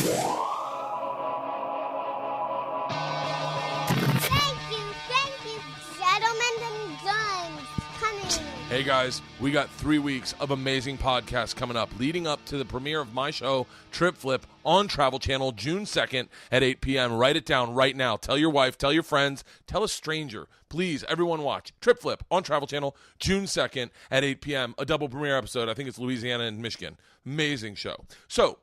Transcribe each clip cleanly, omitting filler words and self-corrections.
Thank you, gentlemen and guns. Coming. Hey guys, we got 3 weeks of amazing podcasts coming up, leading up to the premiere of my show, Trip Flip, on Travel Channel, June 2nd at 8 p.m. Write it down right now. Tell your wife, tell your friends, tell a stranger. Please, everyone watch Trip Flip on Travel Channel, June 2nd at 8 p.m. A double premiere episode. I think it's Louisiana and Michigan. Amazing show. So,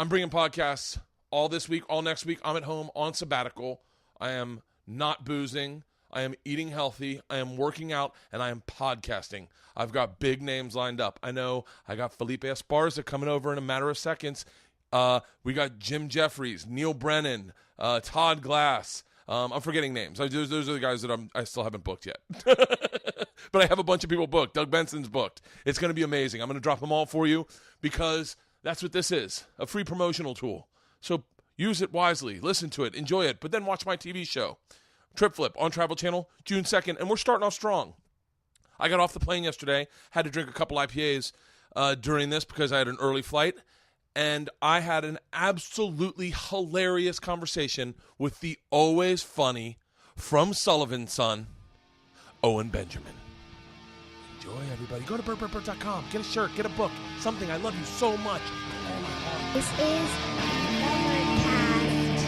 I'm bringing podcasts all this week, all next week. I'm at home on sabbatical. I am not boozing. I am eating healthy, I am working out, and I am podcasting. I've got big names lined up. I know I got Felipe Esparza coming over in a matter of seconds. We got Jim Jeffries, Neil Brennan, Todd Glass. I'm forgetting names. Those are the guys that I still haven't booked yet. But I have a bunch of people booked. Doug Benson's booked. It's going to be amazing. I'm going to drop them all for you because that's what this is, a free promotional tool. So use it wisely, listen to it, enjoy it, but then watch my TV show. Trip Flip on Travel Channel, June 2nd, and we're starting off strong. I got off the plane yesterday, had to drink a couple IPAs during this because I had an early flight, and I had an absolutely hilarious conversation with the always funny, from Sullivan's son, Owen Benjamin. Enjoy, everybody. Go to birdbirdbird.com. Get a shirt, get a book, something. I love you so much. Oh, my God. This is the Birdcast.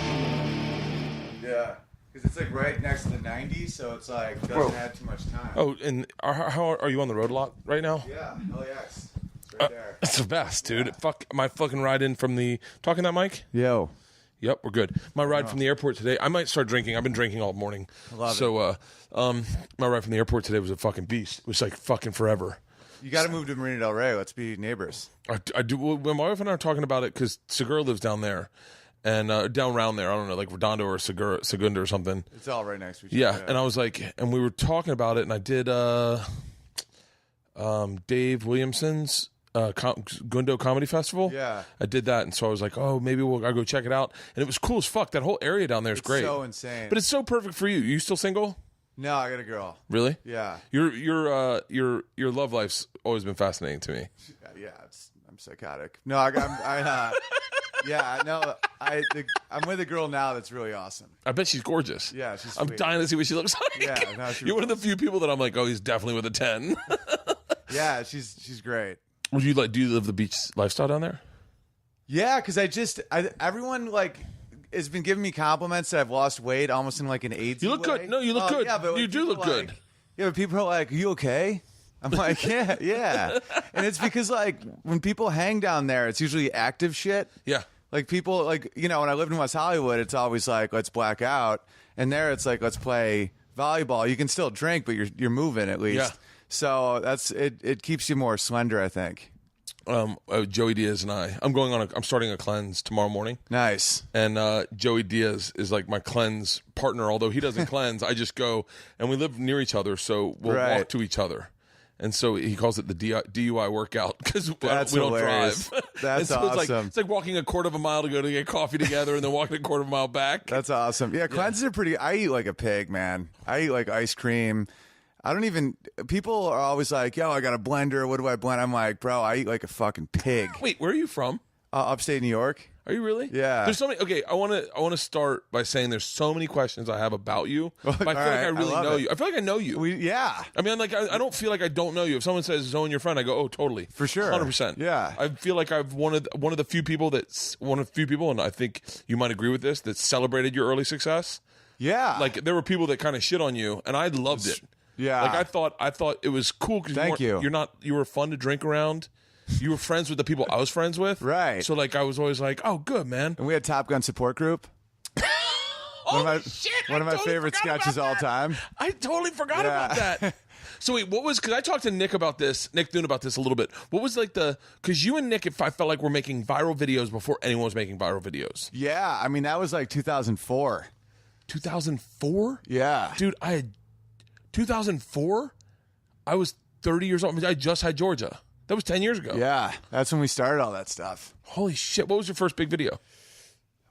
Yeah. Because it's like right next to the 90s, so it's like doesn't add too much time. Oh, and how are you on the road a lot right now? Yeah, LAX. It's right there. It's the best, dude. Yeah. My fucking ride in from the... Talking that mic? Yo. Yep, we're good. My ride from the airport today... I might start drinking. I've been drinking all morning. Love it. So, my ride from the airport today was a fucking beast. It was like fucking forever. You got to move to Marina Del Rey. Let's be neighbors. I do. Well, when my wife and I are talking about it, because Segura lives down there. And down around there, I don't know, like Redondo or Segunda or something. It's all right next to each Yeah, other. and I was like, and we were talking about it, and I did Dave Williamson's Gundo Comedy Festival. Yeah. I did that, and so I was like, oh, maybe I'll go check it out. And it was cool as fuck. That whole area down there is great. It's so insane. But it's so perfect for you. You still single? No, I got a girl. Really? Yeah. Your love life's always been fascinating to me. Yeah, I'm psychotic. No, yeah, no, I'm with a girl now that's really awesome. I bet she's gorgeous. Yeah, she's I'm sweet. dying to see what she looks like. Yeah, no, You're one of the few people that I'm like, oh, he's definitely with a 10. Yeah, she's great. Do you live the beach lifestyle down there? Yeah, because everyone like has been giving me compliments that I've lost weight almost in like an AIDS. You look way. good. No, you look good. Yeah, but you do look good. Yeah, but people are like, "Are you okay?" I'm like, yeah. And it's because like when people hang down there, it's usually active shit. Yeah. Like people like, when I lived in West Hollywood, it's always like, let's black out. And there it's like, let's play volleyball. You can still drink, but you're moving at least. Yeah. So that's it keeps you more slender, I think. Joey Diaz and I'm starting a cleanse tomorrow morning. Nice. And Joey Diaz is like my cleanse partner, although he doesn't cleanse. I just go, and we live near each other, so we'll walk to each other. And so he calls it the DUI workout because we don't hilarious. drive. That's so awesome. It's like walking a quarter of a mile to go to get coffee together and then walking a quarter of a mile back. That's awesome. Yeah, cleanses are pretty. I eat like a pig, man. I eat like ice cream. People are always like, yo, I got a blender. What do I blend? I'm like, bro, I eat like a fucking pig. Wait, where are you from? Upstate New York. Are you really? Yeah. There's so many. Okay, I want to start by saying there's so many questions I have about you. But I feel like I really know you. I feel like I know you. Yeah. I mean, like I don't feel like I don't know you. If someone says, "Is Owen your friend?" I go, "Oh, totally, for sure, 100%." Yeah. I feel like I've one of the few people, and I think you might agree with this, that celebrated your early success. Yeah. Like there were people that kind of shit on you, and I loved it. Yeah. Like I thought it was cool because you were fun to drink around. You were friends with the people I was friends with. Right. So like I was always like, oh, good, man. And we had Top Gun support group. One of my favorite sketches all time. I totally forgot about that. So wait, because I talked to Nick Thune about this a little bit. What was like because you and Nick, I felt like we're making viral videos before anyone was making viral videos. Yeah. I mean, that was like 2004. 2004? Yeah. Dude, 2004? I was 30 years old. I just had Georgia. That was 10 years ago. Yeah, that's when we started all that stuff. Holy shit. What was your first big video?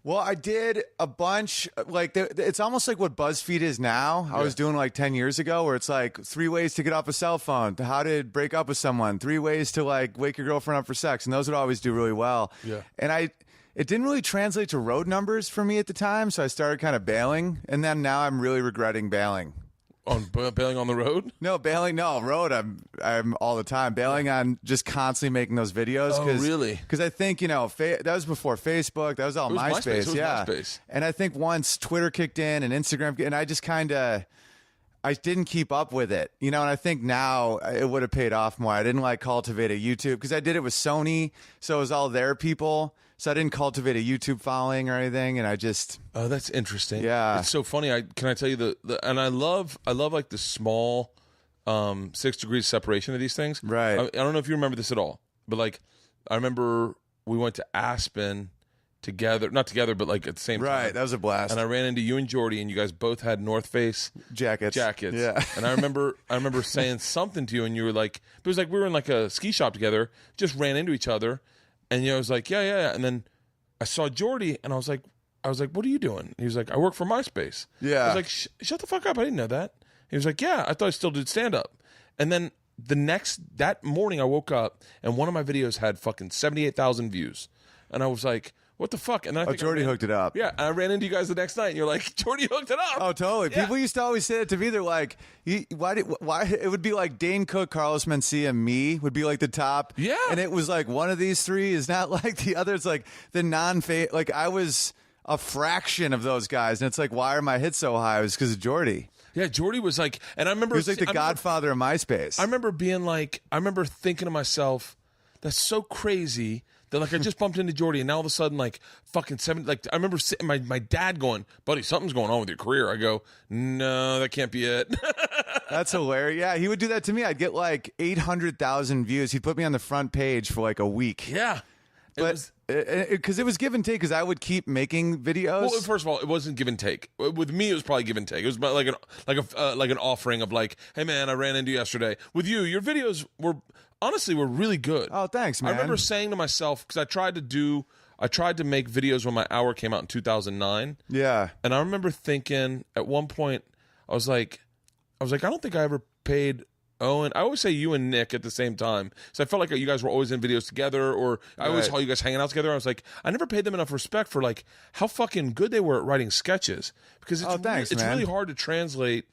Well, I did a bunch, like, it's almost like what BuzzFeed is now. I was doing like 10 years ago, where it's like 3 ways to get off a cell phone, how to break up with someone, 3 ways to like wake your girlfriend up for sex. And those would always do really well. Yeah. And it didn't really translate to road numbers for me at the time, so I started kind of bailing, and then now I'm really regretting bailing. On bailing on the road? No, bailing. No, road. I'm all the time bailing on just constantly making those videos. Oh, really? Because I think that was before Facebook. That was all MySpace. It was yeah. MySpace. And I think once Twitter kicked in and Instagram, and I just I didn't keep up with it, and I think now it would have paid off more. I didn't cultivate a YouTube because I did it with Sony, so it was all their people. So I didn't cultivate a YouTube following or anything, and I just... Oh, that's interesting. Yeah. It's so funny. Can I tell you and I love like the small 6 degrees separation of these things. Right. I don't know if you remember this at all, but I remember we went to Aspen together, not together, but at the same time. Right, that was a blast. And I ran into you and Jordy, and you guys both had North Face jackets. Yeah. And I remember saying something to you, and you were like, it was like we were in a ski shop together, just ran into each other. And I was like, yeah. And then I saw Jordy, and I was like, what are you doing? He was like, I work for MySpace. Yeah. I was like, shut the fuck up. I didn't know that. He was like, yeah, I thought I still did stand up. And then that morning I woke up, and one of my videos had fucking 78,000 views. And I was like, what the fuck? And then I think Jordy hooked it up. Yeah, and I ran into you guys the next night, and you're like, Jordy hooked it up. Oh, totally. Yeah. People used to always say it to me. They're like, why? It would be like Dane Cook, Carlos Mencia, and me would be the top. Yeah. And it was one of these three is not like the other. It's the non-fate. I was a fraction of those guys. And it's why are my hits so high? It was because of Jordy. Yeah, Jordy was and I remember... He was the godfather of MySpace. I remember thinking to myself, that's so crazy that I just bumped into Jordy, and now all of a sudden fucking 7 I remember sitting, my dad going, buddy, something's going on with your career. I go, no, that can't be it. That's hilarious. Yeah, he would do that to me. I'd get 800,000 views. He'd put me on the front page for a week. Yeah. But because it was give and take, because I would keep making videos. Well, first of all, it wasn't give and take. With me, it was probably give and take. It was like an offering of hey man, I ran into you yesterday. With you, your videos were really good. Oh, thanks, man. I remember saying to myself, because I tried to make videos when my hour came out in 2009. Yeah. And I remember thinking at one point, I was like, I don't think I ever paid Owen. I always say you and Nick at the same time. So I felt like you guys were always in videos together, or I always saw you guys hanging out together. I was like, I never paid them enough respect for how fucking good they were at writing sketches, because it's really hard to translate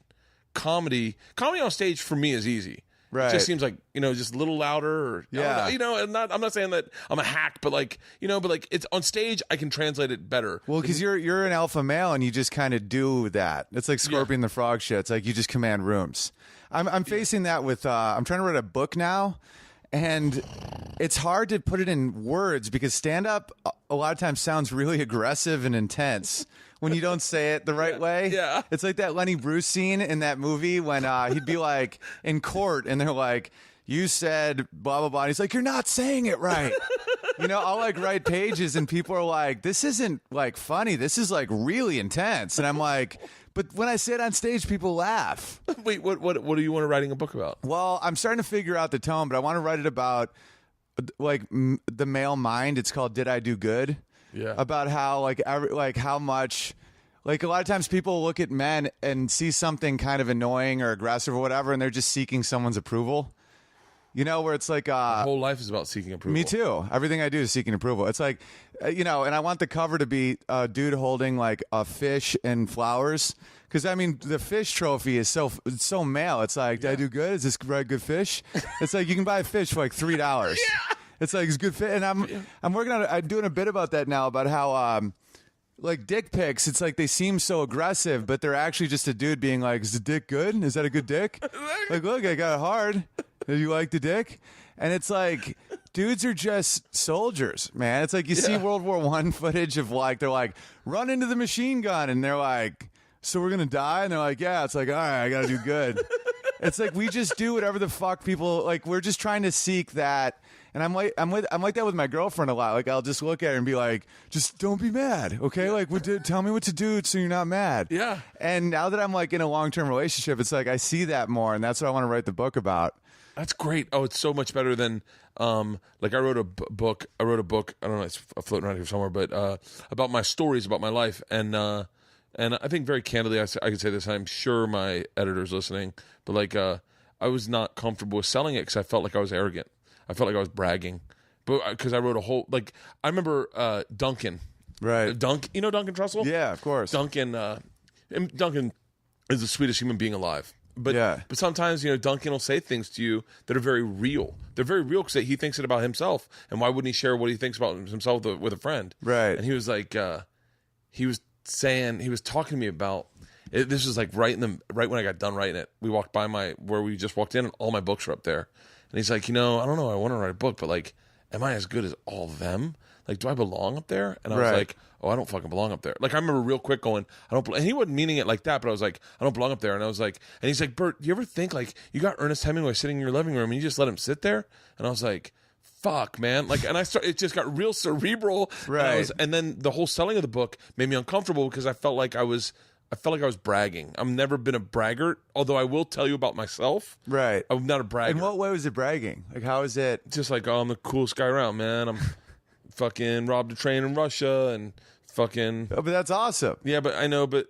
comedy. Comedy on stage for me is easy. Right. It just seems just a little louder, or yeah. And I'm not saying that I'm a hack, but it's on stage I can translate it better. Well, because you're an alpha male and you just kind of do that. It's like Scorpion the Frog shit. It's you just command rooms. I'm facing that with I'm trying to write a book now, and it's hard to put it in words because stand up a lot of times sounds really aggressive and intense when you don't say it the right way. Yeah. It's like that Lenny Bruce scene in that movie when he'd be in court and they're like, you said blah, blah, blah. And he's like, you're not saying it right. I'll write pages and people are like, this isn't funny. This is really intense. And I'm like, but when I say it on stage, people laugh. Wait, what do you want to writing a book about? Well, I'm starting to figure out the tone, but I want to write it about the male mind. It's called Did I Do Good? Yeah. About how how much a lot of times people look at men and see something kind of annoying or aggressive or whatever, and they're just seeking someone's approval. Where it's my whole life is about seeking approval. Me too. Everything I do is seeking approval. It's and I want the cover to be a dude holding a fish and flowers. Because the fish trophy is so male. It's did I do good? Is this good fish? It's you can buy a fish for $3. Yeah. It's it's good fish, and I'm working on it. I'm doing a bit about that now about how dick pics. It's they seem so aggressive, but they're actually just a dude being is the dick good? Is that a good dick? Look, I got it hard. Do you like the dick? And it's dudes are just soldiers, man. It's you see World War I footage of they're run into the machine gun, and they're so we're gonna die, and they're yeah. It's all right, I gotta do good. It's we just do whatever the fuck people we're just trying to seek that. And I'm like that with my girlfriend a lot. I'll just look at her and be just don't be mad, okay? Tell me what to do so you're not mad. Yeah. And now that I'm in a long-term relationship, it's I see that more, and that's what I want to write the book about. That's great. Oh, it's so much better than I wrote a book. I don't know, it's floating around here somewhere, but about my stories about my life, and I think very candidly, I can say this. I'm sure my editor's listening, but I was not comfortable with selling it because I felt like I was arrogant. I felt like I was bragging but because I wrote a whole I remember Duncan. Right. You know Duncan Trussell? Yeah, of course. Duncan is the sweetest human being alive. But sometimes, Duncan will say things to you that are very real. They're very real because he thinks it about himself. And why wouldn't he share what he thinks about himself with a friend? Right. And he was like, he was talking to me about, this was like right when I got done writing it. We walked by where we just walked in and all my books were up there. And he's like, I don't know, I want to write a book, but am I as good as all of them? Do I belong up there? And I was like, oh, I don't fucking belong up there. I remember real quick going, I don't belong. And he wasn't meaning it like that, but I was like, I don't belong up there. And I was like, and he's like, Bert, do you ever think you got Ernest Hemingway sitting in your living room and you just let him sit there? And I was like, fuck, man. And it just got real cerebral. Right. And then the whole selling of the book made me uncomfortable because I felt like I was bragging. I've never been a braggart, although I will tell you about myself. Right. I'm not a braggart. In what way was it bragging? How is it? Just oh, I'm the coolest guy around, man. I'm fucking robbed a train in Russia and fucking... Oh, but that's awesome. Yeah, but I know, but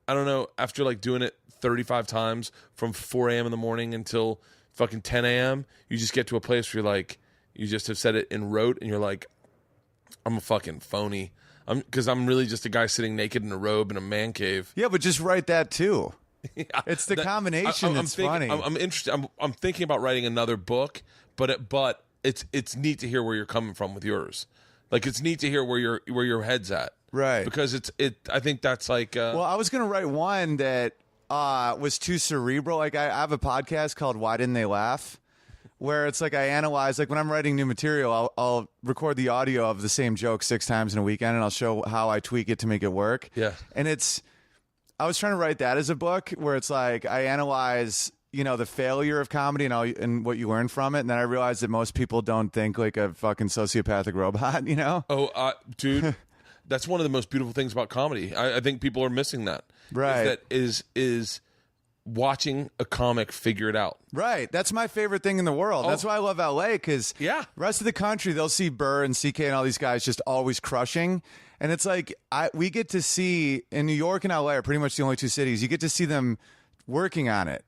I don't know. After doing it 35 times from 4 a.m. in the morning until fucking 10 a.m., you just get to a place where you just have said it in rote and you're like, I'm a fucking phony. Because I'm really just a guy sitting naked in a robe in a man cave. Yeah, but just write that too. Yeah, it's the combination that's funny. I'm interested. I'm thinking about writing another book, but it's neat to hear where you're coming from with yours. It's neat to hear where your head's at. Right. Because I think that's well, I was gonna write one that was too cerebral. I have a podcast called Why Didn't They Laugh? Where it's I analyze, when I'm writing new material, I'll record the audio of the same joke 6 times in a weekend, and I'll show how I tweak it to make it work. Yeah. And I was trying to write that as a book where it's I analyze, the failure of comedy and what you learn from it. And then I realized that most people don't think like a fucking sociopathic robot, Oh, dude, that's one of the most beautiful things about comedy. I think people are missing that. Right. Is watching a comic figure it out. Right. That's my favorite thing in the world. That's why I love LA, because rest of the country, they'll see Burr and CK and all these guys just always crushing. And it's we get to see, in New York and LA are pretty much the only 2 cities, you get to see them working on it.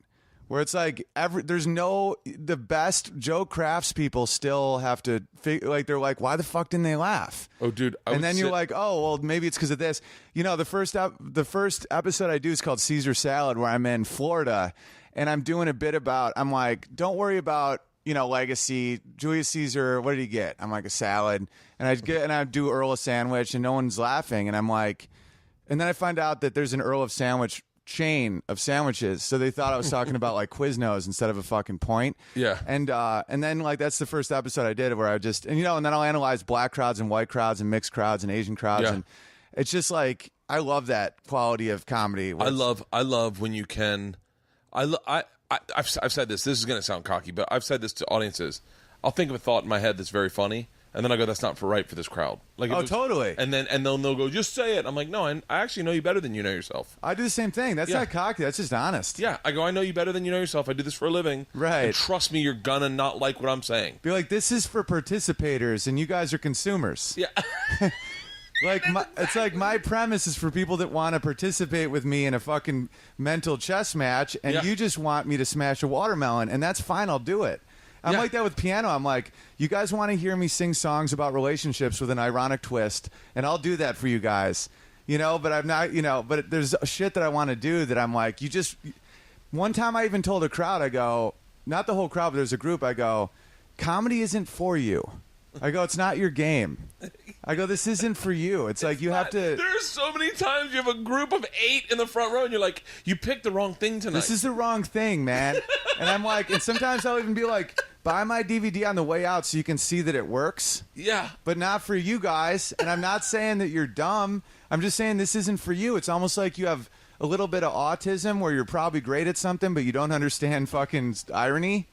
Where it's the best joke crafts people still have to figure, they're why the fuck didn't they laugh? Oh, dude. And then you're oh, well, maybe it's because of this. The first episode I do is called Caesar Salad, where I'm in Florida and I'm doing a bit about, I'm don't worry about, legacy. Julius Caesar, what did he get? I'm a salad. And I do Earl of Sandwich and no one's laughing. And I'm and then I find out that there's an Earl of Sandwich chain of sandwiches, so they thought I was talking about Quiznos instead of a fucking point. Yeah. And then that's the first episode I did where I just and then I'll analyze black crowds and white crowds and mixed crowds and Asian crowds, and it's just I love that quality of comedy. I love when you can. I've said this. This is going to sound cocky, but I've said this to audiences. I'll think of a thought in my head that's very funny, and then I go, "That's not right for this crowd." Totally. And they'll go, "Just say it." I'm like, "No, I actually know you better than you know yourself." I do the same thing. That's not cocky. That's just honest. Yeah, I go, "I know you better than you know yourself. I do this for a living." Right. And trust me, you're gonna not like what I'm saying. Be this is for participators, and you guys are consumers. Yeah. It's my premise is for people that want to participate with me in a fucking mental chess match, and you just want me to smash a watermelon, and that's fine. I'll do it. I'm like that with piano. I'm you guys want to hear me sing songs about relationships with an ironic twist, and I'll do that for you guys. But I'm not, but there's shit that I want to do that I'm you just. One time I even told a crowd, I go, not the whole crowd, but there's a group, I go, comedy isn't for you. I go, it's not your game. I go, this isn't for you. It's you have to. There's so many times you have a group of 8 in the front row, and you're you picked the wrong thing tonight. This is the wrong thing, man. And I'm and sometimes I'll even be buy my DVD on the way out so you can see that it works. Yeah. But not for you guys. And I'm not saying that you're dumb. I'm just saying this isn't for you. It's almost like you have a little bit of autism where you're probably great at something, but you don't understand fucking irony.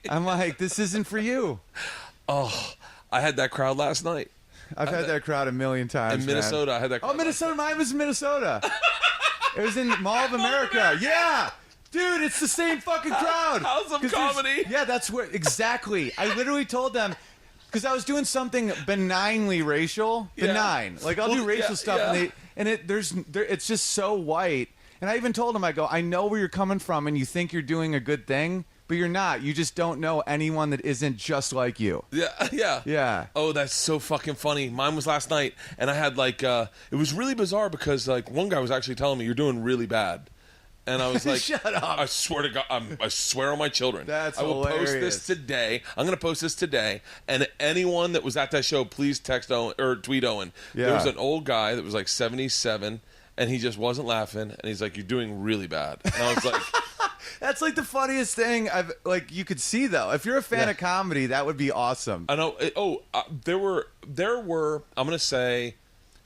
I'm this isn't for you. Oh, I had that crowd last night. I've had that crowd a million times. In Minnesota, I had that crowd. Oh, Minnesota. Mine was in Minnesota. It was in Mall of America. Yeah. Dude, it's the same fucking crowd. House of Comedy. Yeah, that's where, exactly. I literally told them, because I was doing something benignly racial. Benign. I'll do racial stuff, and it's just so white. And I even told them, I go, I know where you're coming from, and you think you're doing a good thing, but you're not. You just don't know anyone that isn't just like you. Yeah. Oh, that's so fucking funny. Mine was last night, and I had like it was really bizarre because like one guy was actually telling me you're doing really bad. And I was like, "Shut up!" I swear to God, I swear on my children. That's I will hilarious. post this today. I'm going to post this today. And anyone that was at that show, please text Owen or tweet Owen. Yeah. There was an old guy that was like 77, and he just wasn't laughing. And he's like, "You're doing really bad." And I was like, That's like the funniest thing I've like you could see though. If you're a fan of comedy, that would be awesome. I know. There were. I'm going to say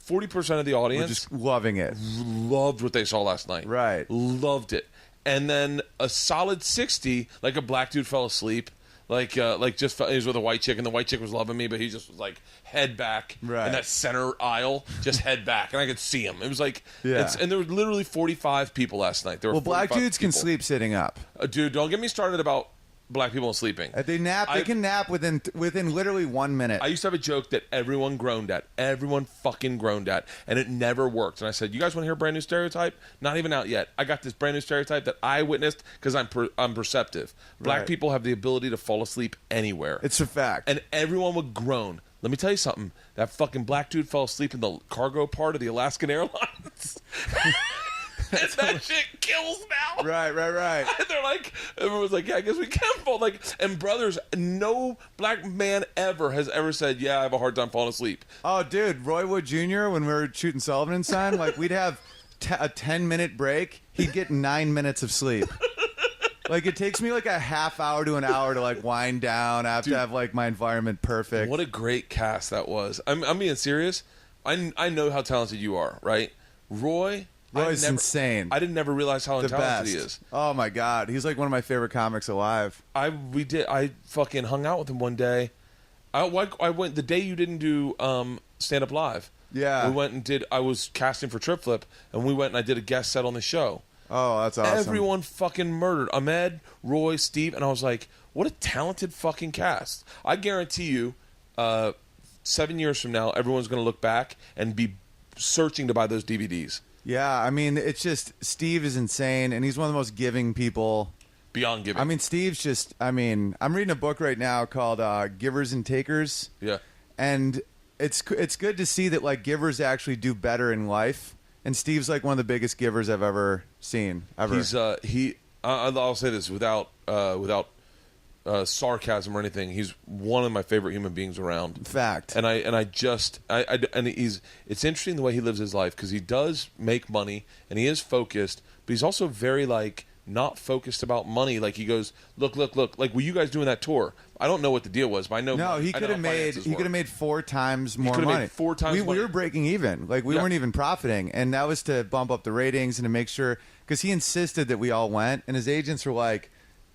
40% of the We're audience just loving it. loved what they saw last night. Right. Loved it. And then a solid 60, like a black dude fell asleep. Like just he was with a white chick, and the white chick was loving me, but he just was like head back Right. in that center aisle, just head back, and I could see him. It was like, Yeah. and there were literally 45 people last night. There were Well, black 45 dudes can people. sleep sitting up. Dude, don't get me started about black people sleeping. They nap. They can nap within literally 1 minute. I used to have a joke that everyone groaned at. Everyone fucking groaned at. And it never worked. And I said, you guys want to hear a brand new stereotype? Not even out yet. I got this brand new stereotype that I witnessed because I'm perceptive. Black Right. people have the ability to fall asleep anywhere. It's a fact. And everyone would groan. Let me tell you something. That fucking black dude fell asleep in the cargo part of the Alaskan Airlines. And that shit kills now. Right. And they're like, everyone's like, yeah, I guess we can fall. Like, and brothers, no black man has ever said, yeah, I have a hard time falling asleep. Oh, dude, Roy Wood Jr. When we were shooting Sullivan and Son, like we'd have a 10-minute break. He'd get 9 minutes of sleep. Like it takes me like a half hour to an hour to like wind down. I have to have like my environment perfect. What a great cast that was. I'm being serious. I know how talented you are, right? Roy's insane. I didn't never realize how The talented best. he is. Oh my god, he's like one of my favorite comics alive. I fucking hung out with him one day. I went the day you didn't do stand up live. Yeah. We went and did. I was casting for Trip Flip, and we went and I did a guest set on the show. Oh, that's awesome. Everyone fucking murdered. Ahmed, Roy, Steve, and I was like, what a talented fucking cast. I guarantee you, 7 years from now, everyone's going to look back and be searching to buy those DVDs. Yeah, I mean, it's just Steve is insane, and he's one of the most giving people. Beyond giving. I mean, Steve's just. I mean, I'm reading a book right now called "Givers and Takers." Yeah. And it's good to see that like givers actually do better in life. And Steve's like one of the biggest givers I've ever seen. Ever. He's I'll say this without sarcasm or anything. He's one of my favorite human beings around. Fact. And it's interesting the way he lives his life because he does make money and he is focused, but he's also very like not focused about money. Like he goes, look. Like were you guys doing that tour? I don't know what the deal was, but I know. No, he I could know have how made finances he could have work. made 4 times more could have made money. 4 times we money. were breaking even. Like we Yeah. weren't even profiting, and that was to bump up the ratings and to make sure because he insisted that we all went, and his agents were like,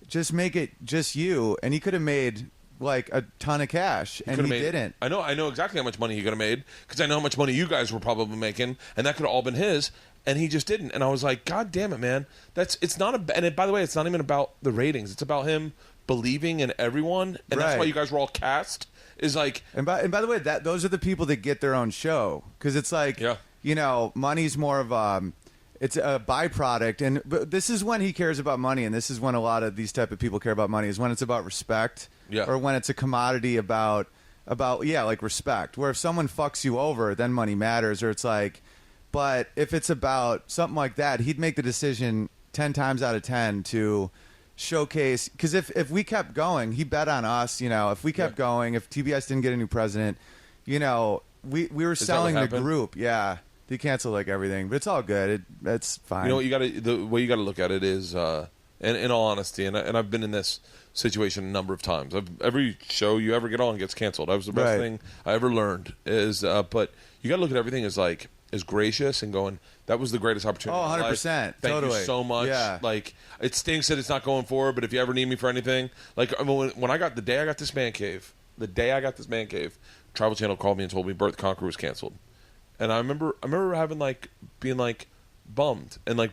"Just make it just you," and he could have made like a ton of cash, and he didn't. I know exactly how much money he could have made because I know how much money you guys were probably making, and that could have all been his. And he just didn't. And I was like, God damn it, man. It's not by the way, it's not even about the ratings. It's about him believing in everyone. And that's Right. why you guys were all cast. Is like, And by the way, those are the people that get their own show because it's like, Yeah. you know, money's more of it's a byproduct, but this is when he cares about money, and this is when a lot of these type of people care about money is when it's about respect, Yeah. or when it's a commodity about like respect. Where if someone fucks you over, then money matters, or it's like, but if it's about something like that, he'd make the decision 10 times out of 10 to showcase because if we kept going, he bet on us. You know, if we kept going, if TBS didn't get a new president, you know, we were selling what the happened? group. Yeah, they canceled like everything, but it's all good. It's fine. you know what the way you got to look at it is, and in all honesty, and I've been in this situation a number of times. Every show you ever get on gets canceled. That was the best Right. thing I ever learned. But you got to look at everything as gracious and going, that was the greatest opportunity. Oh, of my life. 100%. Thank Totally. you so much. Yeah. Like, it stinks that it's not going forward, but if you ever need me for anything, like when the day I got this man cave, Travel Channel called me and told me Bert the Conqueror was canceled. And I remember having being bummed and a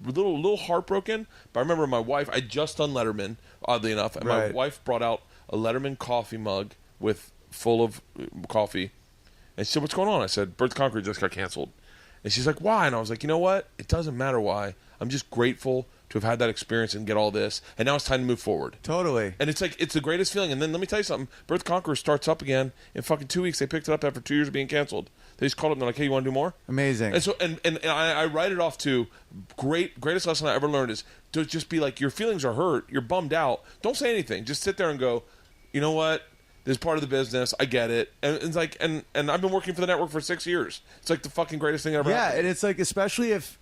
little heartbroken. But I remember my wife, I just done Letterman, oddly enough, and my Right. wife brought out a Letterman coffee mug full of coffee. And she said, what's going on? I said, Bert the Conqueror just got canceled. And she's like, why? And I was like, you know what? It doesn't matter why. I'm just grateful to have had that experience and get all this, and now it's time to move forward. Totally. And it's like, it's the greatest feeling. And then let me tell you something. Birth Conqueror starts up again in fucking 2 weeks. They picked it up after 2 years of being canceled. They just called up and they're like, hey, you want to do more? Amazing. And so, and I write it off to greatest lesson I ever learned is to just be like, your feelings are hurt. You're bummed out. Don't say anything. Just sit there and go, you know what? This is part of the business. I get it. And it's like, and I've been working for the network for 6 years. It's like the fucking greatest thing ever happened. Yeah, and it's like, especially if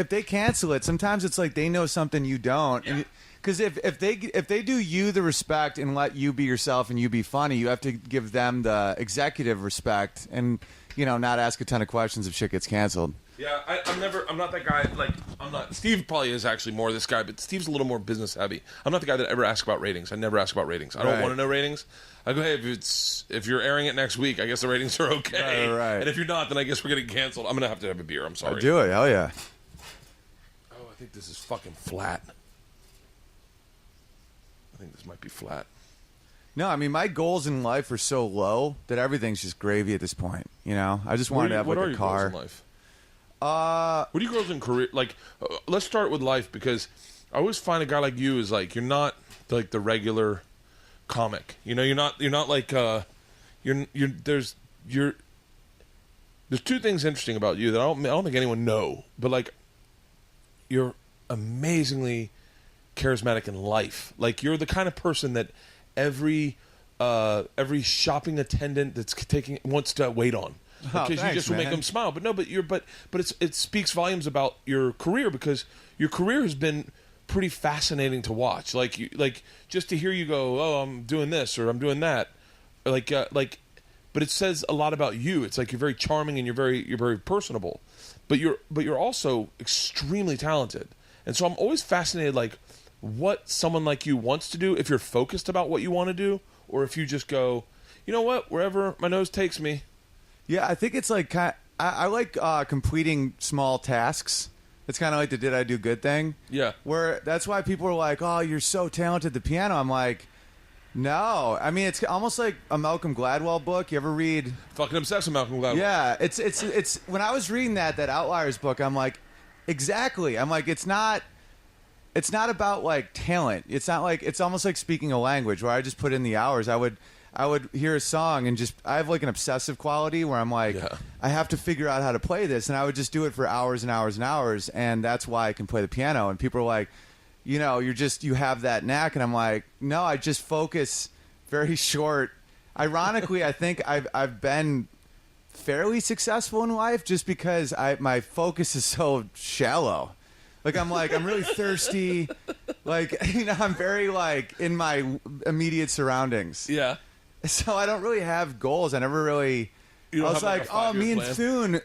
they cancel it, sometimes it's like they know something you don't. Yeah. Because if they do you the respect and let you be yourself and you be funny, you have to give them the executive respect and, you know, not ask a ton of questions if shit gets canceled. Yeah, I'm not that guy. Like, I'm not. Steve probably is actually more this guy, but Steve's a little more business heavy. I'm not the guy that ever asks about ratings. I never ask about ratings. I don't Right. want to know ratings. I go, hey, if you're airing it next week, I guess the ratings are okay. Right. And if you're not, then I guess we're getting canceled. I'm gonna have to have a beer. I'm sorry. I'll do it. Hell yeah. Oh, I think this is fucking flat. I think this might be flat. No, I mean, my goals in life are so low that everything's just gravy at this point. You know, I just wanted to have what like are a your car. goals in life? What are your goals in career? Like, let's start with life, because I always find a guy like you is like, you're not like the regular comic. You know, you're not like there's two things interesting about you that I don't think anyone know, but like, you're amazingly charismatic in life. Like, you're the kind of person that every shopping attendant that's wants to wait on. Because you just will make them smile. But it speaks volumes about your career, because your career has been pretty fascinating to watch. Like just to hear you go, oh, I'm doing this or I'm doing that, but it says a lot about you. It's like you're very charming and you're very personable, but you're also extremely talented. And so I'm always fascinated, like, what someone like you wants to do, if you're focused about what you want to do, or if you just go, you know what, wherever my nose takes me. Yeah, I think it's like I like completing small tasks. It's kind of like the "did I do good" thing. Yeah. Where that's why people are like, "Oh, you're so talented at the piano." I'm like, no. I mean, it's almost like a Malcolm Gladwell book. You ever read? Fucking obsessed with Malcolm Gladwell. Yeah, it's when I was reading that Outliers book, I'm like, exactly. I'm like, it's not about like talent. It's not like, it's almost like speaking a language where I just put in the hours. I would hear a song and just, I have like an obsessive quality where I'm like, Yeah. I have to figure out how to play this, and I would just do it for hours and hours and hours, and that's why I can play the piano. And people are like, you know, you have that knack, and I'm like, no, I just focus very short. Ironically, I think I've been fairly successful in life just because my focus is so shallow. Like, I'm really thirsty. Like, you know, I'm very like in my immediate surroundings. Yeah. So I don't really have goals. I never really. I was like, oh, me and Thune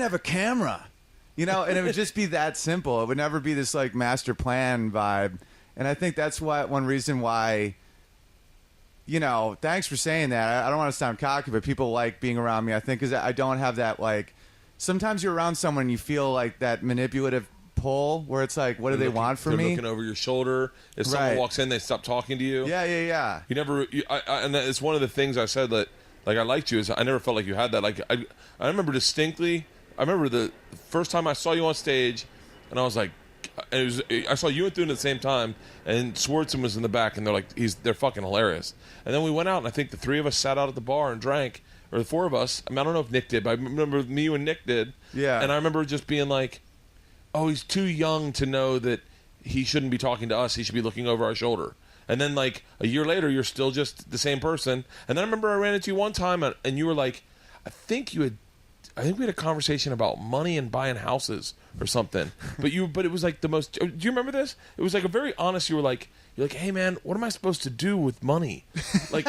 have a camera, you know, and it would just be that simple. It would never be this like master plan vibe. And I think that's one reason why. You know, thanks for saying that. I don't want to sound cocky, but people like being around me. I think because I don't have that like. Sometimes you're around someone and you feel like that manipulative pull where it's like, what do they want from me? They're looking over your shoulder. If someone walks in, they stop talking to you. Yeah. You never. And it's one of the things I said that, like, I liked you, is I never felt like you had that. Like, I remember distinctly. I remember the first time I saw you on stage, and I was like, I saw you and Thune at the same time, and Swartzen was in the back, and they're like, they're fucking hilarious. And then we went out, and I think the three of us sat out at the bar and drank. Or the four of us. I mean, I don't know if Nick did, but I remember me, you, and Nick did. Yeah. And I remember just being like, oh, he's too young to know that he shouldn't be talking to us. He should be looking over our shoulder. And then, like, a year later, you're still just the same person. And then I remember I ran into you one time, and you were like, I think we had a conversation about money and buying houses or something. But it was like the most. Do you remember this? It was like a very honest. You're like, hey man, what am I supposed to do with money? Like,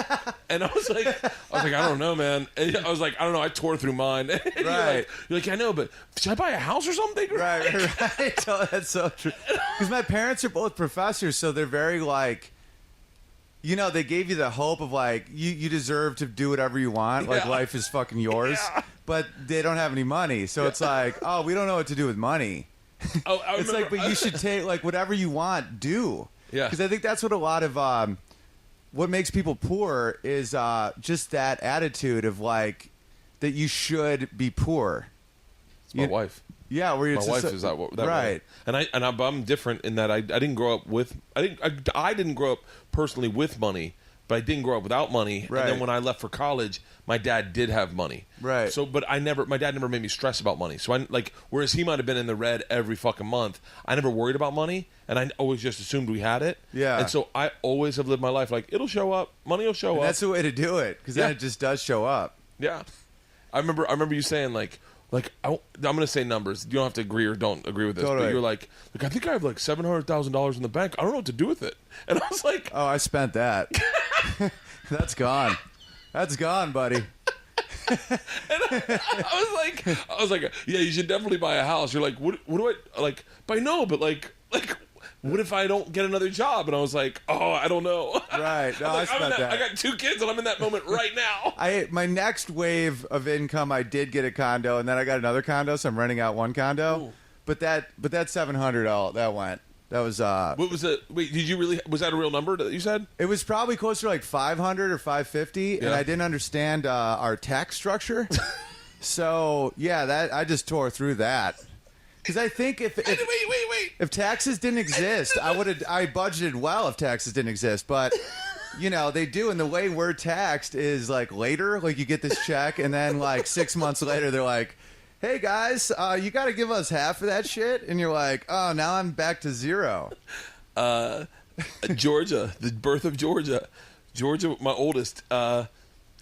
and I was like, I don't know, man. And I was like, I don't know. I tore through mine. Right. You're like, I know, but should I buy a house or something? Right. So that's so true. Because my parents are both professors, so they're very like. You know, they gave you the hope of like you deserve to do whatever you want. Like, life is fucking yours. Yeah. But they don't have any money, so it's like, oh, we don't know what to do with money. Oh, it's like, but you should take like whatever you want, do. Yeah. Because I think that's what a lot of what makes people poor is just that attitude of like that you should be poor. It's my wife. Yeah, where My wife is that right. way. And I'm different in that I didn't grow up with I didn't grow up personally with money, but I didn't grow up without money. Right. And then when I left for college, my dad did have money. Right. So, but my dad never made me stress about money. So whereas he might have been in the red every fucking month, I never worried about money, and I always just assumed we had it. Yeah. And so I always have lived my life like it'll show up, money will show up. That's the way to do it, because then it just does show up. Yeah. I remember you saying I'm going to say numbers. You don't have to agree or don't agree with this. Totally. But you're like, I think I have like $700,000 in the bank. I don't know what to do with it. And I was like, oh, I spent that. That's gone. That's gone, buddy. and I was like, yeah, you should definitely buy a house. You're like, what do I like? But no, but like, what if I don't get another job? And I was like, oh, I don't know. Right. No, I spent that. I got 2 kids, and I'm in that moment right now. My next wave of income, I did get a condo, and then I got another condo, so I'm renting out one condo. Ooh. But that $700 that went. That was what was it? Wait, did you really? Was that a real number that you said? It was probably closer to like 500 or 550, and I didn't understand our tax structure. So yeah, that I just tore through that. Because I think if wait. If taxes didn't exist, I budgeted well if taxes didn't exist, but they do, and the way we're taxed is like later, like you get this check, and then like 6 months later they're like, hey guys, you got to give us half of that shit, and you're like, oh, now I'm back to zero. Georgia, the birth of Georgia, my oldest. I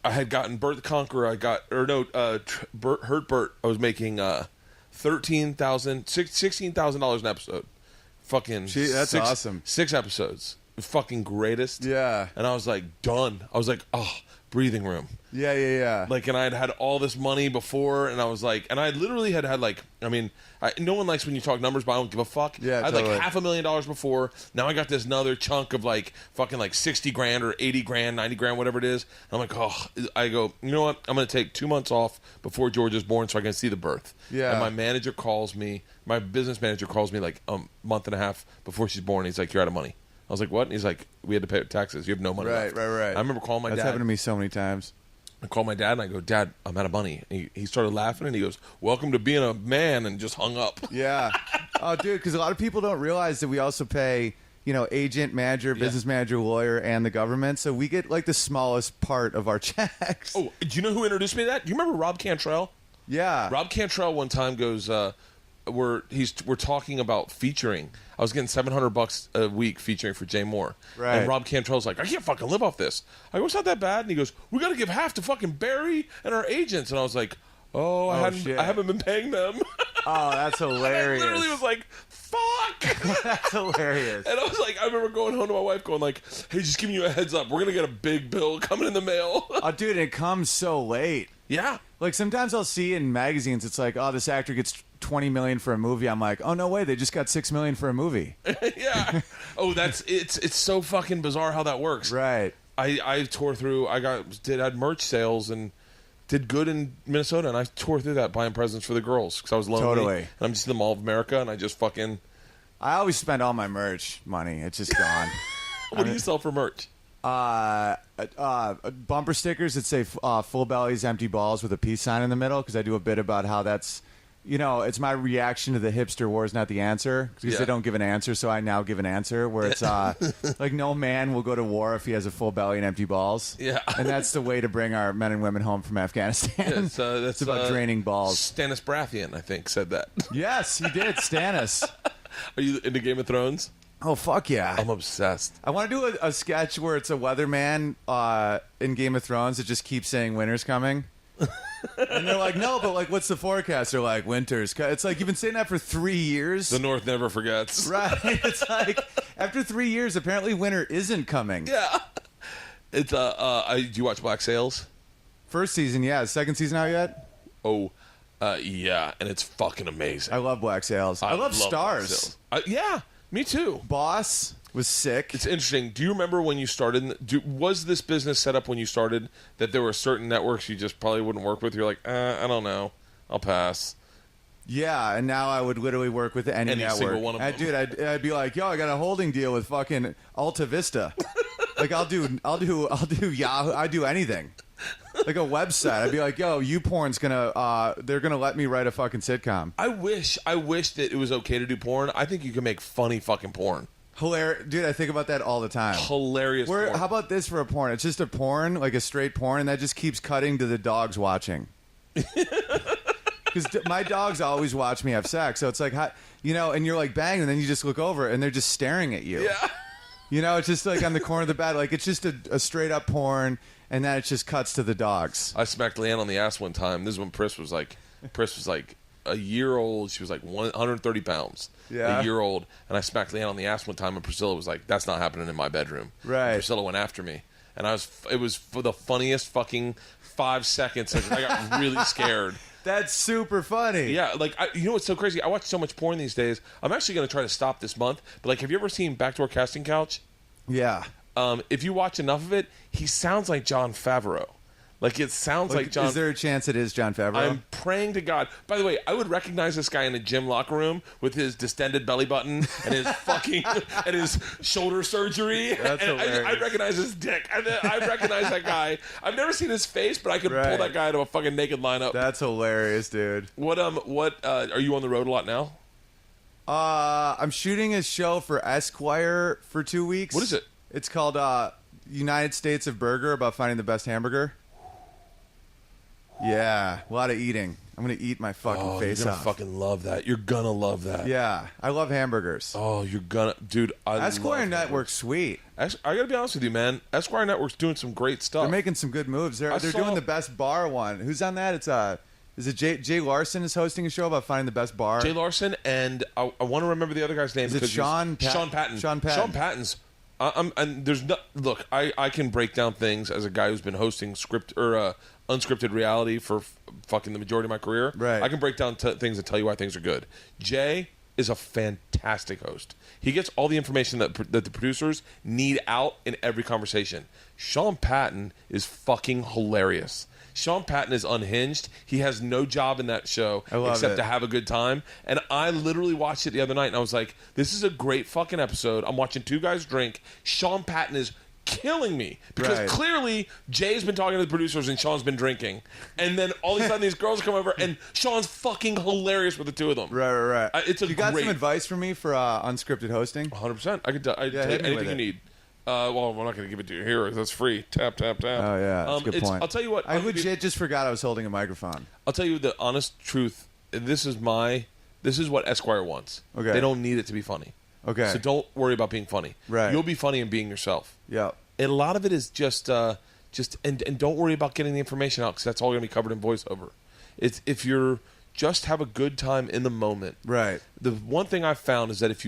had gotten Bert the Conqueror. Hurt Bert. I was making $16,000 an episode. Fucking, that's awesome. 6 episodes. Fucking greatest. Yeah. And I was like, done. I was like, oh, breathing room. Yeah. Like, and I'd had all this money before, and I was like, and I literally had like, I mean, no one likes when you talk numbers, but I don't give a fuck. Yeah, I had totally. like $500,000 before. Now I got this another chunk of like fucking like 60 grand or 80 grand, 90 grand, whatever it is. And I'm like, oh, I go, you know what? I'm going to take 2 months off before George is born so I can see the birth. Yeah. And my business manager calls me like a month and a half before she's born. He's like, you're out of money. I was like, what? And he's like, we had to pay taxes. You have no money left. Right. I remember calling my dad. That's happened to me so many times. I called my dad and I go, Dad, I'm out of money. And he started laughing and he goes, welcome to being a man, and just hung up. Yeah. Oh, dude, because a lot of people don't realize that we also pay, agent, manager, business manager, lawyer, and the government. So we get like the smallest part of our checks. Oh, do you know who introduced me to that? Do you remember Rob Cantrell? Yeah. Rob Cantrell one time goes, we're talking about featuring. I was getting $700 a week featuring for Jay Moore. Right. And Rob Cantrell's like, I can't fucking live off this. I go, it's not that bad. And he goes, we got to give half to fucking Barry and our agents. And I was like, I haven't been paying them. Oh, that's hilarious. And I literally was like, fuck. That's hilarious. And I was like, I remember going home to my wife going like, hey, just giving you a heads up. We're going to get a big bill coming in the mail. Oh, dude, it comes so late. Yeah. Like sometimes I'll see in magazines, it's like, oh, this actor gets $20 million for a movie. I'm like, oh no way, they just got $6 million for a movie. Yeah. Oh, it's so fucking bizarre how that works. Right. I tore through. Had merch sales and did good in Minnesota, and I tore through that buying presents for the girls because I was lonely. Totally. And I'm just in the Mall of America, and I just fucking. I always spend all my merch money. It's just gone. What do you sell for merch? Bumper stickers that say full bellies, empty balls with a peace sign in the middle, because I do a bit about how that's, it's my reaction to the hipster war is not the answer, because they don't give an answer, so I now give an answer where it's like no man will go to war if he has a full belly and empty balls. Yeah. And that's the way to bring our men and women home from Afghanistan. Yeah, that's about draining balls. Stannis Baratheon, I think, said that. Yes, he did. Stannis. Are you into Game of Thrones? Oh, fuck yeah. I'm obsessed. I want to do a sketch where it's a weatherman in Game of Thrones that just keeps saying winter's coming. And they're like, no, but like, what's the forecast? They're like, winter's. It's like, you've been saying that for 3 years. The North never forgets. Right. It's like, after 3 years, apparently winter isn't coming. Yeah. It's, do you watch Black Sails? First season, yeah. Second season out yet? Oh, yeah. And it's fucking amazing. I love Black Sails. I love Stars. Yeah. Me too. Boss was sick. It's interesting. Do you remember when you started? Was this business set up when you started that there were certain networks you just probably wouldn't work with? You're like, I don't know. I'll pass. Yeah, and now I would literally work with any network. Single one of them. Dude, I'd be like, yo, I got a holding deal with fucking Alta Vista. Like I'll do Yahoo. I do anything. like a website. I'd be like, yo, YouPorn's gonna they're gonna let me write a fucking sitcom. I wish that it was okay to do porn. I think you can make funny fucking porn. Hilarious, dude. I think about that all the time. Hilarious. Porn. How about this for a porn? It's just a porn, like a straight porn, and that just keeps cutting to the dogs watching. Because my dogs always watch me have sex, so it's like, and you're like bang, and then you just look over, and they're just staring at you. Yeah. It's just like on the corner of the bed, like it's just a straight up porn, and then it just cuts to the dogs. I smacked Leanne on the ass one time. This is when Pris was like a year old. She was like 130 pounds. Yeah. A year old. And I smacked Leanne on the ass one time, and Priscilla was like, that's not happening in my bedroom. Right. And Priscilla went after me. And it was for the funniest fucking 5 seconds. Like, I got really scared. That's super funny. Yeah, like, you know what's so crazy? I watch so much porn these days. I'm actually going to try to stop this month. But, like, have you ever seen Backdoor Casting Couch? Yeah. If you watch enough of it, he sounds like Jon Favreau. Like, it sounds like John. Is there a chance it is Jon Favreau? I'm praying to God. By the way, I would recognize this guy in a gym locker room with his distended belly button and his fucking and his shoulder surgery. That's and hilarious. I recognize his dick. I recognize that guy. I've never seen his face, but I could pull that guy to a fucking naked lineup. That's hilarious, dude. What are you on the road a lot now? I'm shooting a show for Esquire for 2 weeks. What is it? It's called United States of Burger, about finding the best hamburger. Yeah, a lot of eating. I'm gonna eat my fucking face you're gonna off. fucking love that. You're gonna love that. Yeah, I love hamburgers. Oh, you're gonna, dude. Esquire love Network's sweet. I gotta be honest with you, man. Esquire Network's doing some great stuff. They're making some good moves. They're doing the best bar one. Who's on that? It's is it Jay Larson is hosting a show about finding the best bar? Jay Larson, and I want to remember the other guy's name. Is it Sean Patton? Sean Patton's. And there's no look. I can break down things as a guy who's been hosting unscripted reality for fucking the majority of my career. Right. I can break down things and tell you why things are good. Jay is a fantastic host. He gets all the information that the producers need out in every conversation. Sean Patton is fucking hilarious. Sean Patton is unhinged. He has no job in that show except to have a good time. And I literally watched it the other night, and I was like, this is a great fucking episode. I'm watching two guys drink. Sean Patton is killing me because clearly Jay's been talking to the producers and Sean's been drinking, and then all of a sudden these girls come over and Sean's fucking hilarious with the two of them. Right. You got some advice for me for unscripted hosting? 100%. I could tell you anything you need. Well, we're not going to give it to you here. That's free. Tap. Oh, yeah. That's a good point. I'll tell you what. I legit just forgot I was holding a microphone. I'll tell you the honest truth. This is what Esquire wants. Okay. They don't need it to be funny. Okay. So don't worry about being funny. Right. You'll be funny in being yourself. Yeah. And a lot of it is just and don't worry about getting the information out because that's all going to be covered in voiceover. It's if you're just have a good time in the moment. Right. The one thing I've found is that if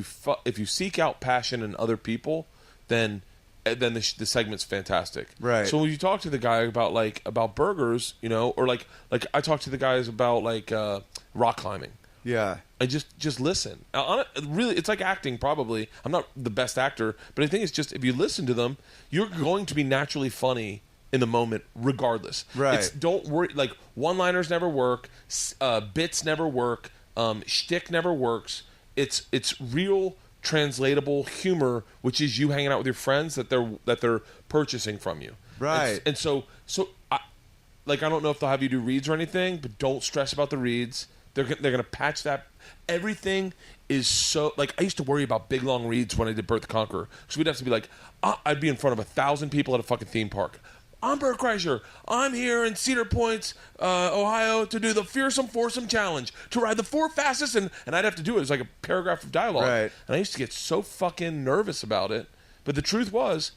you seek out passion in other people, then the segment's fantastic. Right. So when you talk to the guy about burgers, or like I talk to the guys about rock climbing. Yeah. I just listen. Really, it's like acting. Probably, I'm not the best actor, but I think it's just if you listen to them, you're going to be naturally funny in the moment, regardless. Right. Don't worry. Like one-liners never work. Bits never work. Shtick never works. It's real translatable humor, which is you hanging out with your friends that they're purchasing from you. Right. And so I don't know if they'll have you do reads or anything, but don't stress about the reads. They're going to patch that. Everything is so I used to worry about big long reads when I did Bert the Conqueror, because we'd have to be like, I'd be in front of 1,000 people at a fucking theme park. I'm Bert Kreischer. I'm here in Cedar Point, Ohio, to do the Fearsome Foursome Challenge, to ride the 4 fastest, and I'd have to do it. It was like a paragraph of dialogue. Right. And I used to get so fucking nervous about it. But the truth was,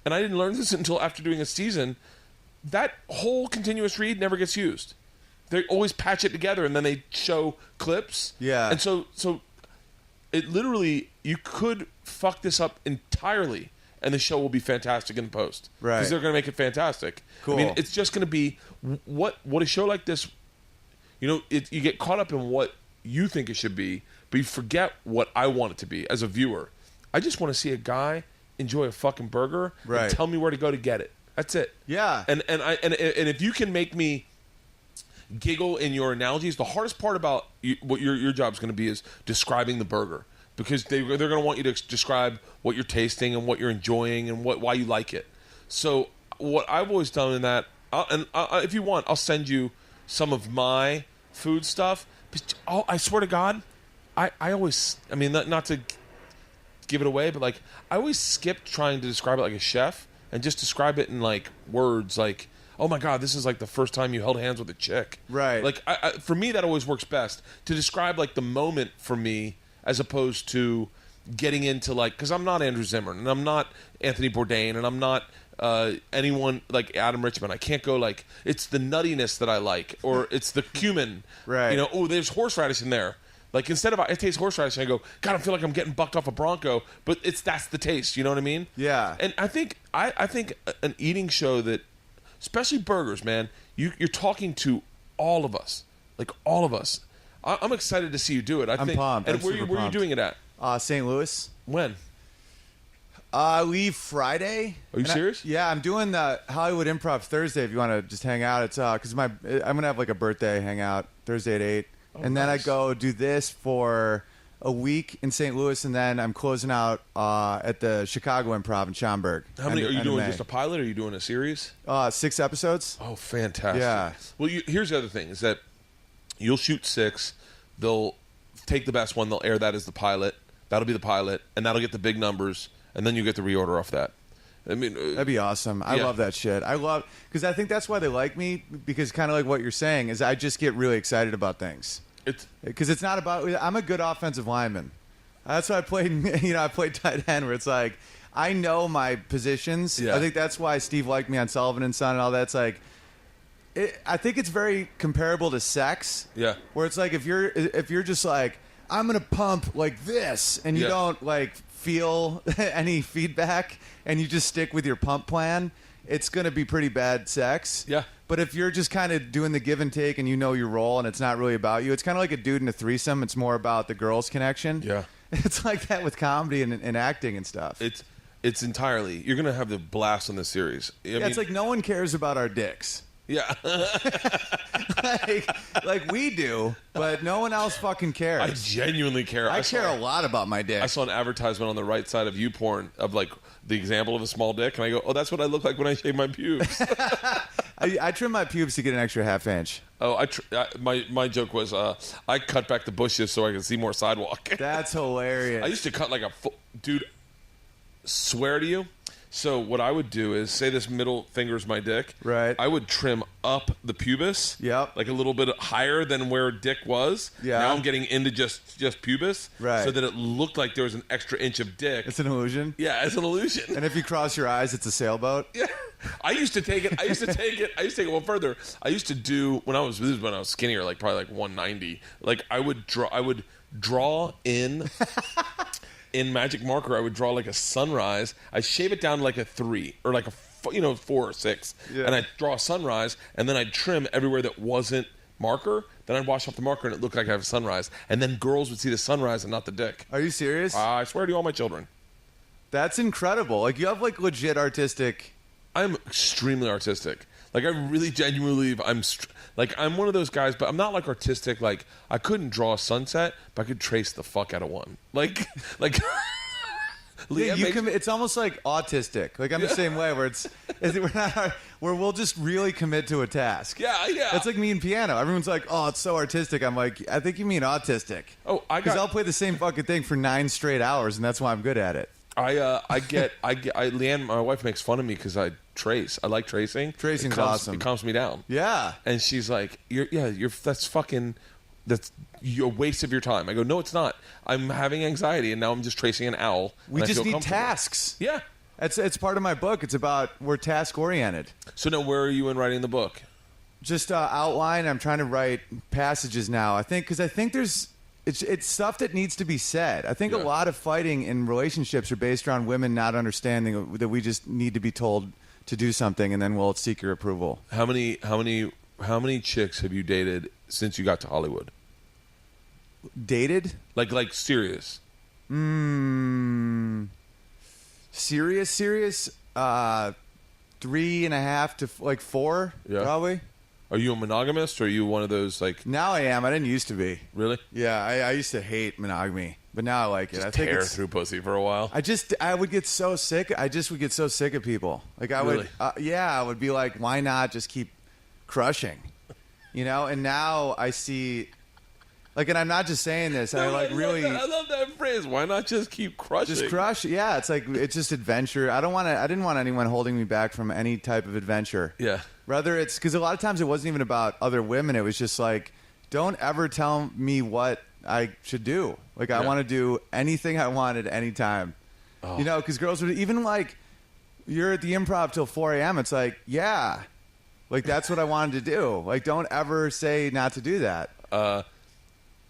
and I didn't learn this until after doing a season, that whole continuous read never gets used. They always patch it together, and then they show clips. Yeah. And so it literally, you could fuck this up entirely, and the show will be fantastic in the post. Right. Because they're going to make it fantastic. Cool. I mean, it's just going to be what a show like this, you get caught up in what you think it should be, but you forget what I want it to be as a viewer. I just want to see a guy enjoy a fucking burger and tell me where to go to get it. That's it. Yeah. And if you can make me giggle in your analogies, the hardest part about what your job is going to be is describing the burger, because they're going to want you to describe what you're tasting and what you're enjoying and why you like it. So what I've always done in that if you want, I'll send you some of my food stuff. But I swear to God, I always, I mean, not to give it away, but like I always skip trying to describe it like a chef and just describe it in like words like, oh my God, this is like the first time you held hands with a chick. Right. Like for me, that always works best to describe like the moment for me, as opposed to getting into like, because I'm not Andrew Zimmern and I'm not Anthony Bourdain and I'm not anyone like Adam Richman. I can't go like, it's the nuttiness that I like, or it's the cumin. Right. You know, oh, there's horseradish in there. Like instead of I taste horseradish and I go, God, I feel like I'm getting bucked off a Bronco, but that's the taste. You know what I mean? Yeah. And I think an eating show that, especially burgers, man, you're talking to all of us, like all of us. I'm excited to see you do it. I'm pumped. And I'm where super are you doing it at? St. Louis. When? I leave Friday. Are you serious? Yeah, I'm doing the Hollywood Improv Thursday. If you want to just hang out, it's because I'm gonna have like a birthday hangout Thursday at 8, and then I go do this for a week in St. Louis, and then I'm closing out at the Chicago Improv in Schaumburg. How many are you doing? Just a pilot? Or are you doing a series? 6 episodes. Oh, fantastic! Yeah. Well, here's the other thing: is that you'll shoot 6. They'll take the best one. They'll air that as the pilot. That'll be the pilot, and that'll get the big numbers, and then you get the reorder off that. I mean, that'd be awesome. I love that shit. Because I think that's why they like me, because kind of like what you're saying is I just get really excited about things. Because it's not about, I'm a good offensive lineman. That's why I played, I played tight end, where it's like, I know my positions. Yeah. I think that's why Steve liked me on Sullivan and Son and all that. It's like, I think it's very comparable to sex. Yeah. Where it's like, if you're just like, I'm going to pump like this, and you don't like feel any feedback, and you just stick with your pump plan, it's going to be pretty bad sex. Yeah. But if you're just kind of doing the give and take and you know your role and it's not really about you, it's kind of like a dude in a threesome. It's more about the girls' connection. Yeah. It's like that with comedy and acting and stuff. It's entirely, you're going to have the blast on this series. I mean, it's like no one cares about our dicks. Yeah. like we do, but no one else fucking cares. I genuinely care. I care a lot about my dick. I saw an advertisement on the right side of YouPorn of like the example of a small dick, and I go, oh, that's what I look like when I shave my pubes. I trim my pubes to get an extra half inch. Oh, my joke was I cut back the bushes so I could see more sidewalk. That's hilarious. I used to cut like dude, swear to you. So what I would do is, say this middle finger's my dick. Right. I would trim up the pubis. Yep. Like a little bit higher than where dick was. Yeah. Now I'm getting into just pubis. Right. So that it looked like there was an extra inch of dick. It's an illusion. Yeah, it's an illusion. And if you cross your eyes, it's a sailboat. Yeah. I used to take it one further. I used to do when I was skinnier, like probably like 190. Like I would draw in in magic marker. I would draw like a sunrise. I shave it down to like a 3 or like a 4 or 6, and I'd draw a sunrise, and then I'd trim everywhere that wasn't marker. Then I'd wash off the marker, and it looked like I have a sunrise. And then girls would see the sunrise and not the dick. Are you serious? I swear to you, all my children. That's incredible. Like you have like legit artistic. I'm extremely artistic. Like I really genuinely believe I'm one of those guys, but I'm not like artistic. Like I couldn't draw a sunset, but I could trace the fuck out of one. Like Yeah, it's almost like autistic. Like I'm the same way, where where we'll just really commit to a task. Yeah. It's like me and piano. Everyone's like, "Oh, it's so artistic." I'm like, "I think you mean autistic." Oh, because I'll play the same fucking thing for 9 straight hours, and that's why I'm good at it. Leanne, my wife, makes fun of me because I trace. I like tracing. Tracing's awesome. It calms me down. Yeah. And she's like, that's a waste of your time. I go, no, it's not. I'm having anxiety, and now I'm just tracing an owl. We just need tasks. Yeah. It's part of my book. It's about, we're task oriented. So now where are you in writing the book? Just outline. I'm trying to write passages now. I think there's, it's stuff that needs to be said. I think a lot of fighting in relationships are based around women not understanding that we just need to be told to do something, and then we'll seek your approval. How many chicks have you dated since you got to Hollywood? Dated? Like serious? Serious? 3.5 to like 4, probably. Are you a monogamist, or are you one of those like? Now I am. I didn't used to be. Really? Yeah, I used to hate monogamy. But now I like it. Just I think tear it's through pussy for a while. I would get so sick. I just would get so sick of people. Like I Really? would, I would be like, why not just keep crushing, And now I see, like, and I'm not just saying this. I love that phrase. Why not just keep crushing? just crush. Yeah, it's like it's just adventure. I didn't want anyone holding me back from any type of adventure. Yeah. Whether it's because a lot of times it wasn't even about other women. It was just like, don't ever tell me what I should do. Like I want to do anything I want at any time. Oh. Because girls would even like, you're at the Improv till 4 a.m. It's like, yeah, like that's what I wanted to do. Like don't ever say not to do that.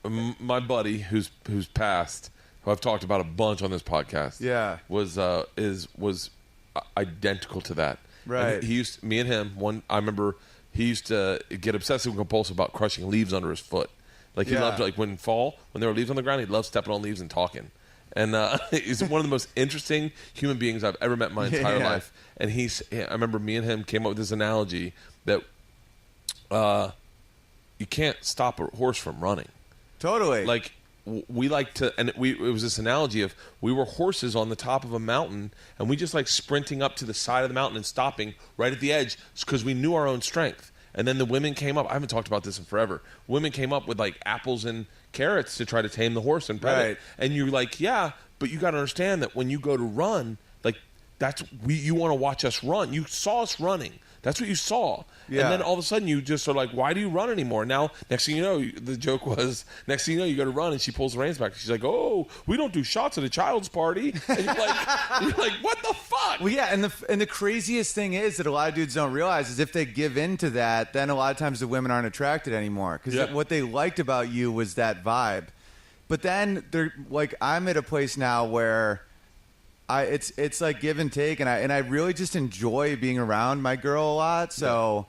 My buddy who's passed, who I've talked about a bunch on this podcast, was identical to that. Right. And he used me and him. I remember he used to get obsessive compulsive about crushing leaves under his foot. Like he loved, like when there were leaves on the ground, he loved stepping on leaves and talking. And he's one of the most interesting human beings I've ever met in my entire life. And I remember me and him came up with this analogy that you can't stop a horse from running. Totally. Like we like to, and it was this analogy of we were horses on the top of a mountain, and we just like sprinting up to the side of the mountain and stopping right at the edge because we knew our own strength. And then the women came up. I haven't talked about this in forever. Women came up with like apples and carrots to try to tame the horse and pet it. And you're like, yeah, but you got to understand that when you go to run, like you want to watch us run. You saw us running. That's what you saw. Yeah. And then all of a sudden you just are like, why do you run anymore? Now, next thing you know, the joke was, next thing you know, you go to run and she pulls the reins back. She's like, oh, we don't do shots at a child's party. And you're like, what the fuck? Well, yeah, and the craziest thing is that a lot of dudes don't realize is if they give in to that, then a lot of times the women aren't attracted anymore. Because what they liked about you was that vibe. But then they're like, I'm at a place now where it's like give and take, and I really just enjoy being around my girl a lot. So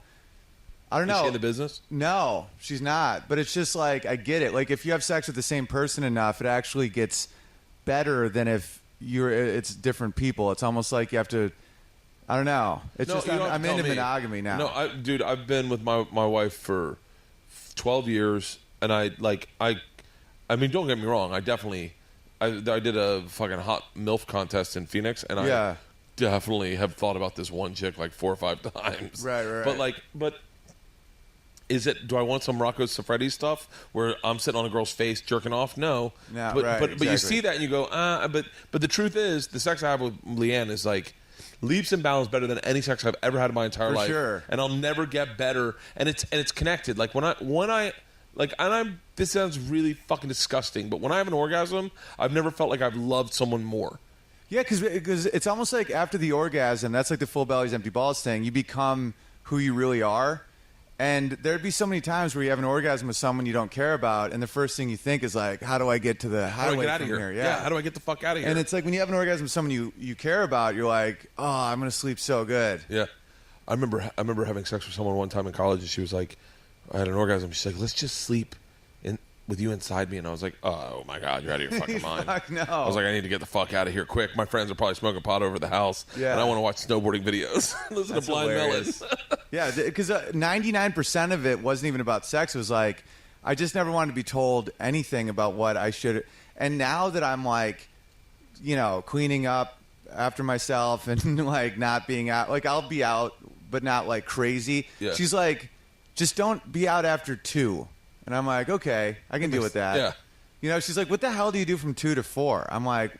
I don't know. Is she in the business? No, she's not. But it's just like I get it. Like if you have sex with the same person enough, it actually gets better than if it's different people. It's almost like you have to. I don't know. It's just I'm into monogamy now. No, I've been with my wife for 12 years, and I mean, don't get me wrong. I did a fucking hot MILF contest in Phoenix, and I definitely have thought about this one chick like 4 or 5 times. Right. But do I want some Rocco Siffredi stuff where I'm sitting on a girl's face jerking off? No. But you see that and you go, but the truth is, the sex I have with Leanne is like leaps and bounds better than any sex I've ever had in my entire life. Sure. And I'll never get better. And it's connected. Like this sounds really fucking disgusting, but when I have an orgasm, I've never felt like I've loved someone more. Yeah, because it's almost like after the orgasm, that's like the full bellies, empty balls thing. You become who you really are. And there'd be so many times where you have an orgasm with someone you don't care about, and the first thing you think is like, how do I get to the highway from here? Yeah, how do I get the fuck out of here? And it's like when you have an orgasm with someone you care about, you're like, oh, I'm going to sleep so good. Yeah. I remember having sex with someone one time in college, and she was like, I had an orgasm. She's like, let's just sleep with you inside me. And I was like, oh my God, you're out of your fucking mind. Fuck no. I was like, I need to get the fuck out of here quick. My friends are probably smoking pot over the house. Yeah. And I want to watch snowboarding videos. Listen to Blind Melon. Yeah, because 99% of it wasn't even about sex. It was like, I just never wanted to be told anything about what I should. And now that I'm like, cleaning up after myself and like not being out, like I'll be out, but not like crazy. Yeah. She's like, just don't be out after 2. And I'm like, okay, I can deal with that. Yeah. She's like, what the hell do you do from 2 to 4? I'm like,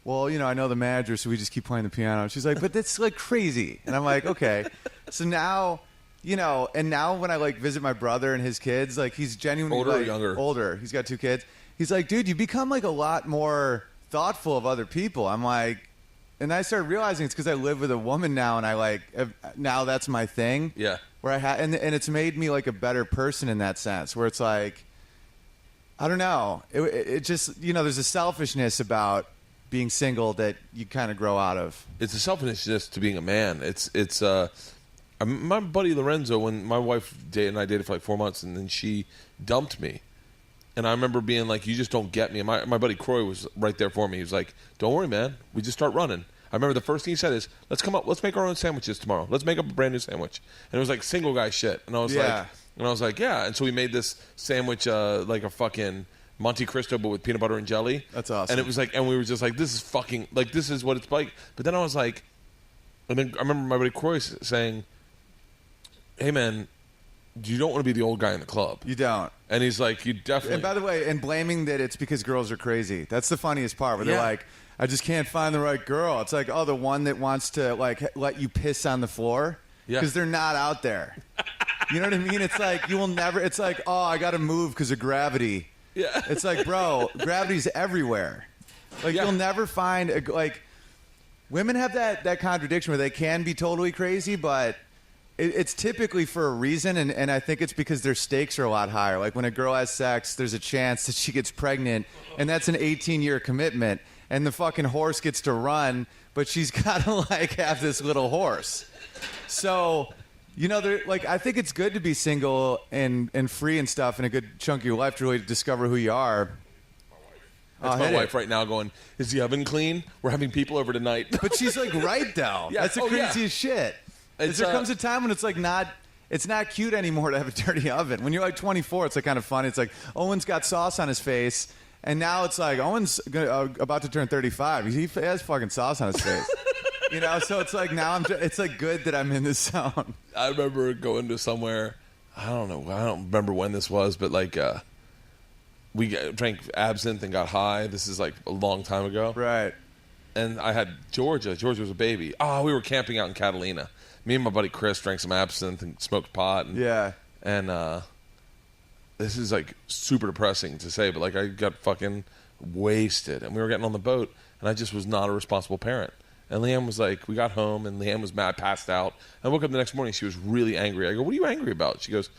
well, I know the manager, so we just keep playing the piano. She's like, but that's like crazy. And I'm like, okay. So now, and now when I like visit my brother and his kids, like he's genuinely older or younger? Older. He's got 2 kids. He's like, dude, you become like a lot more thoughtful of other people. I'm like, and I started realizing it's because I live with a woman now, and I like now that's my thing. Yeah. Where and it's made me like a better person in that sense. Where it's like, I don't know, it just there's a selfishness about being single that you kind of grow out of. It's a selfishness to being a man. It's my buddy Lorenzo, when my wife and I dated for like 4 months, and then she dumped me. And I remember being like, you just don't get me. And my buddy Croy was right there for me. He was like, don't worry, man. We just start running. I remember the first thing he said is, let's make our own sandwiches tomorrow. Let's make up a brand new sandwich. And it was like single guy shit. And I was like, yeah. And so we made this sandwich like a fucking Monte Cristo, but with peanut butter and jelly. That's awesome. And it was like, and we were just like, this is fucking, like, this is what it's like. But then I was like, and then I remember my buddy Croy saying, hey, man, you don't want to be the old guy in the club. You don't. And he's like, you definitely. And by the way, and blaming that it's because girls are crazy. That's the funniest part where they're like, I just can't find the right girl. It's like, oh, the one that wants to like let you piss on the floor because they're not out there. You know what I mean? It's like you will never. It's like, oh, I got to move because of gravity. Yeah. It's like, bro, gravity's everywhere. Like you'll never find like women have that contradiction where they can be totally crazy, but it's typically for a reason, and I think it's because their stakes are a lot higher. Like when a girl has sex, there's a chance that she gets pregnant, and that's an 18-year commitment. And the fucking horse gets to run, but she's got to like have this little horse. So, you know, like I think it's good to be single and free and stuff, and a good chunk of your life to really discover who you are. That's my wife right now going, is the oven clean? We're having people over tonight. But she's like right though. Yeah. That's the craziest shit. There comes a time when it's like it's not cute anymore to have a dirty oven. When you're like 24, it's like kind of funny. It's like Owen's got sauce on his face. And now it's like Owen's about to turn 35. He has fucking sauce on his face. You know, so it's like now it's like good that I'm in this zone. I remember going to somewhere, I don't remember when this was, but like we drank absinthe and got high. This is like a long time ago. Right. And I had Georgia. Georgia was a baby. Oh, we were camping out in Catalina. Me and my buddy Chris drank some absinthe and smoked pot. And this is like super depressing to say, but like I got fucking wasted, and we were getting on the boat, and I just was not a responsible parent. And Leanne was like, we got home, and Leanne was mad, passed out. I woke up the next morning, she was really angry. I go, what are you angry about? She goes,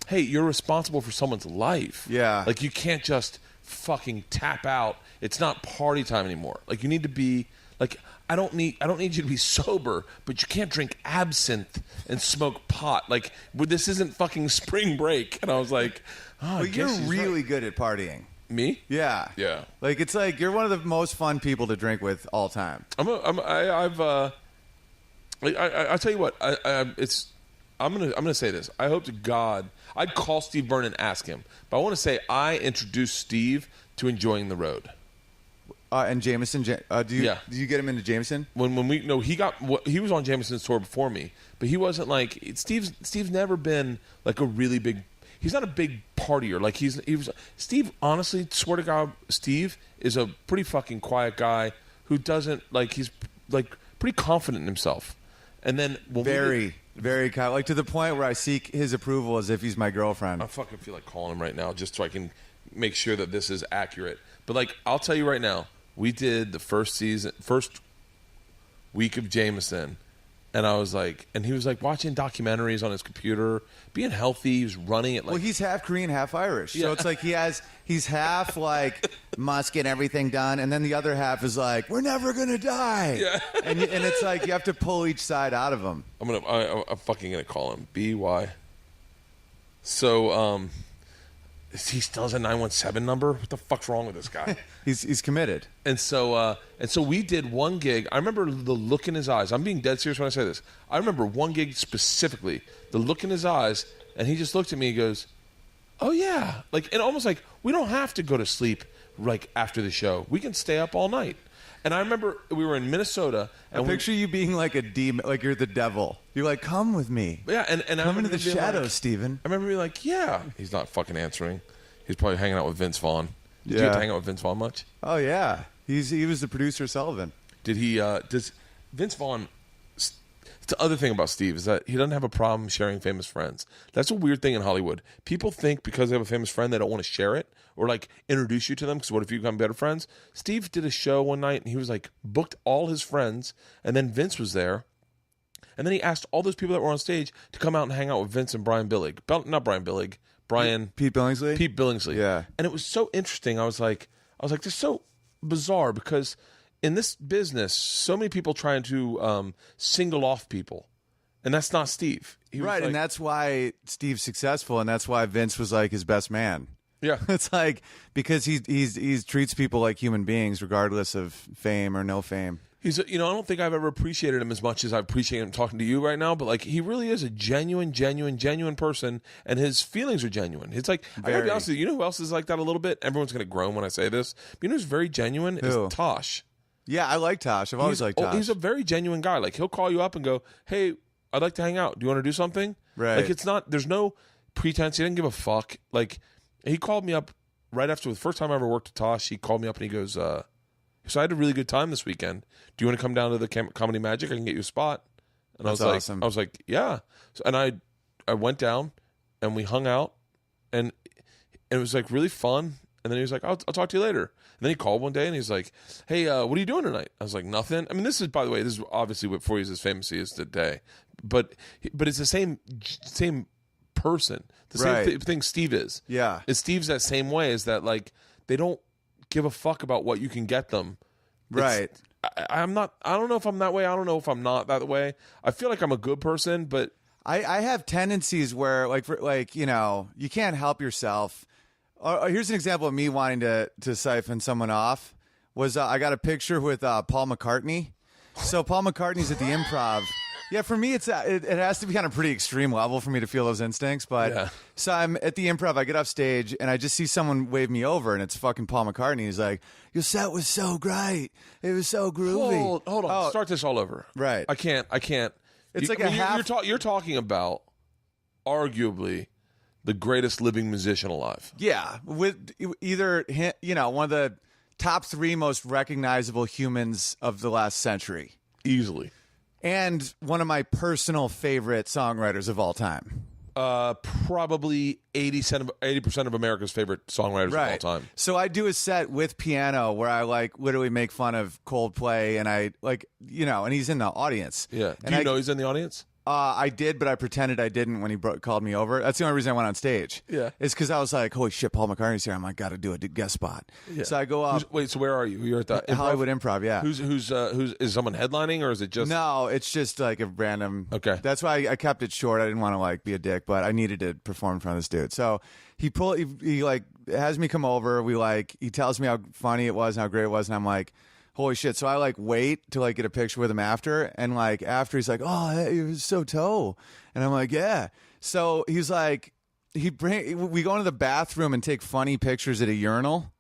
hey, you're responsible for someone's life. Yeah. Like you can't just fucking tap out. It's not party time anymore. Like you need to be like, I don't need you to be sober, but you can't drink absinthe and smoke pot. Like this isn't fucking spring break. And I was like, oh, but you're really good at partying. Me? Yeah. Yeah. Like it's like you're one of the most fun people to drink with all time. I tell you what, I'm gonna say this. I hope to God I'd call Steve Byrne and ask him, but I want to say I introduced Steve to enjoying the road. And Jameson, do you get him into Jameson? He was on Jameson's tour before me, but he wasn't like Steve's never been like a really big. He's not a big partier. Like he was. Steve, honestly, swear to God, Steve is a pretty fucking quiet guy who doesn't like. He's like pretty confident in himself, and then very kind, like to the point where I seek his approval as if he's my girlfriend. I fucking feel like calling him right now just so I can make sure that this is accurate. But like, I'll tell you right now. We did the first week of Jameson, and I was like, and he was like watching documentaries on his computer, being healthy. He was running it. Like, well, he's half Korean, half Irish, so it's like he's half like must get everything done, and then the other half is like we're never gonna die. Yeah. and it's like you have to pull each side out of him. I'm fucking gonna call him BY. So he still has a 917 number. What the fuck's wrong with this guy? He's committed. And so we did one gig. I remember the look in his eyes. I'm being dead serious when I say this. I remember one gig specifically. The look in his eyes, and he just looked at me and goes, "Oh yeah," like, and almost like we don't have to go to sleep like after the show. We can stay up all night. And I remember we were in Minnesota. And I picture you being like a demon, like you're the devil. You're like, come with me. Yeah, and come into the shadows, Steven. I remember being like, yeah. He's not fucking answering. He's probably hanging out with Vince Vaughn. Did you get to hang out with Vince Vaughn much? Oh yeah, he was the producer of Sullivan. Did he? Does Vince Vaughn? The other thing about Steve is that he doesn't have a problem sharing famous friends. That's a weird thing in Hollywood. People think because they have a famous friend, they don't want to share it or like introduce you to them. Because what if you become better friends? Steve did a show one night and he was like booked all his friends, and then Vince was there, and then he asked all those people that were on stage to come out and hang out with Vince and Brian Billig. Not Brian Billig. Pete Billingsley. Pete Billingsley. Yeah, and it was so interesting. I was like, this is so bizarre because in this business, so many people trying to single off people, and that's not Steve. Right, and that's why Steve's successful, and that's why Vince was like his best man. Yeah, it's like because he treats people like human beings, regardless of fame or no fame. He's, I don't think I've ever appreciated him as much as I appreciate him talking to you right now. But like, he really is a genuine person, and his feelings are genuine. It's like, I gotta be honest with you. You know who else is like that a little bit? Everyone's gonna groan when I say this. But you know who's very genuine is Tosh. Yeah, I like Tosh. I've always liked Tosh. He's a very genuine guy. Like, he'll call you up and go, "Hey, I'd like to hang out. Do you want to do something?" Right. Like, it's not. There's no pretense. He didn't give a fuck. Like, he called me up right after the first time I ever worked with Tosh. He called me up and he goes, "So I had a really good time this weekend. Do you want to come down to the Comedy Magic? I can get you a spot." And That's awesome. I was like, "Yeah." So, and I went down and we hung out, and it was like really fun. And then he was like, I'll talk to you later. And then he called one day and he's like, "Hey, what are you doing tonight?" I was like, "Nothing." I mean, this is, by the way, this is obviously before he's as famous as he is today, but it's the same person. The same thing Steve is. Yeah. Steve's that same way, is that like, they don't give a fuck about what you can get them. Right. I don't know if I'm that way. I don't know if I'm not that way. I feel like I'm a good person, but I have tendencies where you can't help yourself. Here's an example of me wanting to siphon someone off. Was I got a picture with Paul McCartney. So Paul McCartney's at the Improv. Yeah, for me, it has to be on a pretty extreme level for me to feel those instincts. But So I'm at the Improv. I get off stage and I just see someone wave me over, and it's fucking Paul McCartney. He's like, "Your set was so great. It was so groovy." Hold on. Start this all over. Right. I can't. It's You're talking about arguably the greatest living musician alive. Yeah, with either one of the top 3 most recognizable humans of the last century, Easily. and one of my personal favorite songwriters of all time. Probably 80% of America's favorite songwriters of all time. So I do a set with piano where I literally make fun of Coldplay, and I and he's in the audience. Yeah. And Do you know he's in the audience? I did, but I pretended I didn't when he called me over. That's the only reason I went on stage. Yeah. It's because I was like, holy shit, Paul McCartney's here. I'm like, got to do a guest spot. Yeah. So I go up. So where are you? You're at the Improv? Hollywood Improv, yeah. Who's is someone headlining, or is it just? No, it's just like a random. Okay. That's why I kept it short. I didn't want to be a dick, but I needed to perform in front of this dude. So he has me come over. He tells me how funny it was and how great it was, and I'm like, holy shit. So I wait to get a picture with him after, and after he's like, "Oh, hey, it was so toe," and I'm like, "Yeah." So he's like, we go into the bathroom and take funny pictures at a urinal.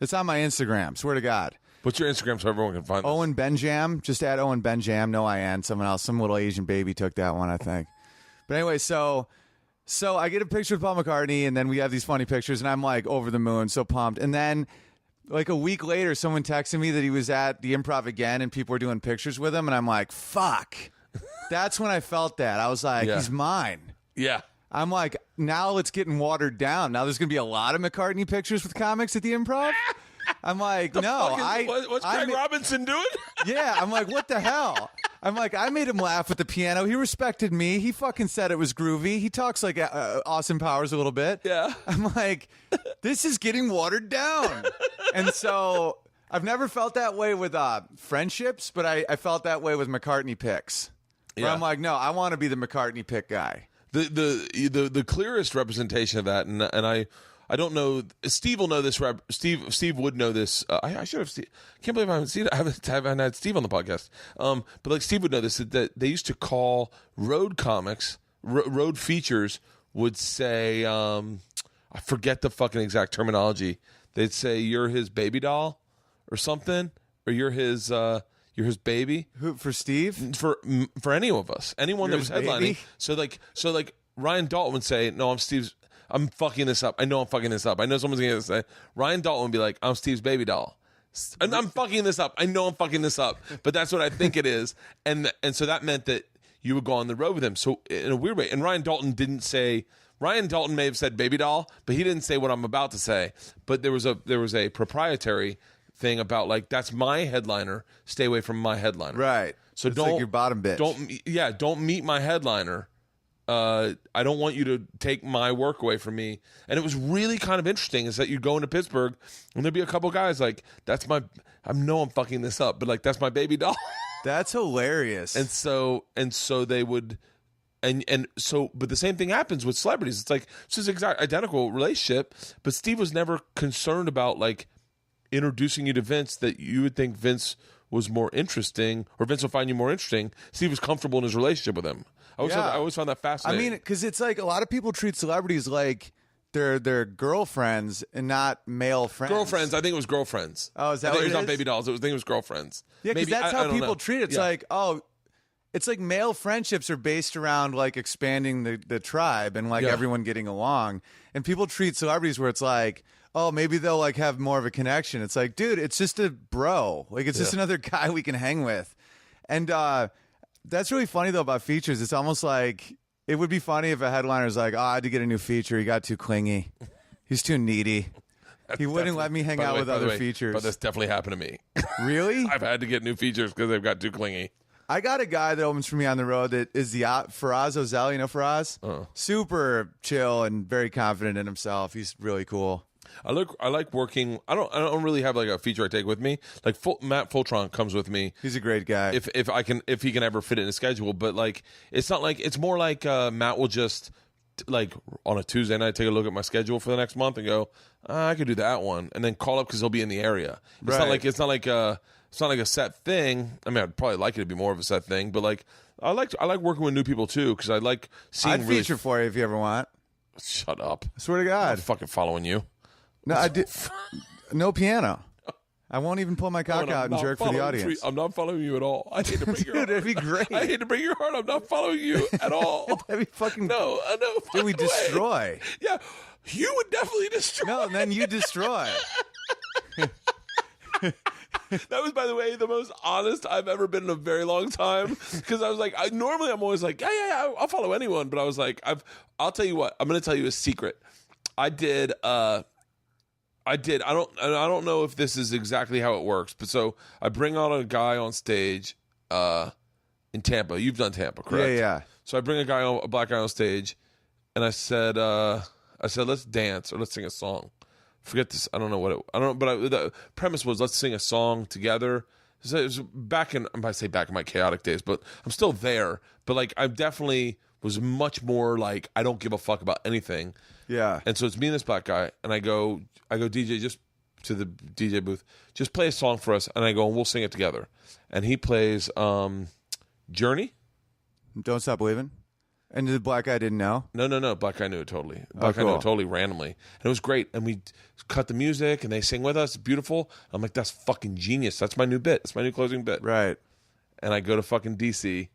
It's on my Instagram. Swear to God. What's your Instagram so everyone can find this? Owen Benjam. Just add Owen Benjam. No IN. Someone else. Some little Asian baby took that one, I think. But anyway, so I get a picture with Paul McCartney, and then we have these funny pictures, and I'm over the moon, so pumped. And then a week later, someone texted me that he was at the Improv again, and people were doing pictures with him, and I'm like, fuck. That's when I felt that. I was like, he's mine. Yeah. I'm like, now it's getting watered down. Now there's going to be a lot of McCartney pictures with comics at the Improv. I'm like, what's Craig Robinson doing? Yeah, I'm like, what the hell? I'm like, I made him laugh with the piano. He respected me. He fucking said it was groovy. He talks like Austin Powers a little bit. Yeah. I'm like, this is getting watered down. And so I've never felt that way with friendships, but I felt that way with McCartney picks. Where I'm like, no, I want to be the McCartney pick guy. The clearest representation of that, and I don't know. Steve will know this. Steve would know this. I should have. Can't believe I haven't had Steve on the podcast. But Steve would know this. That they used to call road comics, road features would say, I forget the fucking exact terminology. They'd say you're his baby doll, or something, or you're his baby. Who, for Steve? For any of us, anyone You're that was his headlining. baby? So Ryan Dalton would say, "No, I'm fucking this up. I know I'm fucking this up. I know someone's going to say." Ryan Dalton would be like, "I'm Steve's baby doll. And I'm fucking this up. I know I'm fucking this up." But that's what I think it is. And so that meant that you would go on the road with him. So in a weird way. And Ryan Dalton may have said baby doll, but he didn't say what I'm about to say. But there was a proprietary thing about that's my headliner. Stay away from my headliner. Right. So it's don't like your bottom bitch. Don't meet my headliner. I don't want you to take my work away from me. And it was really kind of interesting is that you'd go into Pittsburgh and there'd be a couple guys I know I'm fucking this up, but that's my baby doll. That's hilarious. And so they would, but the same thing happens with celebrities. It's it's this exact identical relationship, but Steve was never concerned about introducing you to Vince that you would think Vince was more interesting, or Vince will find you more interesting. Steve was comfortable in his relationship with him. I always found that fascinating. I mean, because it's like a lot of people treat celebrities like they're girlfriends and not male friends. Girlfriends. I think it was girlfriends. Oh, is that I think what it was it not is? baby dolls. I think it was girlfriends. Yeah, because that's how people treat it. It's Yeah. like, oh, it's like male friendships are based around like expanding the tribe and like Yeah. everyone getting along. And people treat celebrities where it's like, oh, maybe they'll like have more of a connection. It's like, dude, it's just a bro. Like it's just another guy we can hang with. And that's really funny though about features. It's almost like it would be funny if a headliner's like, oh, I had to get a new feature. He got too clingy. He's too needy. He wouldn't let me hang out with other features. But that's definitely happened to me. Really? I've had to get new features because they've got too clingy. I got a guy that opens for me on the road that is the Faraz Ozel. You know Faraz? Super chill and very confident in himself. He's really cool. I like working. I don't really have like a feature I take with me. Like Matt Fultron comes with me. He's a great guy. If he can ever fit it in a schedule. But like it's not like, it's more like Matt will just like on a Tuesday night take a look at my schedule for the next month and go, I could do that one, and then call up because he'll be in the area. It's not like it's not like a set thing. I mean, I'd probably like it to be more of a set thing, but like I like working with new people too because I like seeing. I'd feature for you if you ever want. Shut up! I swear to I'm God. fucking following you. No, I did. No piano. I won't even pull my cock out and jerk for the audience. I'm not following you at all. I hate to break your Dude, heart. that'd be great. I hate to break your heart. I'm not following you at all. That'd be fucking. No, Dude, we fucking way. destroy. Yeah, you would definitely destroy. No, and then you destroy. That was, by the way, the most honest I've ever been in a very long time. Because I was like, normally I'm always like, yeah, I'll follow anyone. But I was like, I'll tell you what. I'm going to tell you a secret. I did. I don't know if this is exactly how it works, but so I bring on a guy on stage in Tampa. You've done Tampa, correct? Yeah. So I bring a black guy on stage, and I said, let's dance or let's sing a song. Forget this. I don't know what it. I don't. But the premise was let's sing a song together. So it was back in. I say back in my chaotic days, but I'm still there. But like I definitely was much more like I don't give a fuck about anything. Yeah. And so it's me and this black guy, and I go DJ just to the DJ booth, just play a song for us, and I go and we'll sing it together. And he plays Journey. Don't Stop Believing. And the black guy didn't know? No. Black guy knew it totally. Black guy knew it totally randomly. And it was great. And we cut the music, and they sing with us. It's beautiful. I'm like, that's fucking genius. That's my new bit. That's my new closing bit. Right. And I go to fucking D.C.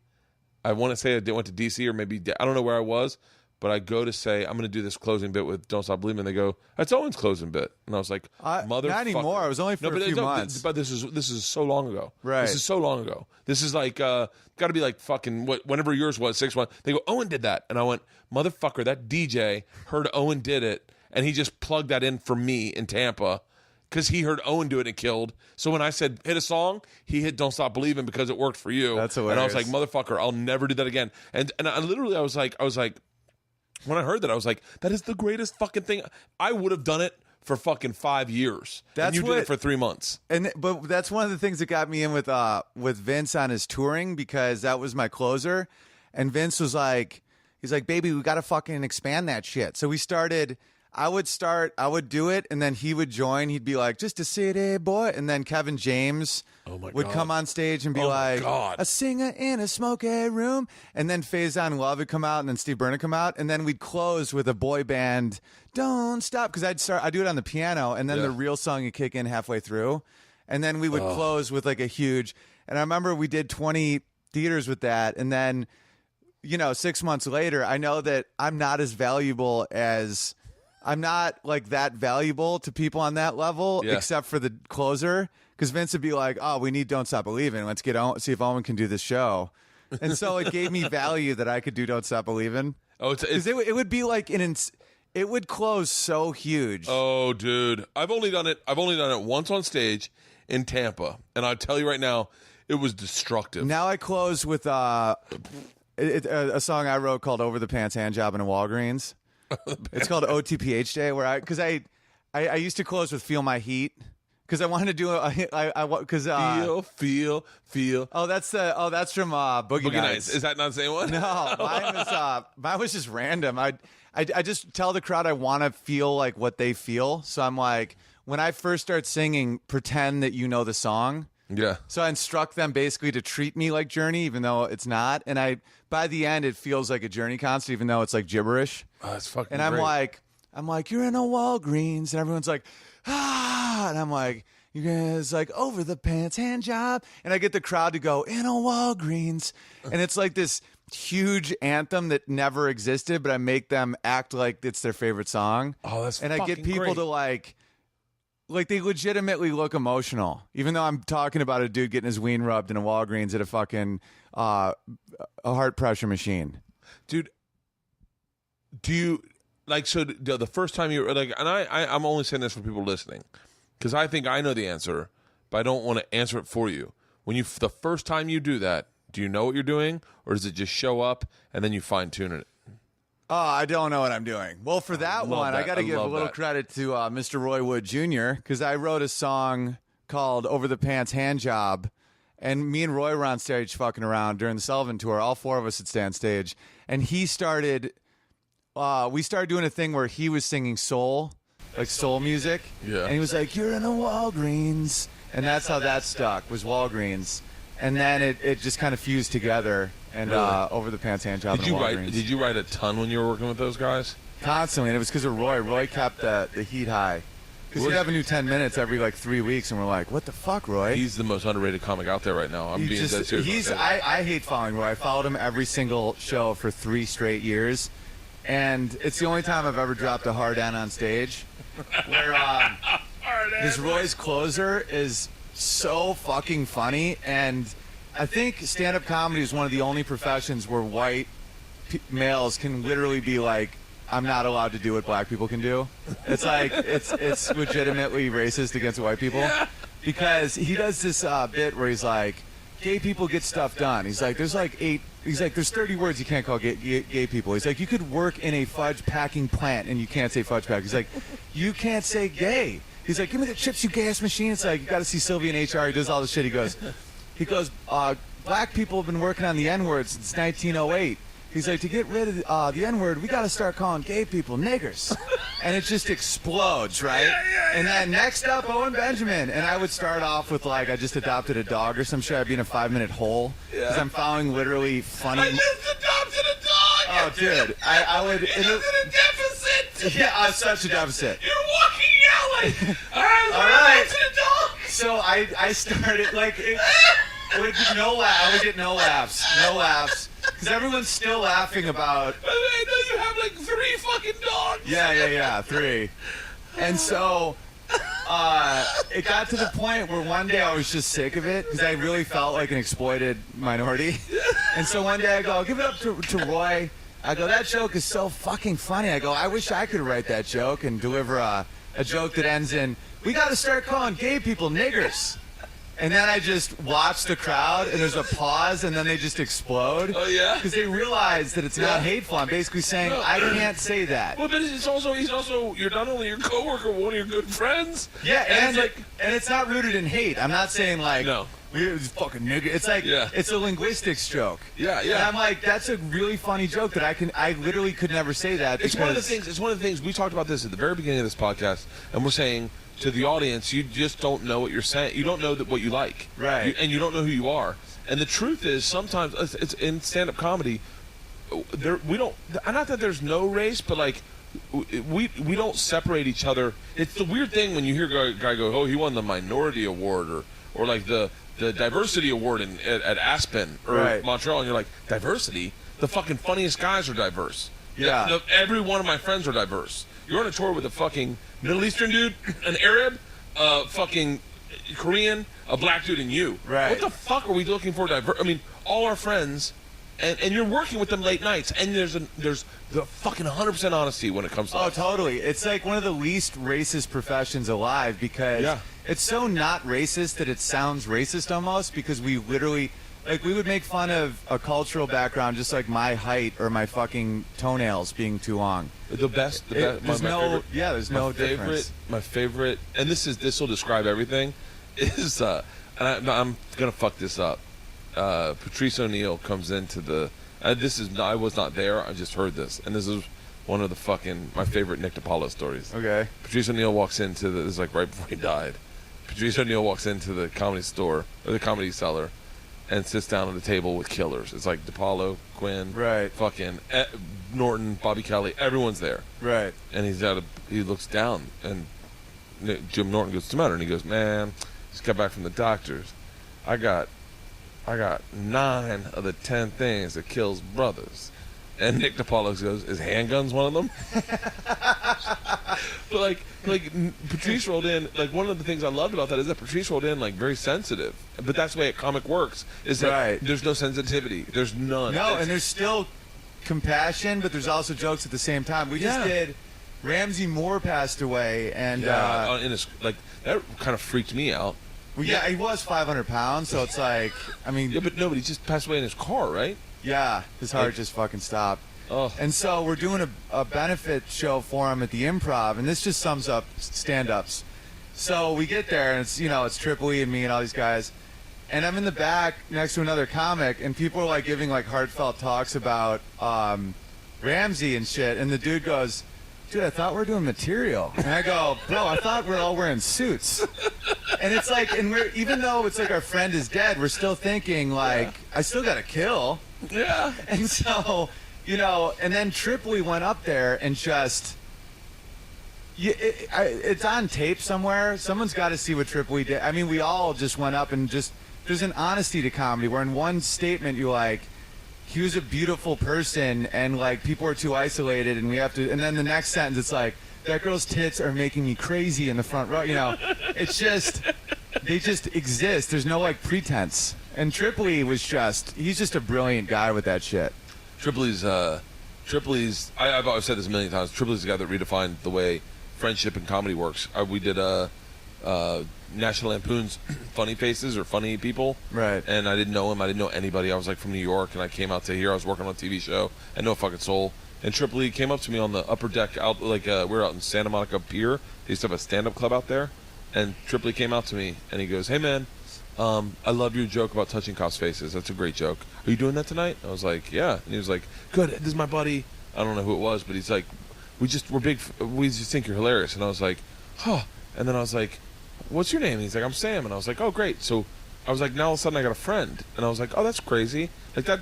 I want to say I went to D.C. or maybe I don't know where I was, but I go to say I'm going to do this closing bit with Don't Stop Believing. And they go, that's Owen's closing bit. And I was like, motherfucker. Not anymore. It was only for a few months. But this is so long ago. Right. This is so long ago. This is like got to be like fucking whenever yours was 6 months. They go, Owen did that, and I went, motherfucker. That DJ heard Owen did it, and he just plugged that in for me in Tampa. Because he heard Owen do it and killed. So when I said hit a song, he hit Don't Stop Believing because it worked for you. That's hilarious. And I was like, motherfucker, I'll never do that again. And I literally, I was like, when I heard that, I was like, that is the greatest fucking thing. I would have done it for fucking 5 years. And you did it for 3 months. But that's one of the things that got me in with Vince on his touring, because that was my closer. And Vince was like, he's like, baby, we got to fucking expand that shit. So we started. I would do it, and then he would join. He'd be like, just a city boy. And then Kevin James would come on stage and be like, a singer in a smoky room. And then Faison Love would come out, and then Steve Byrne would come out. And then we'd close with a boy band, Don't Stop. Because I'd do it on the piano, and then the real song would kick in halfway through. And then we would close with like a huge, and I remember we did 20 theaters with that. And then, 6 months later, I know that I'm not like that valuable to people on that level, except for the closer. Because Vince would be like, "Oh, we need Don't Stop Believing. Let's see if Owen can do this show." And so it gave me value that I could do Don't Stop Believing. Oh, it would be like it would close so huge. Oh, dude, I've only done it once on stage in Tampa, and I tell you right now, it was destructive. Now I close with a song I wrote called "Over the Pants Hand Job in a Walgreens." It's called OTPH Day, because I used to close with "Feel My Heat" because I wanted to do feel. Oh, that's from Boogie Nights. Is that not the same one? No, mine was just random. I just tell the crowd I want to feel like what they feel. So I'm like, when I first start singing, pretend that you know the song. Yeah. So I instruct them basically to treat me like Journey, even though it's not. And by the end, it feels like a Journey concert, even though it's like gibberish. Oh, that's fucking And I'm great. like, you're in a Walgreens, and everyone's like, ah, and I'm like, you guys like over the pants hand job, and I get the crowd to go in a Walgreens, and it's like this huge anthem that never existed, but I make them act like it's their favorite song. Oh, that's and I get fucking people great. to like they legitimately look emotional, even though I'm talking about a dude getting his ween rubbed in a Walgreens at a fucking a heart pressure machine. Dude, do you like so the first time you like, and I'm only saying this for people listening because I think I know the answer, but I don't want to answer it for you. When the first time you do that, do you know what you're doing, or does it just show up and then you fine tune it? Oh, I don't know what I'm doing. Well, for that one, I got to give a little credit to Mr. Roy Wood Jr. because I wrote a song called "Over the Pants Hand Job," and me and Roy were on stage fucking around during the Sullivan tour. All four of us would stay on stage, and he started. We started doing a thing where he was singing soul, like soul music. Yeah. And he was like, "You're in a Walgreens," and that's how that stuck, was Walgreens. And then it just kind of fused together, and Over the Pants Hand Job. Did you write a ton when you were working with those guys? Constantly, and it was because of Roy. Roy kept the heat high. Because he'd have a new 10 minutes every like 3 weeks, and we're like, what the fuck, Roy? He's the most underrated comic out there right now. I'm being dead serious. I hate following Roy. I followed him every single show for 3 straight years, and it's the only time I've ever dropped a hard N on stage. Where this Roy's closer is so fucking funny, and I think stand-up comedy is one of the only professions where white males can literally be like, I'm not allowed to do what black people can do. It's like it's legitimately racist against white people, because he does this bit where he's like, gay people get stuff done. He's like, there's 30 words you can't call gay people. He's like, you could work in a fudge packing plant and you can't say fudge pack. He's like, you can't say gay. He's like, give me the chips, you gay ass machine. It's like, you got to see Sylvia in HR. He does all this shit. He goes, black people have been working on the N-word since 1908. He's like, to get rid of the N-word, we got to start calling gay people niggers. And it just explodes, right? And then next up, Owen Benjamin. And I would start off with like, I just adopted a dog or some shit. I'd be in a 5-minute hole. Because I'm following literally funny. I just adopted a dog! Oh, dude. I would. He's in a deficit! Yeah, I'm such a deficit. You're walking yelling! All right. Adopted a dog! So I started like, I would get no laughs. Because everyone's still laughing about. I know you have like 3 fucking dogs. Yeah, 3. And so it got to the point where one day I was just sick of it because I really felt like an exploited minority. And so one day I go, I'll give it up to Roy. I go, that joke is so fucking funny. I go, I wish I could write that joke and deliver a joke that ends in, we got to start calling gay people niggers. And then I just watch the crowd, and there's a pause, and then they just explode. Oh, yeah? Because they realize that it's not hateful. I'm basically saying, I can't say that. Well, but he's also, you're not only your coworker, one of your good friends. Yeah, and it's it's not rooted in hate. I'm not saying, like, no. We're just fucking nigger. It's like, it's a linguistics joke. Yeah. And I'm like, that's a really funny joke that I literally could never say that. It's one of the things, we talked about this at the very beginning of this podcast, and we're saying, to the audience, you just don't know what you're saying. You don't know what you like, right? And you don't know who you are. And the truth is, sometimes it's in stand-up comedy. We don't. Not that there's no race, but like we don't separate each other. It's the weird thing when you hear a guy go, "Oh, he won the minority award," or like the diversity award at Aspen or Montreal, and you're like, diversity? The fucking funniest guys are diverse. Yeah. Every one of my friends are diverse. You're on a tour with a fucking Middle Eastern dude, an Arab, fucking Korean, a black dude, and you. Right. What the fuck are we looking for? I mean, all our friends, and you're working with them late nights, and there's the fucking 100% honesty when it comes to. Oh, totally. It's like one of the least racist professions alive because it's so not racist that it sounds racist almost, because we literally. Like, we would make fun of a cultural background just like my height or my fucking toenails being too long. The best. There's no difference. My favorite, and this will describe everything, is, and I'm going to fuck this up. Patrice O'Neill comes into the, I was not there, I just heard this, and this is one of the my favorite Nick DiPaolo stories. Okay. Patrice O'Neill walks into this is like right before he died. Patrice O'Neal walks into the comedy store or the comedy cellar, and sits down at a table with killers. It's like DePaulo, Quinn, Right. fucking Norton, Bobby Kelly. Everyone's there. Right. And he looks down, and Jim Norton goes, "What's the matter?" And he goes, "Man, just got back from the doctors. I got 9 of the 10 things that kills brothers." And Nick DePaulo goes, "Is handguns one of them?" But like Patrice rolled in. Like, one of the things I loved about that is that Patrice rolled in like very sensitive. But that's the way a comic works. Is that Right. there's no sensitivity. There's none. No, and there's still compassion, but there's also jokes at the same time. We just Yeah. did. Ramsey Moore passed away, and in his, like, that kind of freaked me out. well, yeah, he was 500 pounds, so it's like, I mean, Yeah, but nobody just passed away in his car, right? yeah, his heart Like- just fucking stopped. Oh, And so we're doing a benefit show for him at the Improv, and this just sums up stand-ups. So we get there, and it's Triple E and me and all these guys, and I'm in the back next to another comic, and people are like giving like heartfelt talks about Ramsey and shit, and the dude goes, "Dude, I thought we were doing material," and I go, "Bro, I thought we were all wearing suits." And it's like, and we're, even though it's like our friend is dead, we're still thinking like, I still got to kill. yeah. And so, and then Tripoli went up there and just, it's on tape somewhere. Someone's got to see what Tripoli did. I mean, we all just went up and just, there's an honesty to comedy where in one statement you're like, he was a beautiful person and like people are too isolated and we have to, and then the next sentence it's like, that girl's tits are making me crazy in the front row. It's just, they just exist. There's no like pretense. And Tripoli was he's just a brilliant guy with that shit. Tripoli's, I've always said this a million times, Tripoli's the guy that redefined the way friendship and comedy works. We did National Lampoon's Funny Faces or Funny People. Right. And I didn't know him. I didn't know anybody. I was like from New York, and I came out to here. I was working on a TV show. I had no fucking soul. And Tripoli came up to me on the upper deck out, like, we were out in Santa Monica Pier. They used to have a stand-up club out there. And Tripoli came out to me, and he goes, "Hey, man, I love your joke about touching cops' faces. That's a great joke. Are you doing that tonight?" I was like, "Yeah." And he was like, "Good. This is my buddy." I don't know who it was, but he's like, we just think you're hilarious. And I was like, "Huh." And then I was like, "What's your name?" And he's like, "I'm Sam." And I was like, "Oh, great." So I was like, now all of a sudden I got a friend. And I was like, "Oh, that's crazy." Like that.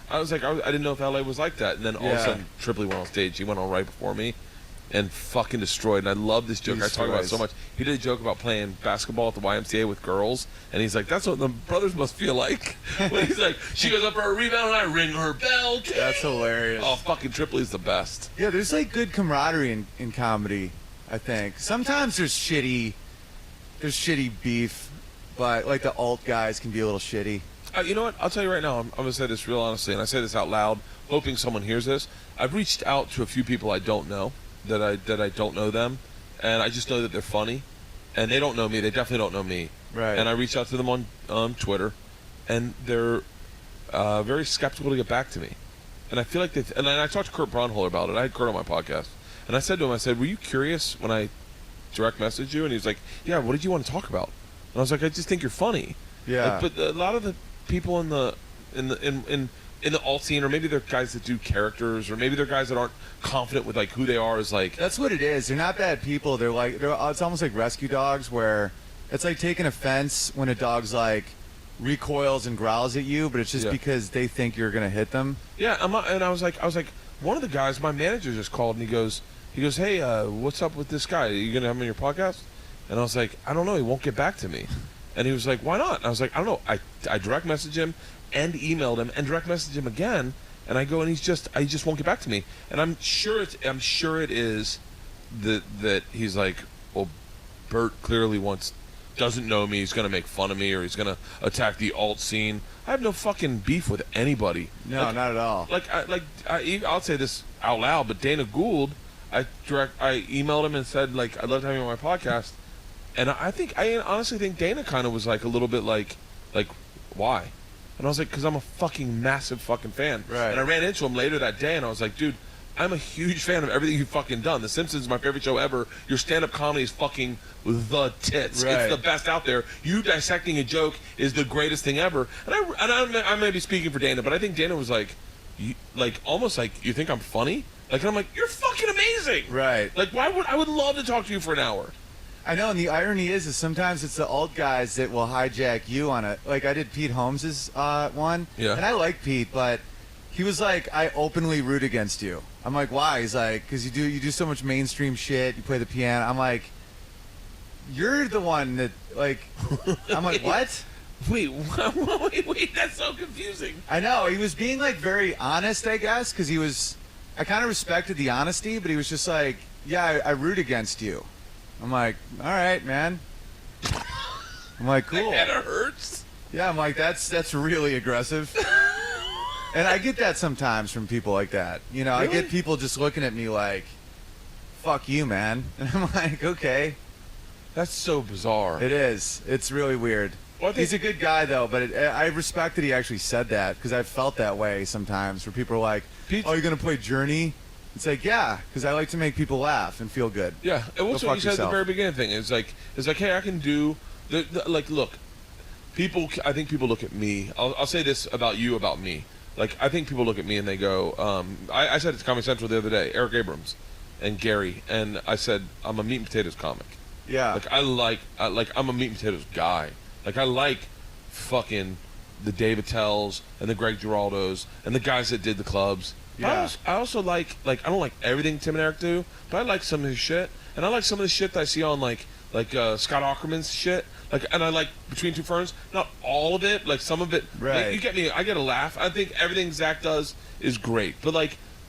I was like, I didn't know if LA was like that. And then all of a sudden Tripoli went on stage. He went on right before me and fucking destroyed. And I love this joke. I talk about it so much. He did a joke about playing basketball at the YMCA with girls. And he's like, that's what the brothers must feel like. When he's like, she goes up for a rebound and I ring her bell. That's hilarious. Oh, fucking Tripoli's the best. Yeah, there's like good camaraderie in comedy, I think. Sometimes there's shitty beef, but like the alt guys can be a little shitty. You know what? I'll tell you right now. I'm going to say this real honestly, and I say this out loud, hoping someone hears this. I've reached out to a few people I don't know, that I don't know them, and I just know that they're funny, and they don't know me. They definitely don't know me. Right. And I reached out to them on Twitter, and they're very skeptical to get back to me. And I feel like and I talked to Kurt Braunholer about it. I had Kurt on my podcast, and I said to him, "Were you curious when I direct messaged you?" And he was like, "Yeah. What did you want to talk about?" And I was like, "I just think you're funny." Yeah. Like, but a lot of the people in the alt scene, or maybe they're guys that do characters, or maybe they're guys that aren't confident with like who they are, is like, That's what it is. They're not bad people. It's almost like rescue dogs, where it's like taking offense when a dog's like recoils and growls at you, but it's just because they think you're gonna hit them. yeah. And I was like, one of the guys, my manager just called, and he goes, "Hey, what's up with this guy? Are you gonna have him on your podcast?" And I was like, "I don't know. He won't get back to me." And he was like, "Why not?" And I was like, "I don't know." I direct messaged him and emailed him and direct messaged him again, and I go, and he just won't get back to me. And I'm sure it is that he's like, well, Bert clearly doesn't know me. He's gonna make fun of me, or he's gonna attack the alt scene. I have no fucking beef with anybody. No, like, not at all. I'll say this out loud, but Dana Gould, I emailed him and said, like, I'd love to have you on my podcast. And I honestly think Dana kind of was like a little bit like, why? And I was like, because I'm a fucking massive fucking fan. Right. And I ran into him later that day, and I was like, dude, I'm a huge fan of everything you've fucking done. The Simpsons is my favorite show ever. Your stand-up comedy is fucking the tits. Right. It's the best out there. You dissecting a joke is the greatest thing ever. And I may be speaking for Dana, but I think Dana was like, almost like, you think I'm funny? Like, and I'm like, you're fucking amazing. Right. Like, I would love to talk to you for an hour. I know, and the irony is sometimes it's the old guys that will hijack you on a, like I did Pete Holmes's one, Yeah. and I like Pete, but he was like, I openly root against you. I'm like, why? He's like, because you do so much mainstream shit. You play the piano. I'm like, you're the one that like. I'm like, what? Wait, that's so confusing. I know, he was being like very honest, I guess, because he was. I kind of respected the honesty, but he was just like, yeah, I root against you. I'm like, all right, man. I'm like, cool. That hurts. Yeah, I'm like, that's really aggressive. And I get that sometimes from people like that. You know, Really? I get people just looking at me like, fuck you, man. And I'm like, okay. That's so bizarre. It is. It's really weird. Well, I think- He's a good guy, though, but I respect that he actually said that, because I've felt that way sometimes, where people are like, Pete- oh, you're going to play Journey? It's like, yeah, because I like to make people laugh and feel good. Yeah, and what's Go what fuck you said at yourself. the very beginning thing is like, hey, I can do like, look, people. I think people look at me. I'll say this about you, about me. Like, I think people look at me and they go, I said it to Comedy Central the other day, Eric Abrams and Gary, and I said, I'm a meat and potatoes comic. Yeah. Like, I'm a meat and potatoes guy. Like, I like fucking the Dave Attell's and the Greg Giraldos and the guys that did the clubs. Yeah. I also like I don't like everything Tim and Eric do, but I like some of his shit, and I like some of the shit that I see on like Scott Aukerman's shit. Like, and I like Between Two Ferns. Not all of it, like some of it. Right. You get me. I get a laugh. I think everything Zach does is great, but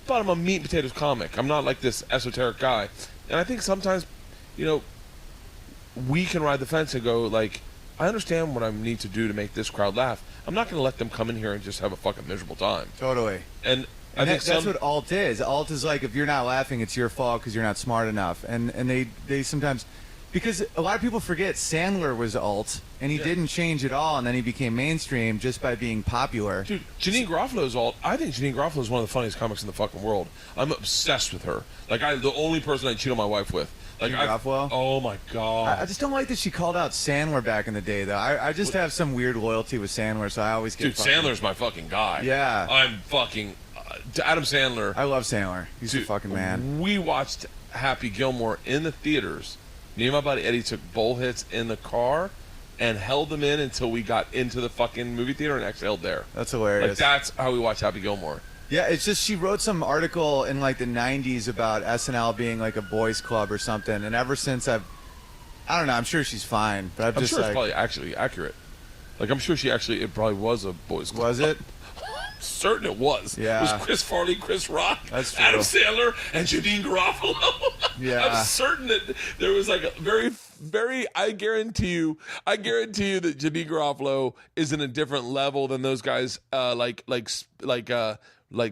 I'm a meat and potatoes comic. I'm not like this esoteric guy, and I think sometimes, you know, we can ride the fence and go like, I understand what I need to do to make this crowd laugh. I'm not going to let them come in here and just have a fucking miserable time. Totally. And I And think that's what alt is. Alt is like, if you're not laughing, it's your fault because you're not smart enough. And they sometimes, because a lot of people forget Sandler was alt, and he didn't change at all, and then he became mainstream just by being popular. Dude, Janine Garofalo's alt. I think Janine Garofalo is one of the funniest comics in the fucking world. I'm obsessed with her. Like, the only person I cheat on my wife with. Like, Janine Garofalo? Oh my god. I just don't like that she called out Sandler back in the day, though. I just have some weird loyalty with Sandler, so I always get Dude, Sandler's my fucking guy. Yeah. I'm fucking Adam Sandler. I love Sandler. He's a fucking man. We watched Happy Gilmore in the theaters. Me and my buddy Eddie took bowl hits in the car and held them in until we got into the fucking movie theater and exhaled there. That's hilarious. Like, that's how we watch Happy Gilmore. Yeah, it's just she wrote some article in like the 90s about SNL being like a boys club or something, and ever since I don't know, I'm sure she's fine, but I'm just sure like, it's probably actually accurate. Like, I'm sure it probably was a boys club. was it? Certain it was. Yeah. It was Chris Farley, Chris Rock, That's true. Adam Sandler, and Janine Garofalo. Yeah. I'm certain that there was like a very, I guarantee you that Janine Garofalo is in a different level than those guys, like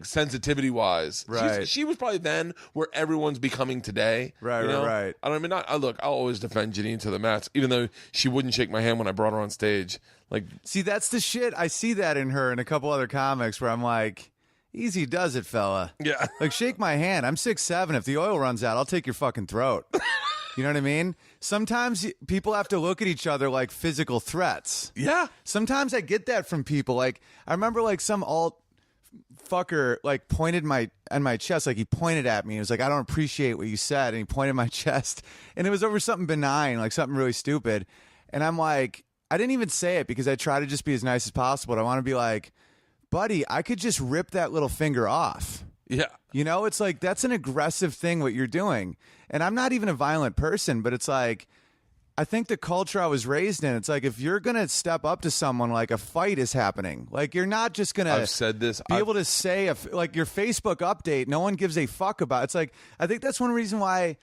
sensitivity wise. Right. She was probably then where everyone's becoming today. Right, you know? right. I mean, look, I'll always defend Janine to the max, even though she wouldn't shake my hand when I brought her on stage. Like, See, that's the shit. I see that in her and a couple other comics where I'm like, easy does it, fella. yeah. Like, shake my hand. I'm 6'7". If the oil runs out, I'll take your fucking throat. You know what I mean? Sometimes people have to look at each other like physical threats. Yeah. Sometimes I get that from people. Like, I remember like some alt fucker like pointed on my chest, like he pointed at me. He was like, I don't appreciate what you said. And he pointed at my chest. And it was over something benign, like something really stupid. And I'm like, I didn't even say it because I try to just be as nice as possible. But I want to be like, buddy, I could just rip that little finger off. Yeah. You know, it's like, that's an aggressive thing what you're doing. And I'm not even a violent person, but it's like, I think the culture I was raised in, it's like, if you're going to step up to someone, like a fight is happening. Like, you're not just going to I've said this. be able to say, like your Facebook update, no one gives a fuck about. It's like, I think that's one reason why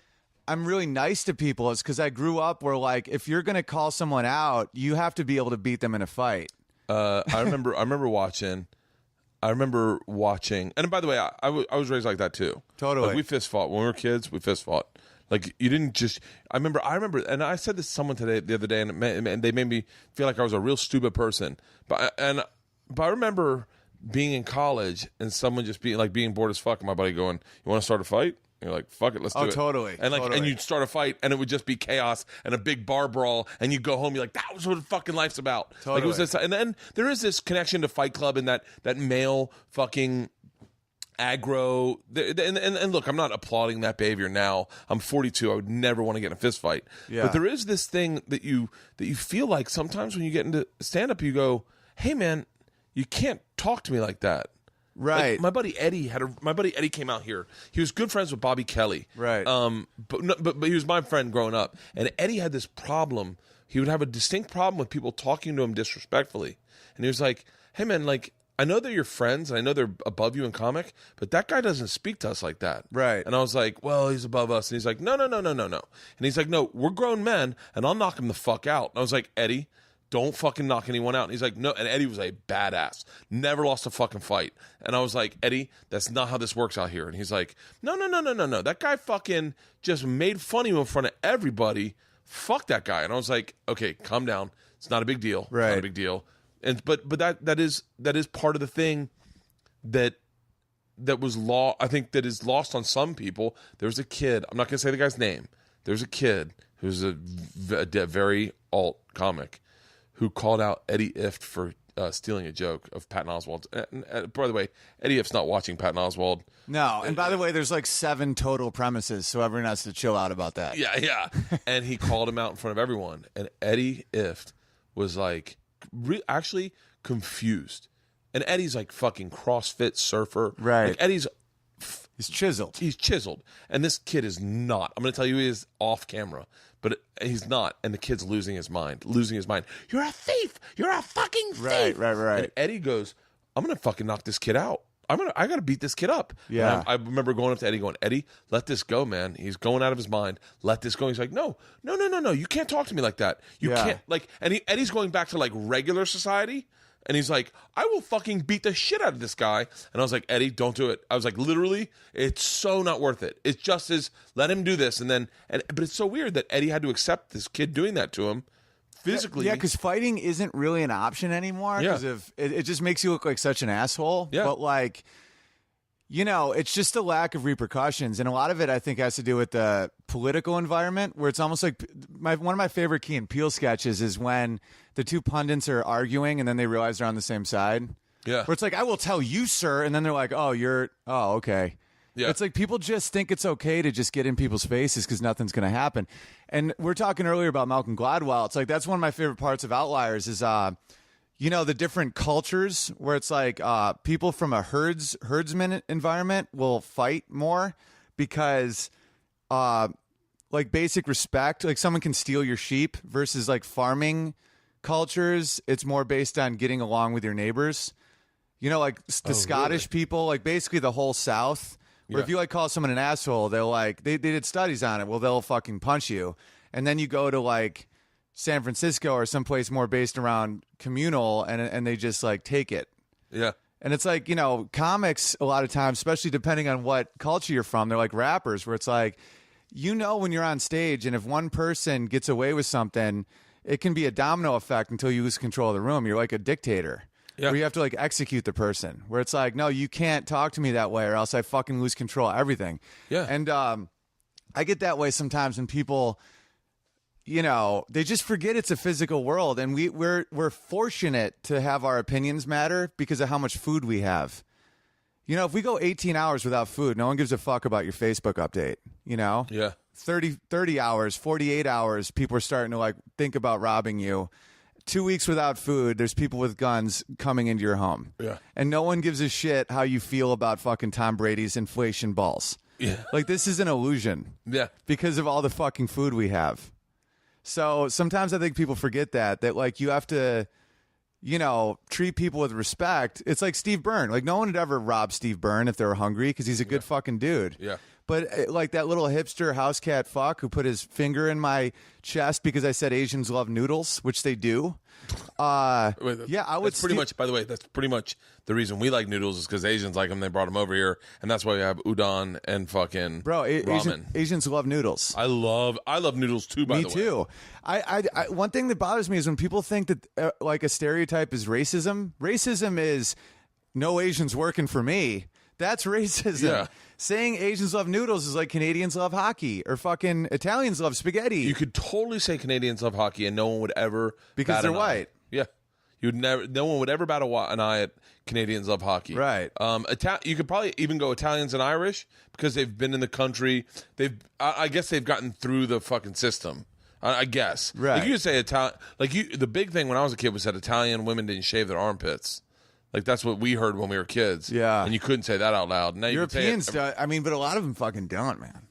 I'm really nice to people is because I grew up where, like, if you're going to call someone out, you have to be able to beat them in a fight. I remember watching, and by the way, I was raised like that too. Totally. Like, we fist fought when we were kids. We fist fought. Like, you didn't just. I remember, and I said this to someone the other day, and they made me feel like I was a real stupid person. But I remember being in college and someone just being bored as fuck, and my buddy going, "You want to start a fight?" And you're like, "Fuck it, let's do it." Totally. And totally. and you'd start a fight, and it would just be chaos and a big bar brawl, and you'd go home. You're like, "That was what fucking life's about." Like, it was Totally. this, and then there is this connection to Fight Club and that male fucking aggro. And look, I'm not applauding that behavior now. I'm 42. I would never want to get in a fist fight. Yeah. But there is this thing that you feel like sometimes when you get into stand-up, you go, hey, man, you can't talk to me like that. Right. Like, my buddy Eddie came out here. He was good friends with Bobby Kelly. Right. But he was my friend growing up. And Eddie had this problem. He would have a distinct problem with people talking to him disrespectfully. And he was like, hey, man, like, I know they're your friends, and I know they're above you in comic, but that guy doesn't speak to us like that. Right. And I was like, well, he's above us. And he's like, no. And he's like, no, we're grown men, and I'll knock him the fuck out. And I was like, Eddie, don't fucking knock anyone out. And he's like, no. And Eddie was a badass. Never lost a fucking fight. And I was like, Eddie, that's not how this works out here. And he's like, no. That guy fucking just made fun of you in front of everybody. Fuck that guy. And I was like, okay, calm down. It's not a big deal. Right. It's not a big deal. And but that is part of the thing that was I think that is lost on some people. There was a kid. I'm not going to say the guy's name. There's a kid who's a very alt comic who called out Eddie Ift for stealing a joke of Patton Oswalt. And by the way, Eddie Ift's not watching Patton Oswalt. No, and by the way, there's like 7 total premises, so everyone has to chill out about that. Yeah. And he called him out in front of everyone. And Eddie Ift was like actually confused. And Eddie's like fucking CrossFit surfer. Right. Like Eddie's He's chiseled. He's chiseled. And this kid is not. I'm going to tell you he is off camera, but he's not. And the kid's losing his mind. You're a thief. You're a fucking thief. Right. And Eddie goes, I'm going to fucking knock this kid out. I got to beat this kid up. Yeah. And I remember going up to Eddie going, Eddie, let this go, man. He's going out of his mind. Let this go. He's like, no. You can't talk to me like that. You can't. Like, and Eddie's going back to like regular society. And he's like, I will fucking beat the shit out of this guy. And I was like, Eddie, don't do it. I was like, literally, it's so not worth it. It's just let him do this. But it's so weird that Eddie had to accept this kid doing that to him physically. Yeah, because fighting isn't really an option anymore because it just makes you look like such an asshole. Yeah. But like, it's just a lack of repercussions. And a lot of it, I think, has to do with the political environment where it's almost like one of my favorite Key and Peele sketches is when the two pundits are arguing and then they realize they're on the same side. Yeah. Where it's like, I will tell you, sir. And then they're like, oh, okay. Yeah. It's like people just think it's okay to just get in people's faces because nothing's going to happen. And we're talking earlier about Malcolm Gladwell. It's like that's one of my favorite parts of Outliers is the different cultures where it's like people from a herdsman environment will fight more because like basic respect, like someone can steal your sheep versus like farming cultures. It's more based on getting along with your neighbors. Like the Scottish people, like basically the whole South. Where if you like call someone an asshole, they'll like they did studies on it. Well, they'll fucking punch you. And then you go to like San Francisco or someplace more based around communal and they just like take it. Yeah. And it's like, comics a lot of times, especially depending on what culture you're from, they're like rappers where it's like, when you're on stage and if one person gets away with something, it can be a domino effect until you lose control of the room. You're like a dictator. Yeah. Where you have to like execute the person where it's like, no, you can't talk to me that way or else I fucking lose control of everything. Yeah. And I get that way sometimes when people, they just forget it's a physical world, and we're fortunate to have our opinions matter because of how much food we have. If we go 18 hours without food, no one gives a fuck about your Facebook update. Yeah. 30 hours, 48 hours, people are starting to like think about robbing you. 2 weeks without food, there's people with guns coming into your home. Yeah. And no one gives a shit how you feel about fucking Tom Brady's inflation balls. Yeah. Like this is an illusion. Yeah. Because of all the fucking food we have. So sometimes I think people forget that like you have to, treat people with respect. It's like Steve Byrne. Like no one would ever rob Steve Byrne if they were hungry because he's a good fucking dude. Yeah. But like that little hipster house cat fuck who put his finger in my chest because I said Asians love noodles, which they do. I would. That's pretty much. By the way, that's pretty much the reason we like noodles is because Asians like them. They brought them over here, and that's why we have udon and fucking ramen. Asians love noodles. I love noodles too. By the way, me too. I one thing that bothers me is when people think that like a stereotype is racism. Racism is no Asians working for me. That's racism. Yeah. Saying Asians love noodles is like Canadians love hockey or fucking Italians love spaghetti. You could totally say Canadians love hockey and no one would ever because they're white. Yeah. No one would ever bat an eye at Canadians love hockey. Right. You could probably even go Italians and Irish because they've been in the country. I guess they've gotten through the fucking system. I guess. Right. Like you could say Italian. The big thing when I was a kid was that Italian women didn't shave their armpits. Like that's what we heard when we were kids. Yeah. And you couldn't say that out loud. Now Europeans, you can say it. I mean, but a lot of them fucking don't, man.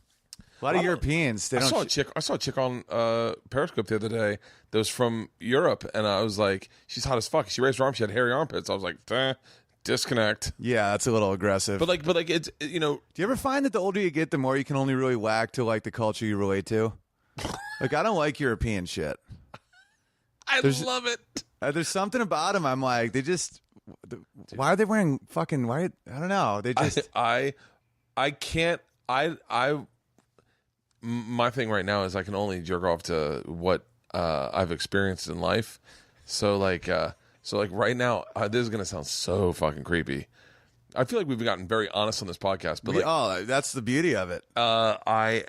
A lot of Europeans, they I don't. saw a chick on Periscope the other day that was from Europe, and I was like, she's hot as fuck. She raised her arm. She had hairy armpits. I was like, disconnect. Yeah, that's a little aggressive. But like it's do you ever find that the older you get, the more you can only really whack to like the culture you relate to? Like, I don't like European shit. I love it. There's something about them. I'm like, they just. Why are they wearing fucking? Why? I don't know. They just. I can't. My thing right now is I can only jerk off to what I've experienced in life. So like right now, this is gonna sound so fucking creepy. I feel like we've gotten very honest on this podcast, but that's the beauty of it. I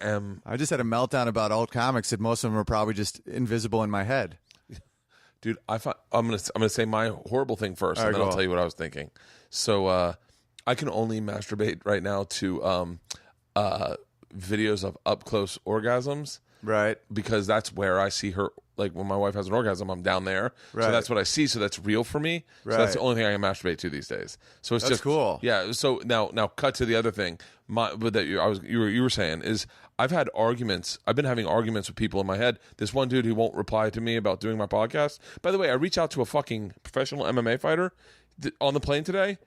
just had a meltdown about old comics that most of them are probably just invisible in my head. Dude, I'm gonna say my horrible thing first, and then I'll tell you what I was thinking. So I can only masturbate right now to videos of up close orgasms, right? Because that's where I see her. Like when my wife has an orgasm, I'm down there, right. So that's what I see. So that's real for me. Right. So that's the only thing I can masturbate to these days. So it's just cool. Yeah. So now cut to the other thing. You were saying is I've had arguments. I've been having arguments with people in my head. This one dude who won't reply to me about doing my podcast. By the way, I reached out to a fucking professional MMA fighter on the plane today.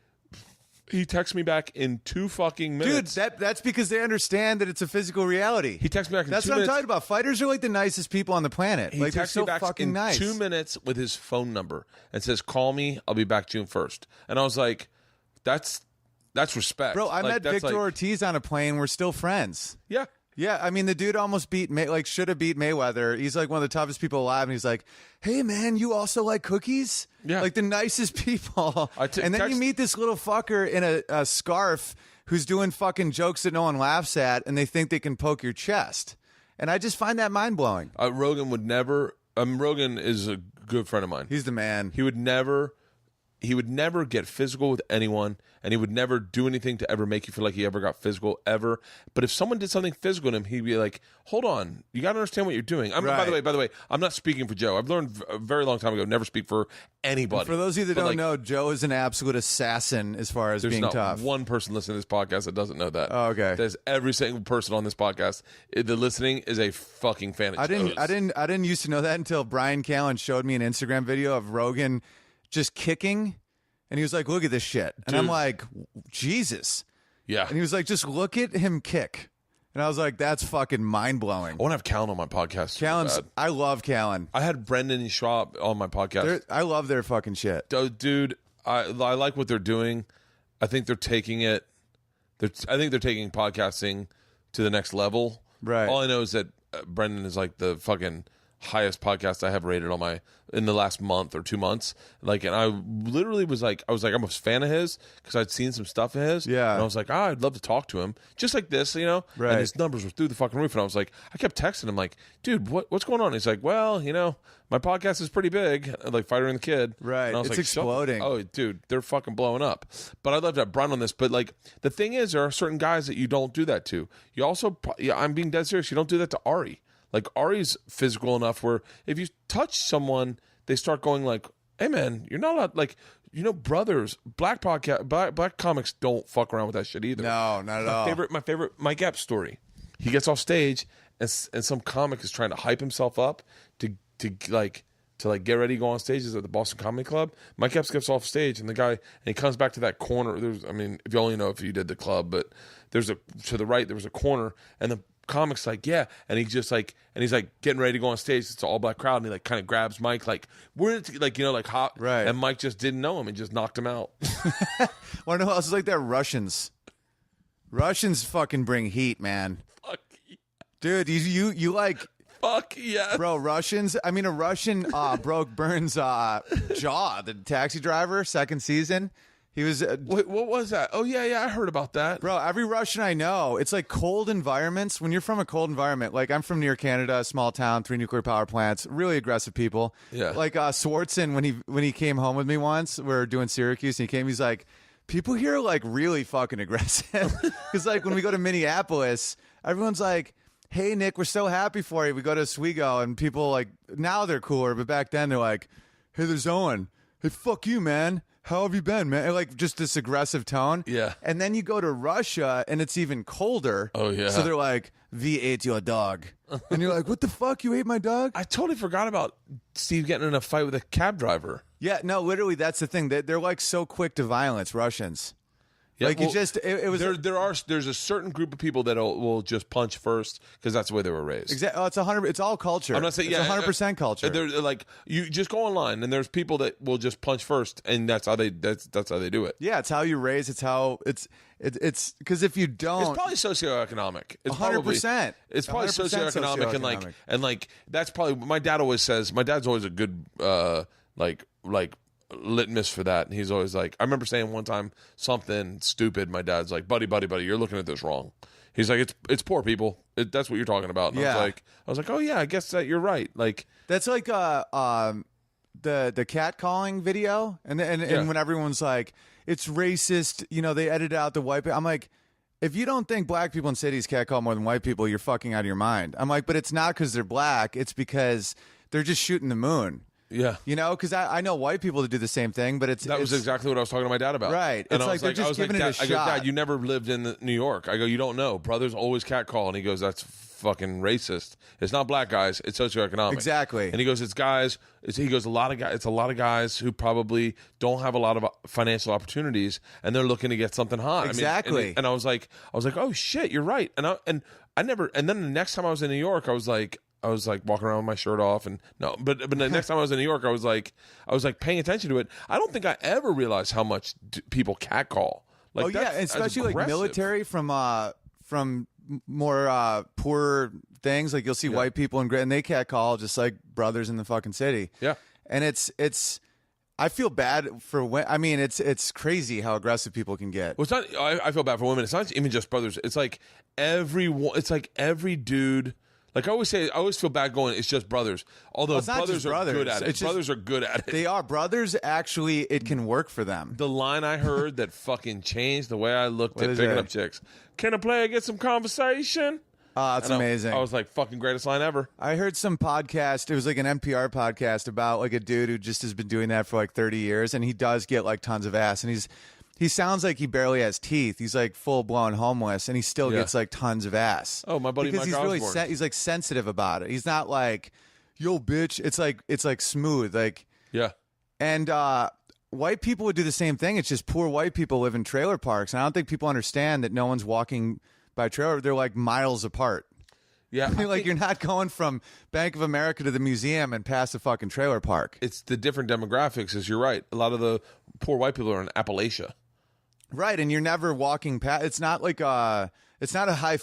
He texts me back in 2 fucking minutes. Dude, that's because they understand that it's a physical reality. He texts me back in 2 minutes. That's what I'm talking about. Fighters are like the nicest people on the planet. He like, they're texts so me back fucking in nice. 2 minutes with his phone number and says, "Call me. I'll be back June 1st." And I was like, that's respect. Bro, I met Victor like, Ortiz on a plane. We're still friends. Yeah. Yeah, I mean, the dude almost should have beat Mayweather. He's like one of the toughest people alive, and he's like, "Hey, man, you also like cookies?" Yeah. Like the nicest people. And then you meet this little fucker in a scarf who's doing fucking jokes that no one laughs at, and they think they can poke your chest. And I just find that mind-blowing. Rogan would never... Rogan is a good friend of mine. He's the man. He would never get physical with anyone, and he would never do anything to ever make you feel like he ever got physical, ever. But if someone did something physical to him, he'd be like, "Hold on, you got to understand what you're doing." Right. By the way, I'm not speaking for Joe. I've learned a very long time ago never speak for anybody. And for those of you that don't know, Joe is an absolute assassin as far as being tough. There's not one person listening to this podcast that doesn't know that. Oh, okay. There's every single person on this podcast. The listening is a fucking fan of Joe's. I didn't used to know that until Brian Callen showed me an Instagram video of Rogan just kicking. And he was like, "Look at this shit." And I'm like, "Jesus." Yeah. And he was like, "Just look at him kick." And I was like, "That's fucking mind-blowing." I want to have Callen on my podcast. I love Callen. I had Brendan and Schwab on my podcast. I love their fucking shit. Dude, I like what they're doing. I think they're taking it. I think they're taking podcasting to the next level. Right. All I know is that Brendan is like the fucking highest podcast I have rated on in the last month or 2 months. Like, and I literally was like, I'm a fan of his because I'd seen some stuff of his. Yeah. And I was like, I'd love to talk to him just like this, you know? Right. And his numbers were through the fucking roof. And I was like, I kept texting him like, "Dude, what's going on?" He's like, "Well, you know, my podcast is pretty big, like Fighter and the Kid." Right. And I was It's like, exploding. Oh, dude, they're fucking blowing up. But I'd love to have Brian on this. But like, the thing is, there are certain guys that you don't do that to. You also, I'm being dead serious. You don't do that to Ari. Like, Ari's physical enough where if you touch someone, they start going like, "Hey, man, you're not allowed," like, you know, brothers, black comics don't fuck around with that shit either. No, not at all. My favorite Mike Epps story. He gets off stage and some comic is trying to hype himself up to get ready to go on stages at the Boston Comedy Club. Mike Epps gets off stage and he comes back to that corner. If you only know if you did the club, but to the right, there was a corner and the comic's like, "Yeah," and he's like getting ready to go on stage. It's an all black crowd, and he like kind of grabs Mike, like, "We're like, you know, like hot," right? And Mike just didn't know him and just knocked him out. Want to know who else is like that? Russians fucking bring heat, man. Fuck yeah. Dude, you like. Fuck yeah, bro. Russians. I mean, a Russian broke Burns' jaw. The Taxi Driver, second season. He was Wait, what was that? Oh yeah, I heard about that. bro. Every Russian I know, it's like cold environments. When you're from a cold environment, like I'm from near Canada, small town, 3 nuclear power plants, really aggressive people. Yeah. Like Swartzen when he came home with me once, we were doing Syracuse, and he came. He's like, people here are like really fucking aggressive. Because like when we go to Minneapolis, everyone's like, hey Nick, we're so happy for you. We go to Oswego, and people like now they're cooler, but back then they're like, hey, there's Owen. Hey, fuck you, man. How have you been, man? Like just this aggressive tone. Yeah. And then you go to Russia and it's even colder. Oh, yeah. So they're like, "We ate your dog," and you're like, "What the fuck? You ate my dog?" I totally forgot about Steve getting in a fight with a cab driver. Yeah, no, literally, that's the thing. They're like so quick to violence, Russians. Yeah, Like well, it was there's a certain group of people that will just punch first because that's the way they were raised. exactly. Oh, it's 100. It's all culture. I'm not saying it's 100% culture. They're like you just go online and there's people that will just punch first and that's how they do it. Yeah, it's how you raise. It's how it's because if you don't, It's probably socioeconomic. It's 100%. It's probably 100% socioeconomic and like that's probably my dad always says. My dad's always a good like litmus for that, and he's always like, I remember saying one time something stupid. My dad's like, buddy, you're looking at this wrong. He's like, it's poor people. That's what you're talking about. And Yeah. I was like, oh yeah, I guess that you're right. Like that's like the cat calling video, and when everyone's like, it's racist, they edit out the white people. I'm like, if you don't think black people in cities cat call more than white people, you're fucking out of your mind. I'm like, but it's not because they're black. It's because they're just shooting the moon. yeah. Because I know white people that do the same thing, but That was exactly what I was talking to my dad about. Right. And It's I like was they're just I was giving it a Dad, I go, shot. Dad, you never lived in New York. I go, you don't know. Brothers always catcall. And he goes, that's fucking racist. It's not black guys. It's socioeconomic. Exactly. And he goes, it's guys. He goes, it's a lot of guys who probably don't have a lot of financial opportunities, and they're looking to get something hot. Exactly. I mean, and I was like, oh shit, you're right. And I never. And then the next time I was in New York, I was like walking around with my shirt off, and but the next time I was in New York, I was like paying attention to it. I don't think I ever realized how much people catcall. Like, yeah, especially like aggressive. military from more poor things. Like you'll see white people and they catcall just like brothers in the fucking city. Yeah. And it's I feel bad for it's crazy how aggressive people can get. Well, it's not. I feel bad for women. It's not even just brothers. It's like every dude. Like I always say, I always feel bad going, it's just brothers. Although it's not brothers just are brothers. good at it. It's just- Brothers are good at it. They are brothers. Actually, it can work for them. The line I heard that fucking changed the way I looked at is picking it? up chicks. Can a player get some conversation? That's amazing. I was like, fucking greatest line ever. I heard some podcast. It was like an NPR podcast about like a dude who just has been doing that for like 30 years, and he does get like tons of ass, and he sounds like he barely has teeth. He's like full blown homeless, and he still gets like tons of ass. Oh, my buddy because Mike he's really Osborne. he's like sensitive about it. He's not like, yo, bitch. It's like smooth, like. Yeah. And white people would do the same thing. It's just poor white people live in trailer parks, and I don't think people understand that no one's walking by trailer. They're like miles apart. Yeah. Like you're not going from Bank of America to the museum and past the fucking trailer park. It's the different demographics, as you're right. A lot of the poor white people are in Appalachia. Right, and you're never walking past. It's not like it's not a high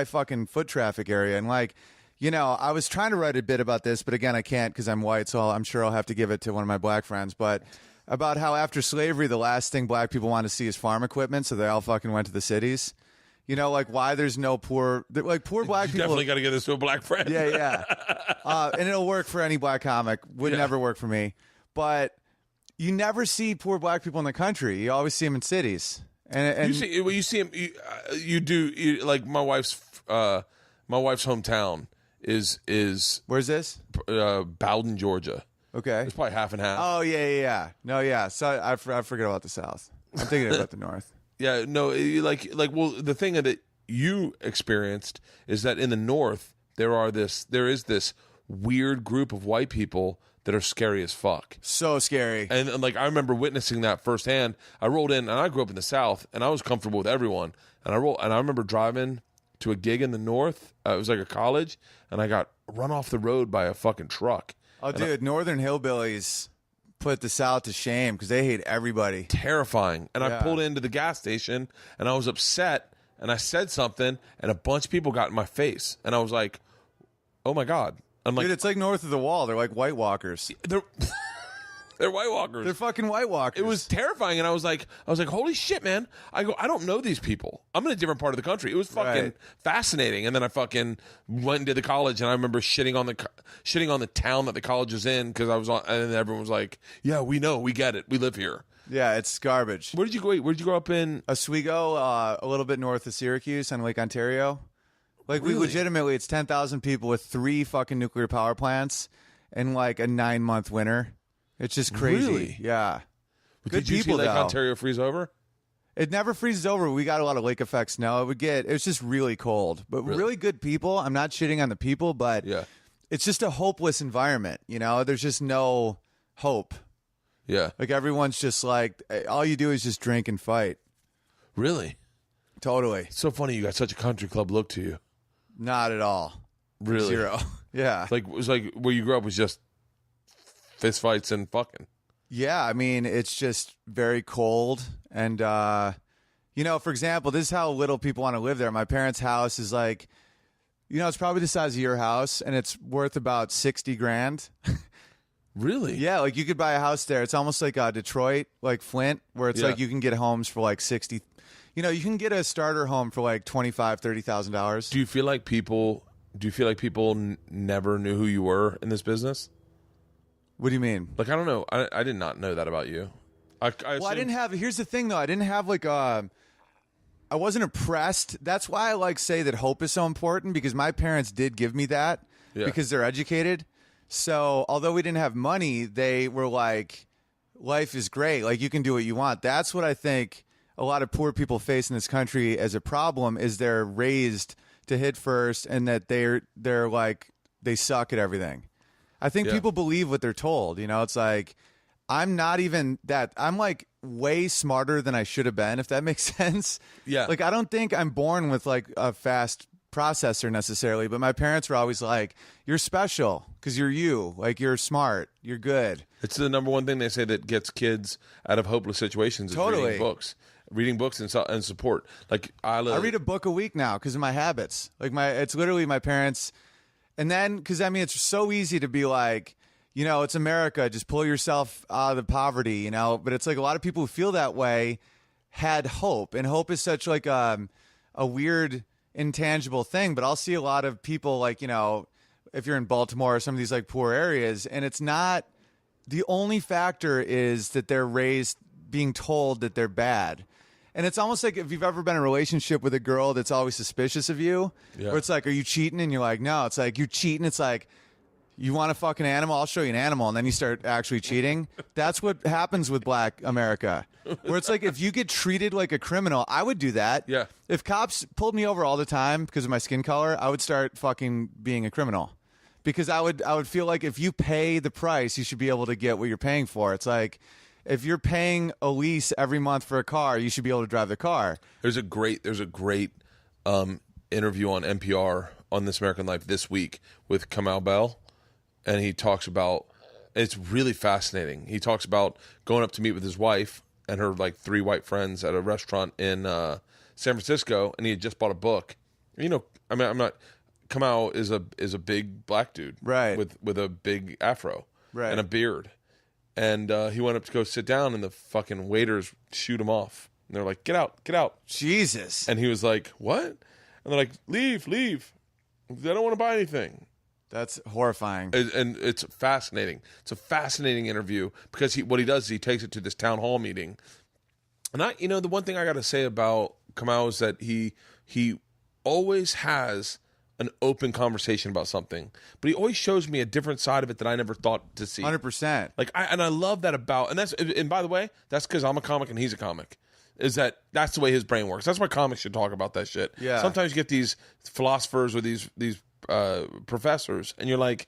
fucking foot traffic area. And like, I was trying to write a bit about this, but again, I can't because I'm white. So I'm sure I'll have to give it to one of my black friends. But about how after slavery, the last thing black people want to see is farm equipment, so they all fucking went to the cities. Like why there's no poor black people. Definitely got to get this to a black friend. Yeah. And it'll work for any black comic. Would never work for me, but. You never see poor black people in the country. You always see them in cities. And you see them. You do. Like my wife's hometown is where's this? Bowden, Georgia. Okay, it's probably half and half. Oh yeah. No, yeah. So I forget about the South. I'm thinking about the North. Yeah, no. Well, the thing that you experienced is that in the North there is this weird group of white people that are scary as fuck. So scary. And like I remember witnessing that firsthand. I rolled in, and I grew up in the South, and I was comfortable with everyone. And I remember driving to a gig in the North. It was like a college, and I got run off the road by a fucking truck. Oh, dude, Northern hillbillies put the South to shame because they hate everybody. Terrifying. And I pulled into the gas station, and I was upset, and I said something, and a bunch of people got in my face, and I was like, "Oh my god." I'm like, dude, it's like north of the wall. They're like White Walkers. They're White Walkers. They're fucking White Walkers. It was terrifying, and I was like, holy shit, man. I don't know these people. I'm in a different part of the country. It was fucking fascinating. And then I fucking went into the college, and I remember shitting on the town that the college was in because I was on, and then everyone was like, yeah, we know, we get it, we live here. Yeah, it's garbage. Where did you go? Where did you grow up in? Oswego, a little bit north of Syracuse on Lake Ontario. Like, Really? we legitimately, it's 10,000 people with 3 fucking nuclear power plants in like a 9-month winter. It's just crazy. Really? Yeah. Did you see Lake Ontario freeze over? It never freezes over. We got a lot of lake effect snow. It was just really cold. But really good people. I'm not shitting on the people, but it's just a hopeless environment. You know, there's just no hope. Yeah. Like, everyone's just like, all you do is just drink and fight. Really? Totally. It's so funny you got such a country club look to you. Not at all. Really? 0. Yeah. It was like where you grew up was just fist fights and fucking. Yeah, I mean, it's just very cold. And, you know, for example, this is how little people want to live there. My parents' house is like, you know, it's probably the size of your house, and it's worth about 60 grand. Really? Yeah, like you could buy a house there. It's almost like Detroit, like Flint, where it's like you can get homes for like 60. You know, you can get a starter home for like $25,000-$30,000. Do you feel like people never knew who you were in this business? What do you mean? Like, I don't know. I did not know that about you. I didn't have. Here's the thing, though. I didn't have like I wasn't oppressed. That's why I like say that hope is so important, because my parents did give me that because they're educated. So although we didn't have money, they were like, life is great. Like, you can do what you want. That's what I think a lot of poor people face in this country as a problem, is they're raised to hit first, and that they're like, they suck at everything. I think people believe what they're told. You know, it's like, I'm not even that. I'm like way smarter than I should have been, if that makes sense. Yeah. Like, I don't think I'm born with like a fast processor necessarily, but my parents were always like, you're special because you're you. Like, you're smart. You're good. It's the number one thing they say that gets kids out of hopeless situations is reading books. Reading books and support. Like, I read a book a week now because of my habits. Like, it's literally my parents. And then, because I mean, it's so easy to be like, you know, it's America, just pull yourself out of the poverty, you know. But it's like a lot of people who feel that way had hope, and hope is such like a weird intangible thing. But I'll see a lot of people, like, you know, if you're in Baltimore or some of these like poor areas, and it's not, the only factor is that they're raised being told that they're bad. And it's almost like if you've ever been in a relationship with a girl that's always suspicious of you, where it's like, are you cheating? And you're like, no. It's like, you're cheating. It's like, you want a fucking animal? I'll show you an animal. And then you start actually cheating. That's what happens with Black America. Where it's like, if you get treated like a criminal, I would do that. Yeah. If cops pulled me over all the time because of my skin color, I would start fucking being a criminal. Because I would feel like if you pay the price, you should be able to get what you're paying for. It's like, if you're paying a lease every month for a car, you should be able to drive the car. There's a great interview on NPR on This American Life this week with Kamau Bell, and he talks about, it's really fascinating. He talks about going up to meet with his wife and her like 3 white friends at a restaurant in San Francisco, and he had just bought a book. You know, I mean, Kamau is a big black dude, right, with a big afro, right, and a beard. And he went up to go sit down, and the fucking waiters shoot him off. And they're like, get out, get out. Jesus. And he was like, what? And they're like, leave. They don't want to buy anything. That's horrifying. And it's fascinating. It's a fascinating interview because what he does is he takes it to this town hall meeting. And the one thing I got to say about Kamau is that he always has an open conversation about something, but he always shows me a different side of it that I never thought to see. 100%. Like, I love that about, and by the way, that's because I'm a comic and he's a comic. Is that's the way his brain works. That's why comics should talk about that shit. Yeah. Sometimes you get these philosophers or these professors, and you're like,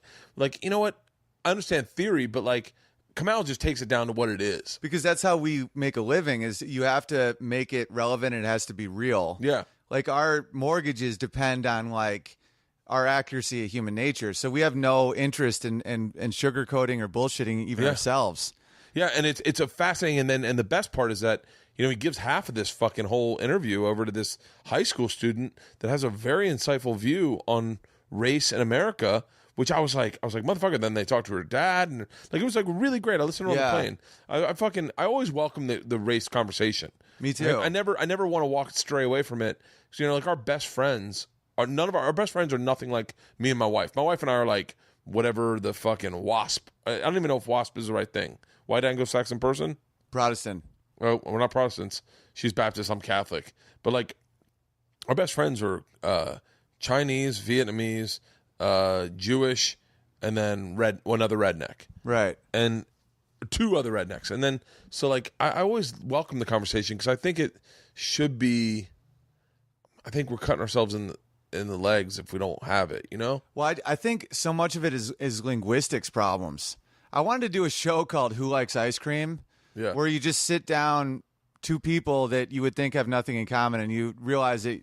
you know what? I understand theory, but like, Kamau just takes it down to what it is. Because that's how we make a living, is you have to make it relevant and it has to be real. Yeah. Like, our mortgages depend on like our accuracy of human nature. So we have no interest in sugarcoating or bullshitting even ourselves. Yeah, and it's a fascinating, and the best part is that, you know, he gives half of this fucking whole interview over to this high school student that has a very insightful view on race in America, which I was like, motherfucker. Then they talked to her dad, and like it was like really great. I listened to her on the plane. I always welcome the race conversation. Me too. I never want to stray away from it. So, you know, like our best friends are our best friends are nothing like me and my wife. My wife and I are like whatever the fucking WASP. I don't even know if WASP is the right thing. White Anglo-Saxon person? Protestant. Well, we're not Protestants. She's Baptist. I'm Catholic. But like, our best friends are Chinese, Vietnamese, Jewish, and then one other redneck. Right. And two other rednecks. And then, so like, I always welcome the conversation because I think it should be. I think we're cutting ourselves in the legs if we don't have it, you know? Well, I think so much of it is linguistics problems. I wanted to do a show called Who Likes Ice Cream, where you just sit down two people that you would think have nothing in common, and you realize that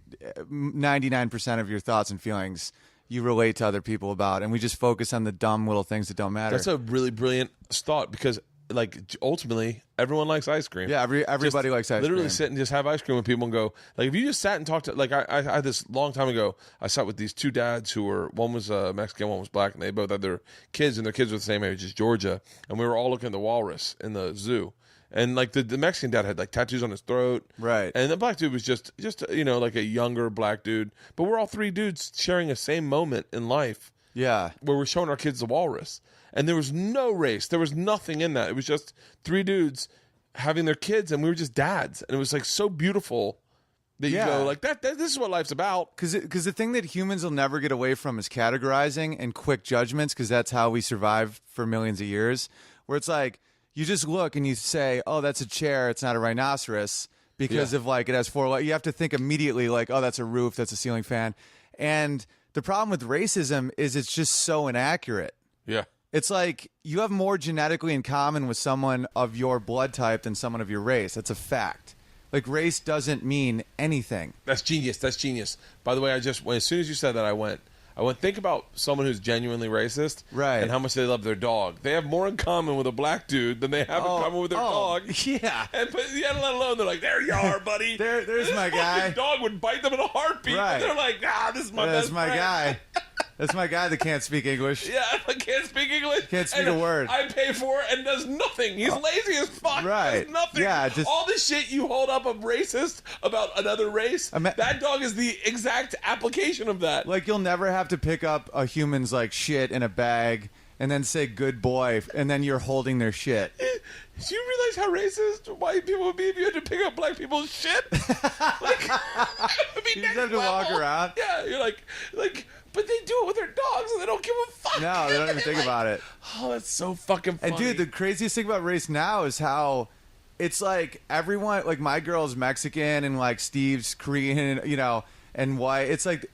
99% of your thoughts and feelings you relate to other people about, and we just focus on the dumb little things that don't matter. That's a really brilliant thought because, like, ultimately, everyone likes ice cream. Yeah, everybody likes ice cream. Literally sit and just have ice cream with people and go, like, if you just sat and talked to, like, I had this long time ago, I sat with these two dads who were, one was Mexican, one was black, and they both had their kids, and their kids were the same age as Georgia, and we were all looking at the walrus in the zoo. And, like, the Mexican dad had, like, tattoos on his throat. Right. And the black dude was just you know, like a younger black dude. But we're all three dudes sharing the same moment in life. Yeah. Where we're showing our kids the walrus. And there was no race. There was nothing in that. It was just three dudes having their kids, and we were just dads. And it was, like, so beautiful that you go, like, this is what life's about. Because the thing that humans will never get away from is categorizing and quick judgments, because that's how we survived for millions of years, where it's like, you just look and you say, oh, that's a chair, it's not a rhinoceros, because of, like, it has four legs. You have to think immediately, like, oh, that's a roof, that's a ceiling fan. And the problem with racism is it's just so inaccurate. Yeah. It's like you have more genetically in common with someone of your blood type than someone of your race. That's a fact. Like, race doesn't mean anything. That's genius. That's genius. By the way, as soon as you said that, I went, think about someone who's genuinely racist, right? And how much they love their dog. They have more in common with a black dude than they have in common with their dog. Yeah. And let alone they're like, there you are, buddy. there's my guy. Dog would bite them in a heartbeat. Right. And they're like, this is my best friend. That's my guy. That's my guy that can't speak English. Yeah, I can't speak English. Can't speak a word. I pay for it and does nothing. He's lazy as fuck. Right. Does nothing. Yeah, all the shit you hold up of racist about another race, that dog is the exact application of that. Like, you'll never have to pick up a human's, like, shit in a bag and then say good boy, and then you're holding their shit. Do you realize how racist white people would be if you had to pick up black people's shit? Like, you just have to walk around. Yeah, you're like, but they do it with their dogs and they don't give a fuck. No, they don't even think about it. Oh, that's so fucking funny. And dude, the craziest thing about race now is how it's like everyone, like my girl's Mexican and like Steve's Korean, you know, and white. It's like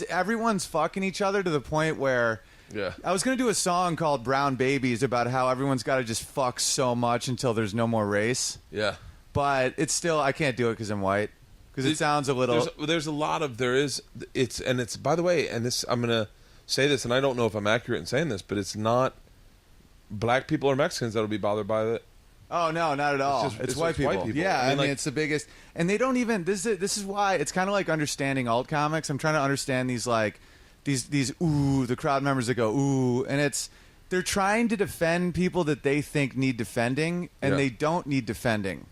everyone's fucking each other to the point where. Yeah. I was going to do a song called Brown Babies about how everyone's got to just fuck so much until there's no more race. Yeah. But it's still, I can't do it because I'm white. Because it sounds a little. There's a lot of, it's, by the way, and this, I'm going to say this, and I don't know if I'm accurate in saying this, but it's not black people or Mexicans that'll be bothered by it. Oh, no, not at all. It's white people. Yeah, I mean, it's the biggest. And they don't even, this is why, it's kind of like understanding alt comics. I'm trying to understand these, like, these ooh, the crowd members that go ooh, and they're trying to defend people that they think need defending, and they don't need defending,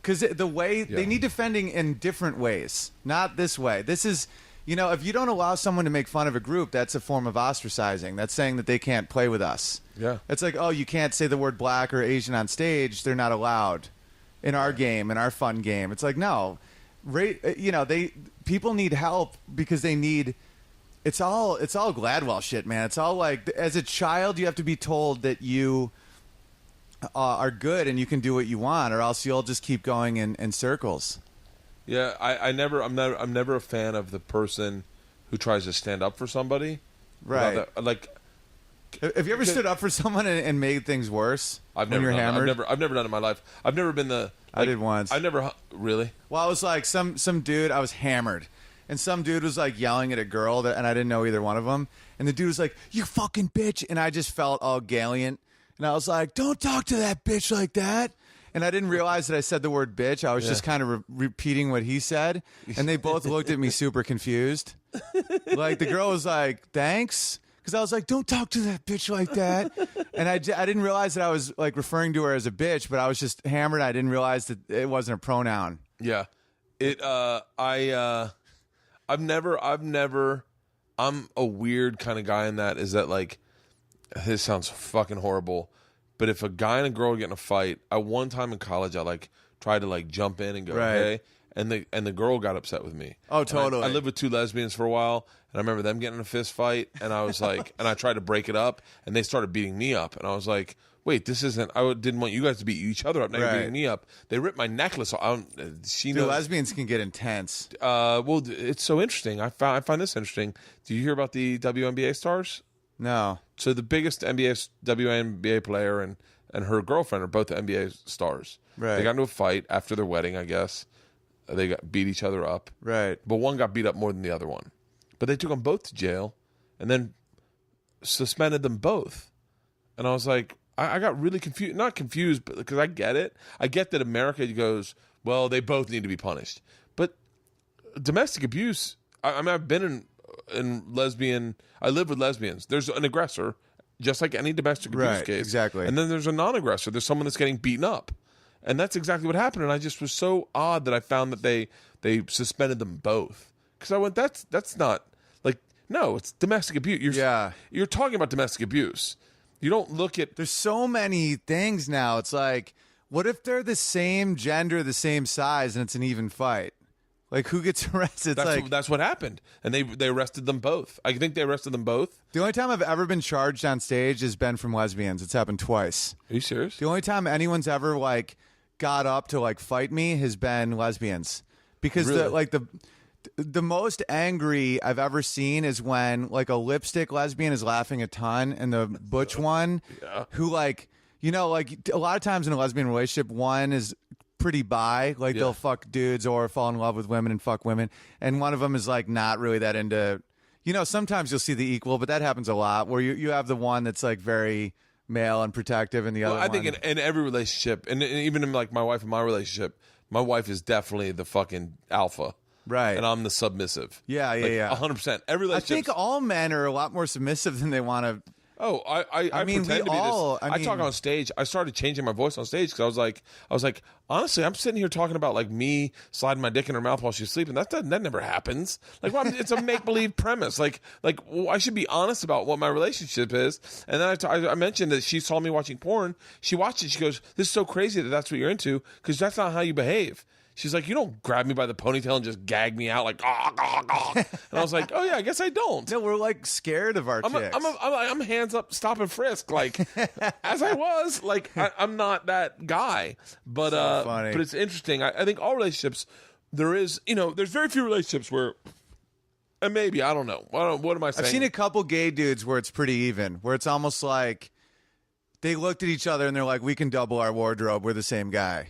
because they need defending in different ways, not this way. This is, you know, if you don't allow someone to make fun of a group, that's a form of ostracizing. That's saying that they can't play with us. Yeah, it's like, oh, you can't say the word black or Asian on stage; they're not allowed in our game, in our fun game. It's like, no, you know, people need help because they need. It's all Gladwell shit, man. It's all like, as a child, you have to be told that you are good and you can do what you want, or else you'll just keep going in circles. Yeah, I'm never a fan of the person who tries to stand up for somebody. Right. Like, have you ever stood up for someone and made things worse? I've never done it in my life. I've never been I did once. I never really. Well, I was like some dude. I was hammered. And some dude was like yelling at a girl, and I didn't know either one of them. And the dude was like, "You fucking bitch!" And I just felt all gallant. And I was like, "Don't talk to that bitch like that." and I didn't realize that I said the word bitch. I was just kind of repeating what he said, and they both looked at me super confused. Like the girl was like, "Thanks," because I was like, "Don't talk to that bitch like that," and I didn't realize that I was like referring to her as a bitch, but I was just hammered. I didn't realize that it wasn't a pronoun. Yeah, I'm a weird kind of guy in that. Is that like, this sounds fucking horrible, but if a guy and a girl get in a fight, one time in college I like tried to like jump in and go, hey, and the girl got upset with me. Oh, totally. I lived with 2 lesbians for a while, and I remember them getting in a fist fight, and I was like, and I tried to break it up, and they started beating me up, and I was like, wait, this isn't. I didn't want you guys to beat each other up. Now you're beating me up. They ripped my necklace off. Dude, lesbians can get intense. Well, it's so interesting. I find this interesting. Do you hear about the WNBA stars? No. So the biggest WNBA player and her girlfriend are both NBA stars. Right. They got into a fight after their wedding, I guess. They beat each other up. Right. But one got beat up more than the other one. But they took them both to jail and then suspended them both. And I was like, I got really confused. Not confused, but because I get it. I get that America goes, well, they both need to be punished. But domestic abuse, I mean, I've been in lesbian, I live with lesbians. There's an aggressor, just like any domestic abuse case. Exactly. And then there's a non-aggressor. There's someone that's getting beaten up. And that's exactly what happened. And I just was so odd that I found that they suspended them both. Because I went, that's not, like, no, it's domestic abuse. You're talking about domestic abuse. You don't look at... There's so many things now. It's like, what if they're the same gender, the same size, and it's an even fight? Like, who gets arrested? That's what happened. And they arrested them both. I think they arrested them both. The only time I've ever been charged on stage has been from lesbians. It's happened twice. Are you serious? The only time anyone's ever, like, got up to, like, fight me has been lesbians. Because, really? the most angry I've ever seen is when, like, a lipstick lesbian is laughing a ton, and the butch one who, like, you know, like, a lot of times in a lesbian relationship, one is pretty bi, like they'll fuck dudes or fall in love with women and fuck women, and one of them is like not really that into, you know, sometimes you'll see the equal, but that happens a lot where you have the one that's like very male and protective, and the other I think in every relationship, and even in like my wife and my relationship, my wife is definitely the fucking alpha. Right. And I'm the submissive. Yeah. 100%. Every relationship. I think all men are a lot more submissive than they want to. Oh, I mean, pretend to be this. I talk on stage. I started changing my voice on stage because I was like, honestly, I'm sitting here talking about like me sliding my dick in her mouth while she's sleeping. That never happens. Like, well, it's a make believe premise. Like well, I should be honest about what my relationship is. And then I mentioned that she saw me watching porn. She watched it. She goes, "This is so crazy that that's what you're into, because that's not how you behave." She's like, "You don't grab me by the ponytail and just gag me out like, ah, ah, ah." And I was like, "Oh yeah, I guess I don't." No, we're like scared of our chicks. I'm hands up, stop and frisk, like as I was. Like I'm not that guy, but so funny. But it's interesting. I think all relationships, there's very few relationships where, and maybe I don't know. What am I saying? I've seen a couple gay dudes where it's pretty even, where it's almost like they looked at each other and they're like, "We can double our wardrobe. We're the same guy."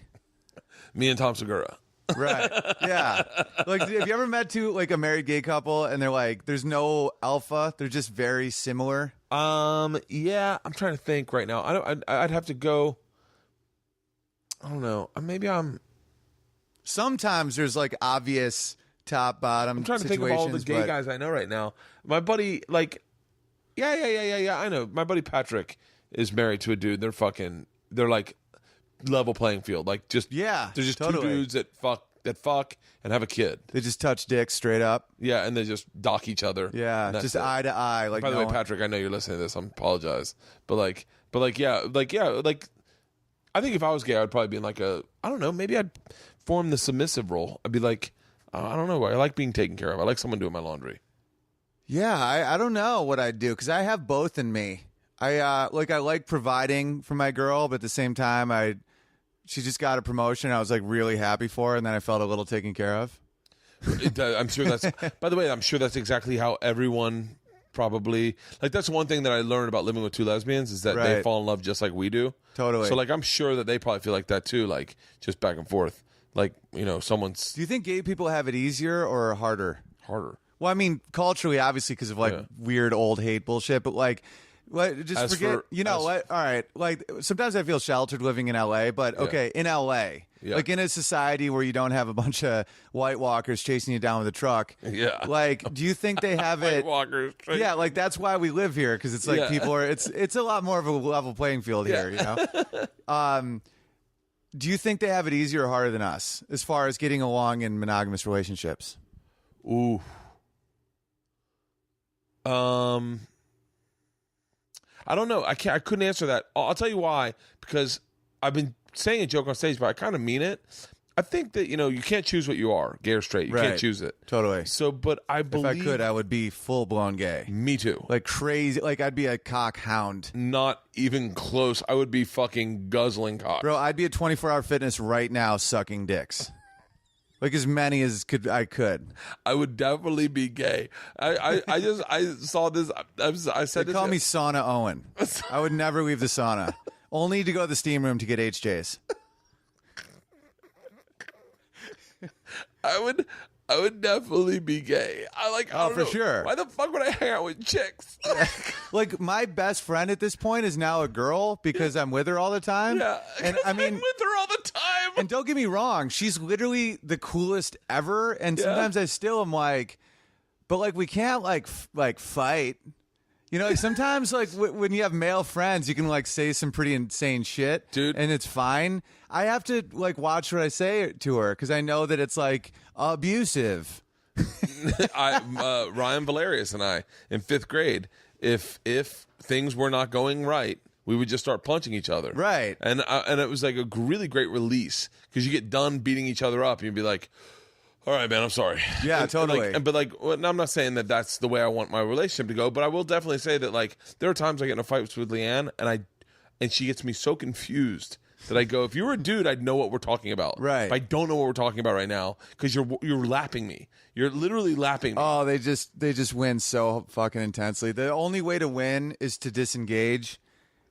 Me and Tom Segura. Right. Yeah. Like, have you ever met a married gay couple and they're like, there's no alpha, they're just very similar? Yeah, I'm trying to think right now. I'd have to go. I don't know. Maybe I'm. Sometimes there's like obvious top bottom. I'm trying to think of all the gay guys I know right now. My buddy, like, yeah. I know. My buddy Patrick is married to a dude. They're like level playing field. Like, just they're just two dudes that fuck and have a kid. They just touch dicks straight up. Yeah, and they just dock each other. Yeah, just eye to eye. Like, by the way, Patrick, I know you're listening to this. I apologize, but yeah. I think if I was gay, I'd probably be in like I don't know. Maybe I'd form the submissive role. I'd be like, I don't know. I like being taken care of. I like someone doing my laundry. Yeah, I don't know what I'd do, because I have both in me. I like providing for my girl, but at the same time, she just got a promotion. I was like really happy for her, and then I felt a little taken care of. I'm sure that's. By the way, I'm sure that's exactly how everyone probably, like, that's one thing that I learned about living with 2 lesbians is that they fall in love just like we do. Totally. So like, I'm sure that they probably feel like that too, like just back and forth. Like, someone's. Do you think gay people have it easier or harder? Harder. Well, I mean, culturally, obviously, because of like weird old hate bullshit, but like, What? Just As forget. for- You know as- what? All right. Like sometimes I feel sheltered living in LA, but okay, in LA, Yeah. like in a society where you don't have a bunch of White Walkers chasing you down with a truck. Yeah. Like, do you think they have it? Walkers. Yeah, like that's why we live here because it's like Yeah. people are. It's a lot more of a level playing field here. You know. Do you think they have it easier or harder than us as far as getting along in monogamous relationships? Ooh. I don't know. I couldn't answer that. I'll tell you why. Because I've been saying a joke on stage, but I kind of mean it. I think that you can't choose what you are, gay or straight. You Right. can't choose it. Totally. So, but I If believe I could, I would be full blown gay, Me too. like crazy. Like I'd be a cock hound, Not even close. I would be fucking guzzling cock. bro. I'd be at 24-hour fitness right now, sucking dicks, like as many as I could. I would definitely be gay. I saw this. I said They this. call me Sauna Owen. I would never leave the sauna, only to go to the steam room to get HJs. I would definitely be gay. I don't for know. sure. Why the fuck would I hang out with chicks? Like my best friend at this point is now a girl because I'm with her all the time. Yeah. And I mean, I'm with her all the time. and don't get me wrong, she's literally the coolest ever. And sometimes I still am like, but like we can't like fight. You know, like sometimes like when you have male friends, you can like say some pretty insane shit, Dude. and it's fine. I have to like watch what I say to her because I know that it's like abusive. Ryan Valerius and I in 5th grade, if things were not going right, we would just start punching each other. Right. And it was like a really great release because you get done beating each other up and you'd be like, all right, man, I'm sorry. Yeah, totally. Well, I'm not saying that that's the way I want my relationship to go, but I will definitely say that like there are times I get in a fight with Leanne and she gets me so confused that I go, if you were a dude, I'd know what we're talking about. Right. But I don't know what we're talking about right now because you're lapping me. You're literally lapping me. Oh, they just win so fucking intensely. The only way to win is to disengage.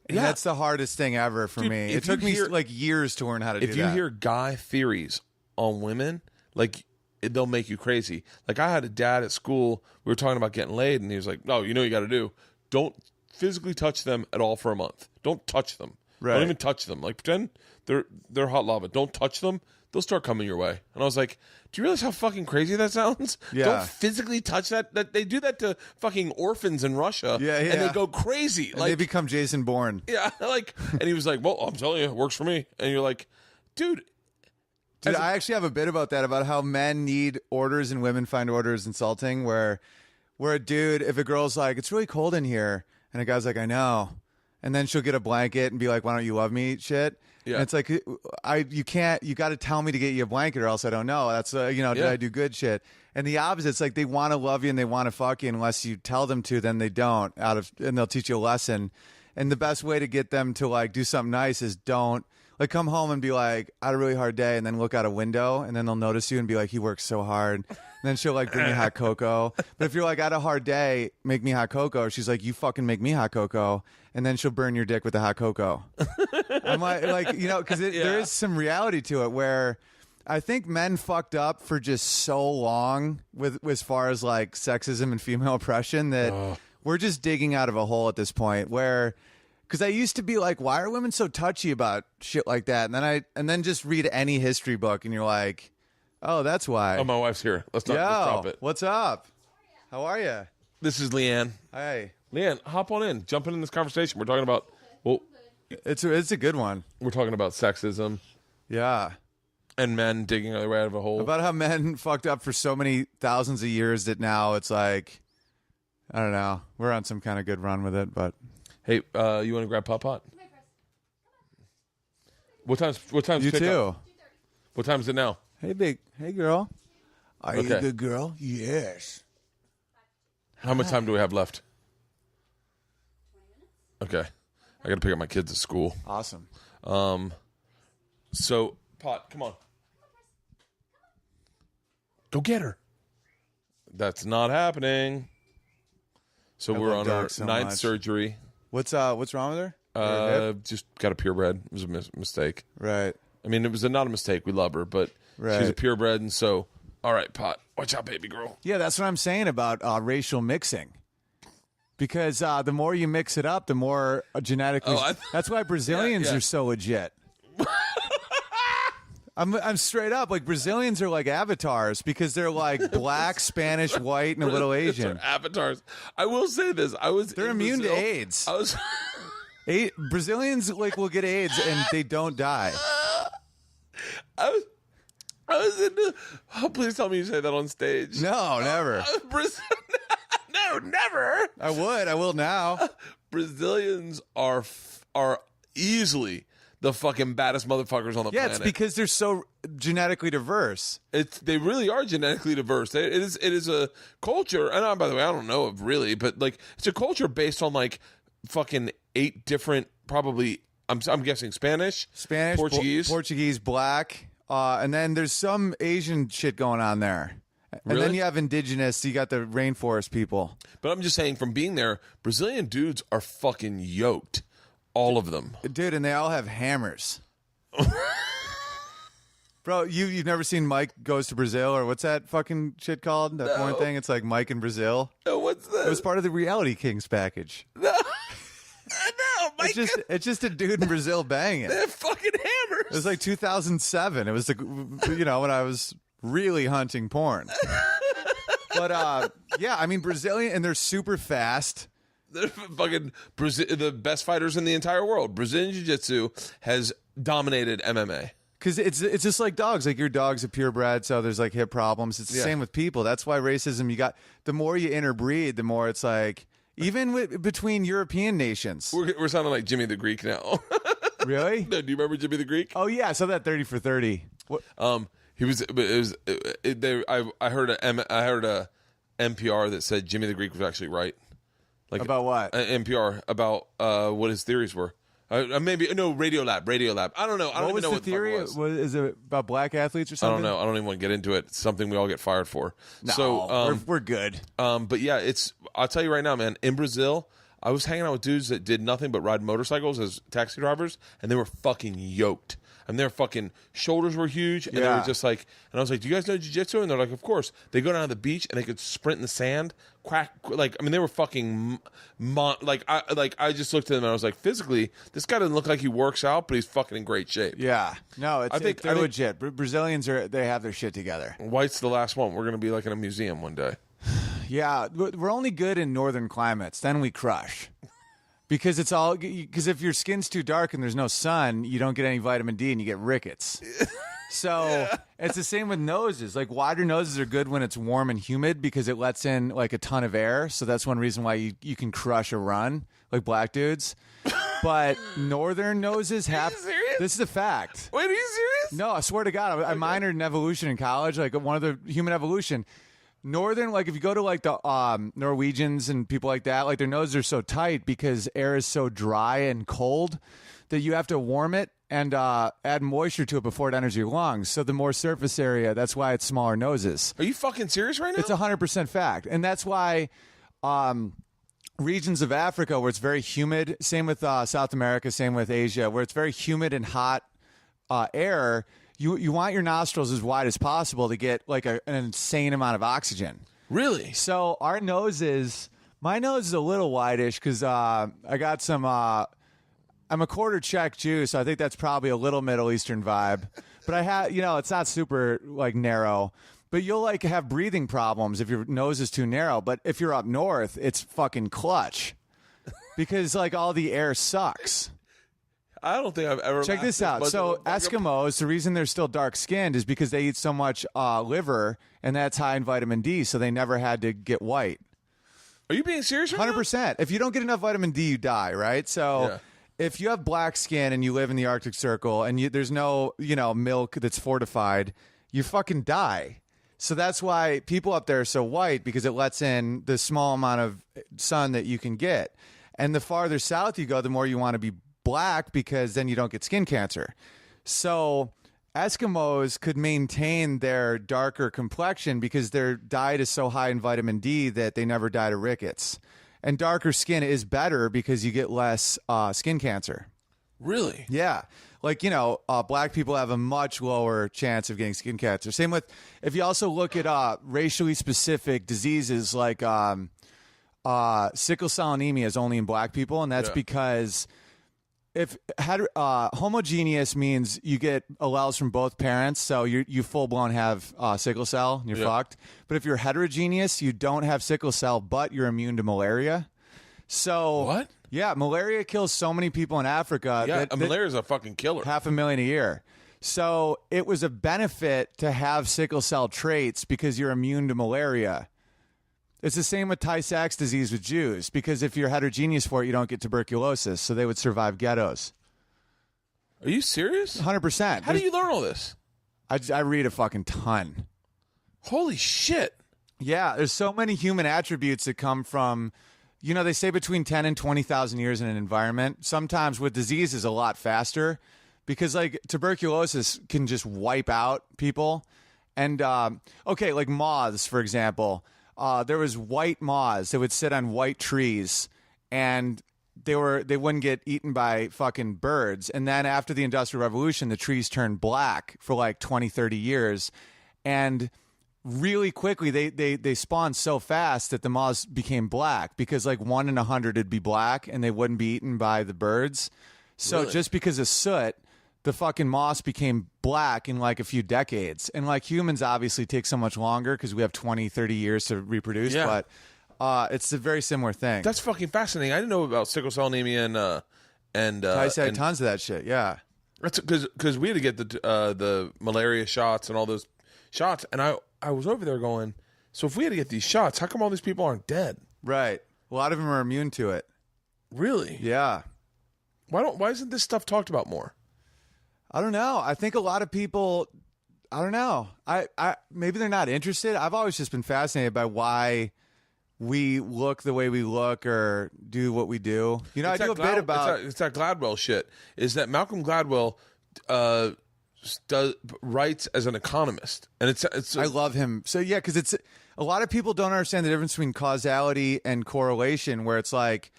And Yeah. that's the hardest thing ever for Dude, me. if It took you me hear- like years to learn how to do If that. you hear guy theories on women, like they'll make you crazy. Like I had a dad at school. We were talking about getting laid, and he was like, "No, you know what you got to do. Don't physically touch them at all for a month. Don't touch them. Right. Don't even touch them. Like pretend they're hot lava. Don't touch them. They'll start coming your way." And I was like, "Do you realize how fucking crazy that sounds? Yeah. Don't physically touch that. That they do that to fucking orphans in Russia. Yeah, And yeah. they go crazy. And Like they become Jason Bourne. yeah, like. And he was like, "Well, I'm telling you, it works for me." And you're like, "Dude." Dude, I actually have a bit about that, about how men need orders and women find orders insulting, where a dude, if a girl's like, it's really cold in here, and a guy's like, I know, and then she'll get a blanket and be like, why don't you love me, shit? Yeah. And it's like, you got to tell me to get you a blanket or else I don't know. That's, did Yeah. I do good shit? And the opposite, it's like they want to love you and they want to fuck you, unless you tell them to, then they don't, and they'll teach you a lesson. And the best way to get them to like do something nice is don't. Like come home and be like, I had a really hard day, and then look out a window, and then they'll notice you and be like, he works so hard. And then she'll like bring you hot cocoa. But if you're like, I had a hard day, make me hot cocoa. She's like, you fucking make me hot cocoa, and then she'll burn your dick with the hot cocoa. I'm like because there is some reality to it where I think men fucked up for just so long with as far as like sexism and female oppression that we're just digging out of a hole at this point where. Because I used to be like, why are women so touchy about shit like that? And then just read any history book, and you're like, oh, that's why. Oh, my wife's here. Let's drop it. What's up? How are you? This is Leanne. Hey, Leanne, hop on in. Jump in this conversation. We're talking about it's a good one. we're talking about sexism Yeah, and men digging their way out of a hole. about how men fucked up for so many thousands of years that now it's like, I don't know. We're on some kind of good run with it, but Hey, you want to grab Pot? What time's you pickup? too. What time is it now? Hey girl, are you Okay. a good girl? Yes. How much time do we have left? Okay. I got to pick up my kids at school. Awesome. So, Pot, come on. Go get her. That's not happening. So I we're love on our dogs so 9th much. surgery. What's wrong with her? Her hip? Just got a purebred. It was a mistake. Right. I mean, it was not a mistake. We love her, but she's a Right. purebred, and so, all right, Pot, watch out, baby girl. Yeah, that's what I'm saying about racial mixing. because the more you mix it up, the more genetically. That's why Brazilians are so legit. I'm straight up. Like, Brazilians are like avatars because they're like black, Spanish, white, and a little Asian. Avatars. I will say this. They're immune to AIDS. Brazilians like will get AIDS and they don't die. I was into. Oh, please tell me you say that on stage. No, never. No, never. I would. I will now. Brazilians are easily the fucking baddest motherfuckers on the planet. Yeah, it's because they're so genetically diverse. They really are genetically diverse. It is a culture, and by the way, I don't know if really, but like it's a culture based on like fucking 8 different, probably. I'm guessing Spanish, Portuguese, black, and then there's some Asian shit going on there. And then you have indigenous, so you got the rainforest people. But I'm just saying, from being there, Brazilian dudes are fucking yoked. All of them. Dude, and they all have hammers. Bro, you've never seen Mike Goes to Brazil, or what's that fucking shit called? That porn thing? It's like Mike in Brazil. No, what's that? It was part of the Reality Kings package. No. No, Mike. It's just a dude in Brazil banging. They have fucking hammers. It was like 2007. It was when I was really hunting porn. But yeah, I mean, Brazilian, and they're super fast. They're fucking the best fighters in the entire world. Brazilian Jiu-Jitsu has dominated MMA. Because it's just like dogs. Like, your dog's a purebred, so there's like hip problems. It's the same with people. That's why racism, the more you interbreed, the more it's like, even between European nations. We're sounding like Jimmy the Greek now. Really? No, do you remember Jimmy the Greek? Oh yeah, I saw that 30 for 30. What? He was. I heard a NPR that said Jimmy the Greek was actually right. Like, about what? NPR about what his theories were. Maybe Radiolab. I don't know. I don't even know what the theory was. Is it about black athletes or something? I don't know. I don't even want to get into it. It's something we all get fired for. No, so we're good. But yeah, I'll tell you right now, man. In Brazil, I was hanging out with dudes that did nothing but ride motorcycles as taxi drivers, and they were fucking yoked. And their fucking shoulders were huge, and they were just like, and I was like, "Do you guys know jiu-jitsu?" And they're like, "Of course." They go down to the beach and they could sprint in the sand, they were fucking I just looked at them and I was like, physically, this guy doesn't look like he works out, but he's fucking in great shape. Yeah, no, they're legit. Brazilians they have their shit together. White's the last one. We're gonna be like in a museum one day. Yeah, we're only good in northern climates. Then we crush. Because if your skin's too dark and there's no sun, you don't get any vitamin D and you get rickets. So it's the same with noses. Like, wider noses are good when it's warm and humid because it lets in like a ton of air. So that's one reason why you can crush a run, like black dudes. But northern noses have. Are you serious? This is a fact. Wait, are you serious? No, I swear to God, I minored in evolution in college, like one of the human evolution. Northern, like if you go to like the Norwegians and people like that, like their noses are so tight because air is so dry and cold that you have to warm it and add moisture to it before it enters your lungs. So the more surface area, that's why it's smaller noses. Are you fucking serious right now? It's 100% fact. And that's why regions of Africa where it's very humid, same with South America, same with Asia, where it's very humid and hot air, You want your nostrils as wide as possible to get like an insane amount of oxygen. Really? So my nose is a little wideish because I got some. I'm a quarter Czech Jew, so I think that's probably a little Middle Eastern vibe. But I have, it's not super like narrow. But you'll like have breathing problems if your nose is too narrow. But if you're up north, it's fucking clutch because like all the air sucks. I don't think I've ever. Check this out. So Eskimos, the reason they're still dark skinned is because they eat so much liver, and that's high in vitamin D, so they never had to get white. Are you being serious right 100%. If you don't get enough vitamin D, you die, right? So if you have black skin and you live in the Arctic Circle and there's no, milk that's fortified, you fucking die. So that's why people up there are so white, because it lets in the small amount of sun that you can get. And the farther south you go, the more you want to be black, because then you don't get skin cancer. So Eskimos could maintain their darker complexion because their diet is so high in vitamin D that they never died of rickets. And darker skin is better because you get less skin cancer. Really? Yeah. Like, black people have a much lower chance of getting skin cancer. Same with, if you also look at racially specific diseases like sickle cell anemia is only in black people, and that's because if homogeneous means you get alleles from both parents, so you full blown have sickle cell and you're fucked. But if you're heterogeneous, you don't have sickle cell, but you're immune to malaria. So what? Yeah, malaria kills so many people in Africa. Yeah, malaria is a fucking killer. 500,000 a year. So it was a benefit to have sickle cell traits because you're immune to malaria. It's the same with Tay-Sachs disease with Jews, because if you're heterogeneous for it, you don't get tuberculosis, so they would survive ghettos. Are you serious? 100%. How do you learn all this? I read a fucking ton. Holy shit. Yeah, there's so many human attributes that come from, they say between 10 and 20,000 years in an environment. Sometimes with diseases a lot faster, because like tuberculosis can just wipe out people. And, like moths, for example. There was white moths that would sit on white trees, and they wouldn't get eaten by fucking birds. And then after the Industrial Revolution, the trees turned black for like 20, 30 years. And really quickly, they spawned so fast that the moths became black, because like 1 in 100 would be black and they wouldn't be eaten by the birds. So Really? Just because of soot, the fucking moss became black in like a few decades. And like humans obviously take so much longer because we have 20, 30 years to reproduce. Yeah. But it's a very similar thing. That's fucking fascinating. I didn't know about sickle cell anemia and I said tons of that shit. Yeah. That's because we had to get the malaria shots and all those shots. And I was over there going, so if we had to get these shots, how come all these people aren't dead? Right. A lot of them are immune to it. Really? Yeah. Why isn't this stuff talked about more? I don't know. I think a lot of people, I don't know. I maybe they're not interested. I've always just been fascinated by why we look the way we look or do what we do. I do a bit about it's that Gladwell shit. Is that Malcolm Gladwell writes as an economist, and it's I love him. So yeah, because it's a lot of people don't understand the difference between causality and correlation, where it's like,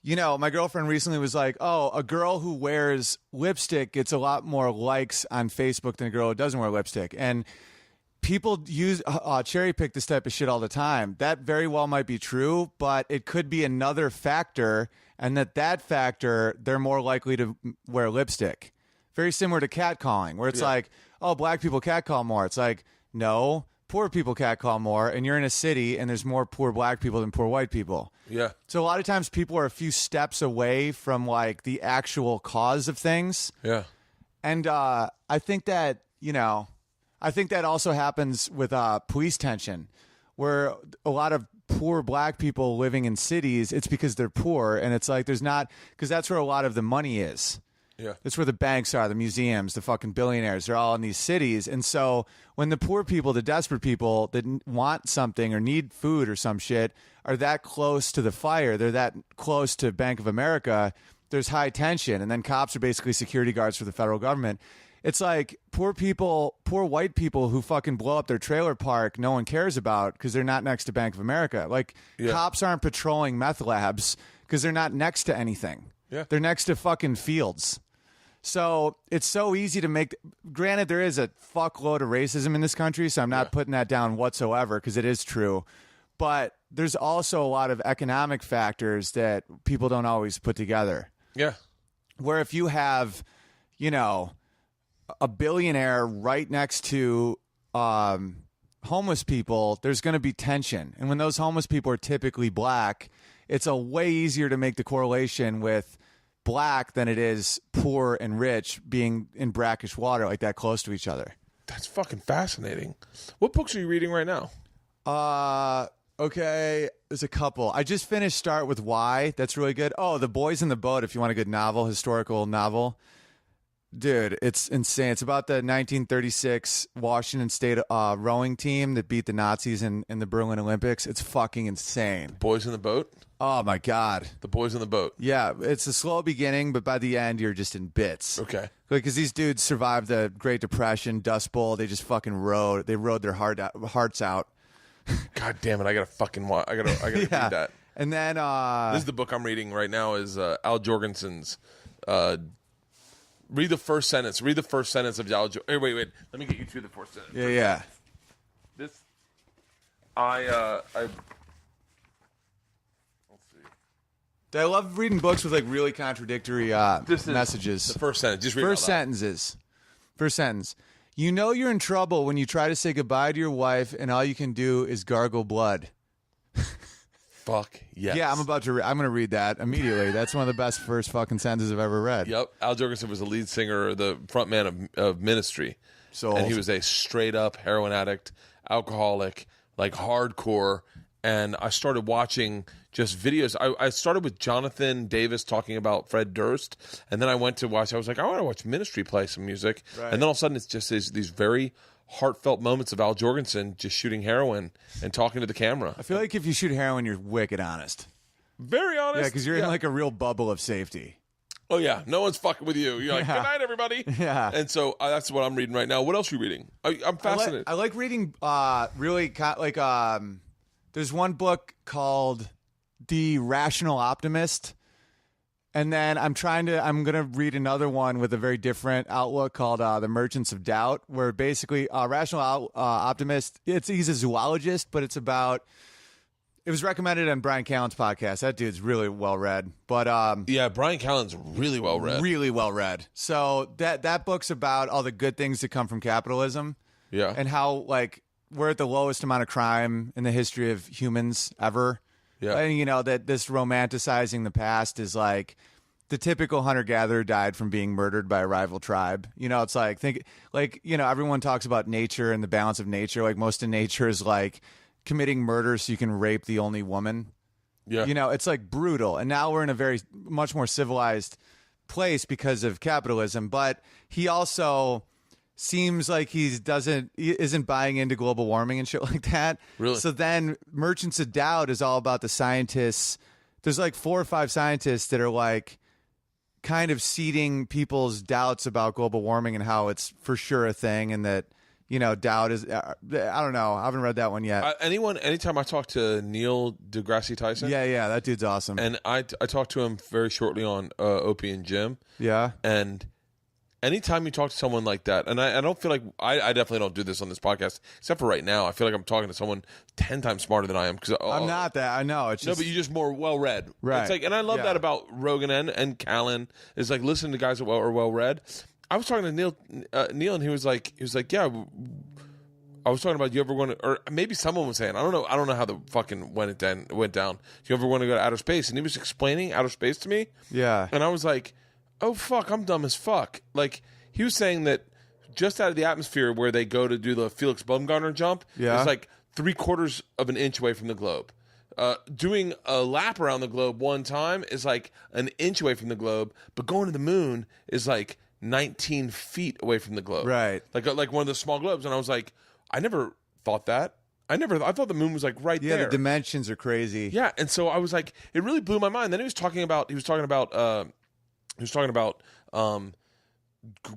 my girlfriend recently was like, oh, a girl who wears lipstick gets a lot more likes on Facebook than a girl who doesn't wear lipstick. And people use cherry pick this type of shit all the time. That very well might be true, but it could be another factor, and that factor, they're more likely to wear lipstick. Very similar to catcalling, where it's like, oh, black people catcall more. It's like, no, poor people catcall more, and you're in a city, and there's more poor black people than poor white people. Yeah. So a lot of times people are a few steps away from like the actual cause of things. Yeah. And I think that, I think that also happens with police tension, where a lot of poor black people living in cities, it's because they're poor, and it's like because that's where a lot of the money is. Yeah. That's where the banks are, the museums, the fucking billionaires. They're all in these cities. And so when the poor people, the desperate people that want something or need food or some shit are that close to the fire, they're that close to Bank of America, there's high tension. And then cops are basically security guards for the federal government. It's like poor white people who fucking blow up their trailer park no one cares about because they're not next to Bank of America. Like cops aren't patrolling meth labs because they're not next to anything. Yeah. They're next to fucking fields. So it's so easy to make. Granted, there is a fuckload of racism in this country, so I'm not putting that down whatsoever because it is true. But there's also a lot of economic factors that people don't always put together. Yeah. Where if you have, a billionaire right next to homeless people, there's going to be tension. And when those homeless people are typically black, it's a way easier to make the correlation with black than it is poor and rich being in brackish water like that close to each other. That's fucking fascinating. What books are you reading right now? Okay, there's a couple. I just finished Start With Why. That's really good. Oh, The Boys in the Boat, if you want a good novel, historical novel. Dude, it's insane. It's about the 1936 Washington State rowing team that beat the Nazis in the Berlin Olympics. It's fucking insane. Boys in the Boat? Oh, my God. The Boys in the Boat. Yeah, it's a slow beginning, but by the end, you're just in bits. Okay. Because these dudes survived the Great Depression, Dust Bowl. They just fucking rode. They rode their hearts out. God damn it! I gotta fucking I gotta read that. And then this is the book I'm reading right now. Is Al Jorgensen's. Read the first sentence. Read the first sentence of Al. Wait. Let me get you through the first sentence. Yeah. This, I I love reading books with like really contradictory messages. The first sentence. Just read First it out loud. sentences. First sentence. You know you're in trouble when you try to say goodbye to your wife and all you can do is gargle blood. Fuck yes. Yeah, I'm going to read that immediately. That's one of the best first fucking sentences I've ever read. Yep. Al Jourgensen was the lead singer, the front man of Ministry. So and he was a straight up heroin addict, alcoholic, like hardcore. And I started watching just videos. I started with Jonathan Davis talking about Fred Durst, and then I went to watch. I was like, I want to watch Ministry play some music, Right. and then all of a sudden it's just these very heartfelt moments of Al Jourgensen just shooting heroin and talking to the camera. I feel like if you shoot heroin, you're wicked honest. Very honest. Yeah, because you're in like a real bubble of safety. Oh yeah, no one's fucking with you. You're like, Yeah. good night, everybody. Yeah. And so that's what I'm reading right now. What else are you reading? I'm fascinated. I like reading there's one book called The Rational Optimist. And then I'm going to read another one with a very different outlook called The Merchants of Doubt, where basically Rational Optimist, he's a zoologist, but it was recommended on Brian Callen's podcast. That dude's really well read. But yeah, Brian Callen's really well read. Really well read. So that book's about all the good things that come from capitalism. Yeah. And how like we're at the lowest amount of crime in the history of humans ever. Yeah. And you know that this romanticizing the past is like the typical hunter-gatherer died from being murdered by a rival tribe. You know, it's like everyone talks about nature and the balance of nature. Like most of nature is like committing murder so you can rape the only woman. Yeah. You know, it's like brutal. And now we're in a much more civilized place because of capitalism. But he also seems like he isn't buying into global warming and shit like that. Really? So then Merchants of Doubt is all about the scientists. There's like 4 or 5 scientists that are like kind of seeding people's doubts about global warming and how it's for sure a thing, and that, you know, doubt is, I don't know. I haven't read that one yet. Anytime I talk to Neil deGrasse Tyson. Yeah, that dude's awesome. And I talked to him very shortly on Opie and Jim. Yeah. And anytime you talk to someone like that, and I don't feel like I definitely don't do this on this podcast, except for right now. I feel like I'm talking to someone 10 times smarter than I am. Because I'm not that. I know. It's just, no, but you're just more well read. Right. It's like, and I love that about Rogan and Callen is like listening to guys that are well read. I was talking to Neil, and he was like, yeah. I was talking about, you ever want to, or maybe someone was saying, I don't know how the fucking went down. Do you ever want to go to outer space? And he was explaining outer space to me. Yeah. And I was like, oh fuck, I'm dumb as fuck. Like, he was saying that just out of the atmosphere where they go to do the Felix Baumgartner jump, it's like 3/4 of an inch away from the globe. Doing a lap around the globe one time is like an inch away from the globe, but going to the moon is like 19 feet away from the globe. Right. Like one of the small globes. And I was like, I never thought that. I thought the moon was like right there. Yeah, the dimensions are crazy. Yeah, and so I was like, it really blew my mind. Then he was talking about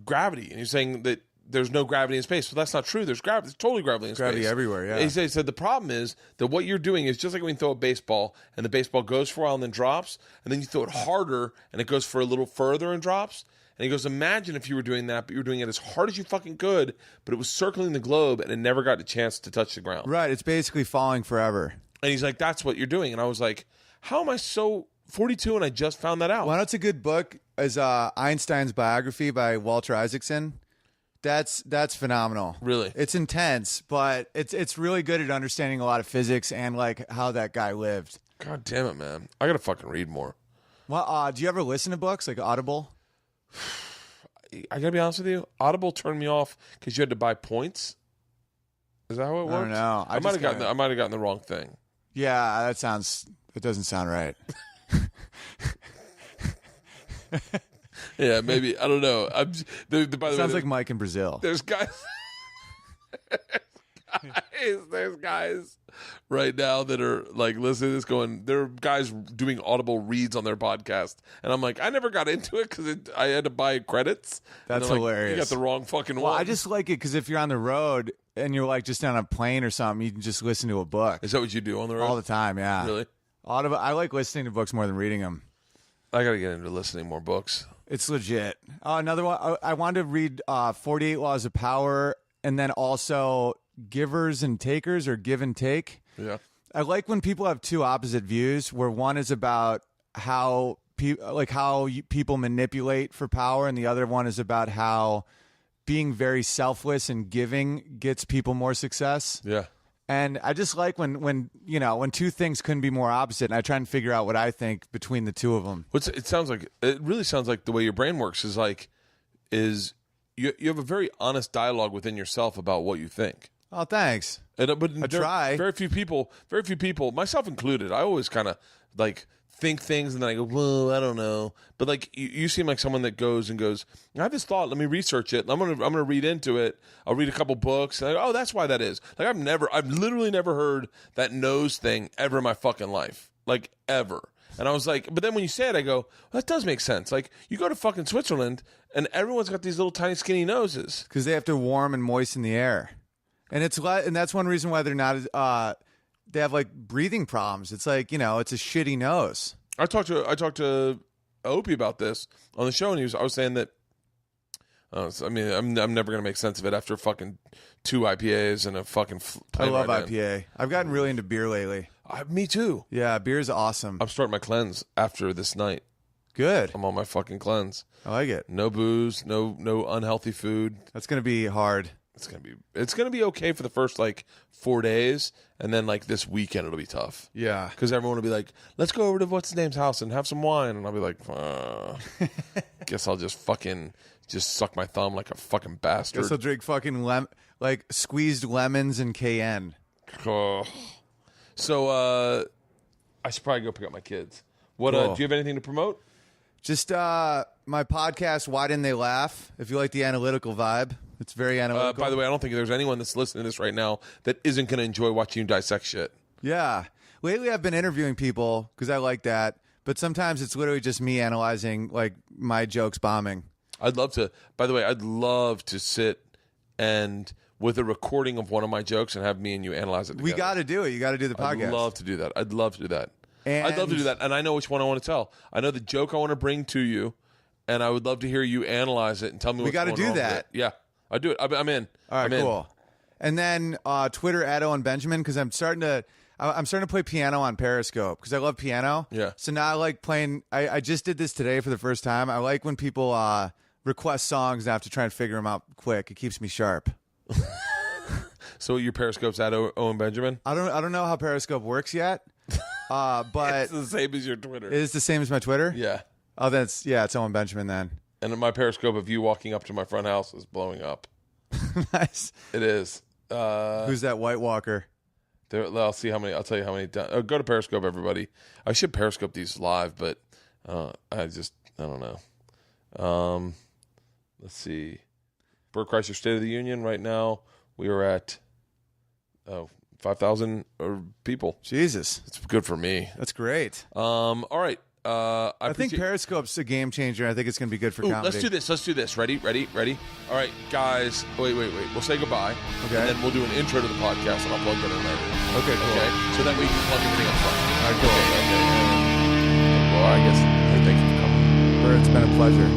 gravity, and he was saying that there's no gravity in space. Well, that's not true. There's gravity. There's totally gravity in space. Gravity everywhere, yeah. He said the problem is that what you're doing is just like when you throw a baseball, and the baseball goes for a while and then drops, and then you throw it harder, and it goes for a little further and drops. And he goes, imagine if you were doing that, but you were doing it as hard as you fucking could, but it was circling the globe, and it never got a chance to touch the ground. Right. It's basically falling forever. And he's like, that's what you're doing. And I was like, how am I so 42 and I just found that out? Well, that's a good book, is Einstein's Biography by Walter Isaacson. That's phenomenal. Really? It's intense, but it's really good at understanding a lot of physics and like how that guy lived. God damn it, man. I got to fucking read more. Well, do you ever listen to books like Audible? I gotta be honest with you. Audible turned me off because you had to buy points. Is that how it works? I don't know. I might have gotten the wrong thing. Yeah, it doesn't sound right. Yeah, maybe. I don't know. By the way, Sounds like Mike in Brazil. There's guys. There's guys right now that are like listening to this going, there are guys doing Audible reads on their podcast. And I'm like, I never got into it because I had to buy credits. That's like, hilarious. You got the wrong fucking Well, one. I just like it because if you're on the road and you're like just on a plane or something, you can just listen to a book. Is that what you do on the road? All the time, yeah. Really? Audible. I like listening to books more than reading them. I got to get into listening more books. It's legit. Another one. I wanted to read 48 Laws of Power, and then also Givers and Takers, or Give and Take. Yeah. I like when people have two opposite views, where one is about how people manipulate for power, and the other one is about how being very selfless and giving gets people more success. Yeah. And I just like when two things couldn't be more opposite, and I try and figure out what I think between the two of them. It really sounds like the way your brain works is you have a very honest dialogue within yourself about what you think. Oh, thanks. But I try. Very few people, myself included, I always kind of like think things and then I go, well, I don't know. But like you seem like someone that goes, I have this thought, let me research it. I'm gonna read into it. I'll read a couple books and I go, oh, that's why that is. Like I've literally never heard that nose thing ever in my fucking life. Like ever. And I was like, but then when you say it, I go, well, that does make sense. Like you go to fucking Switzerland and everyone's got these little tiny skinny noses. Because they have to warm and moisten the air. And and that's one reason why they're not they have like breathing problems. It's like, it's a shitty nose. I talked to Opie about this on the show, and I was saying that. I'm never gonna make sense of it after fucking 2 IPAs and a fucking. I love IPA. I've gotten really into beer lately. Me too. Yeah, beer's awesome. I'm starting my cleanse after this night. Good. I'm on my fucking cleanse. I like it. No booze, no unhealthy food. That's gonna be hard. It's gonna be okay for the first like 4 days, and then like this weekend it'll be tough. Yeah, because everyone will be like, "Let's go over to what's his name's house and have some wine," and I'll be like, "Guess I'll just suck my thumb like a fucking bastard." Guess I'll drink fucking like squeezed lemons and cayenne. Oh. So I should probably go pick up my kids. What? Cool. Do you have anything to promote? Just my podcast, Why Didn't They Laugh? If you like the analytical vibe. It's very analytical. By the way, I don't think there's anyone that's listening to this right now that isn't going to enjoy watching you dissect shit. Yeah. Lately, I've been interviewing people because I like that. But sometimes it's literally just me analyzing like my jokes bombing. I'd love to. By the way, I'd love to sit and with a recording of one of my jokes and have me and you analyze it together. We got to do it. You got to do the podcast. I'd love to do that. I'd love to do that. And I'd love to do that. And I know which one I want to tell. I know the joke I want to bring to you, and I would love to hear you analyze it and tell me what's going on. We got to do that. Yeah. I do it. I'm in. All right, I'm cool. in. And then Twitter at Owen Benjamin, because I'm starting to play piano on Periscope because I love piano. Yeah. So now I like playing. I just did this today for the first time. I like when people request songs and I have to try and figure them out quick. It keeps me sharp. So your Periscope's at Owen Benjamin? I don't know how Periscope works yet. But it's the same as your Twitter. It is the same as my Twitter? Yeah. Oh, it's Owen Benjamin then. And my Periscope of you walking up to my front house is blowing up. Nice. It is. Who's that White Walker? I'll tell you how many. Go to Periscope, everybody. I should Periscope these live, but I don't know. Let's see. Bert Kreischer State of the Union right now. We are at 5,000 people. Jesus. It's good for me. That's great. All right. I think Periscope's a game changer. I think it's going to be good for comedy. Let's do this. Ready? All right, guys. Wait. We'll say goodbye. Okay. And then we'll do an intro to the podcast, and I'll plug that in later. Okay, cool. Okay? So that way you can plug everything up front. All right, cool. Okay. Well, I guess thank you for coming. Bert, it's been a pleasure.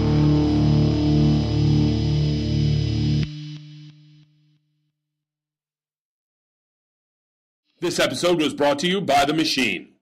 This episode was brought to you by The Machine.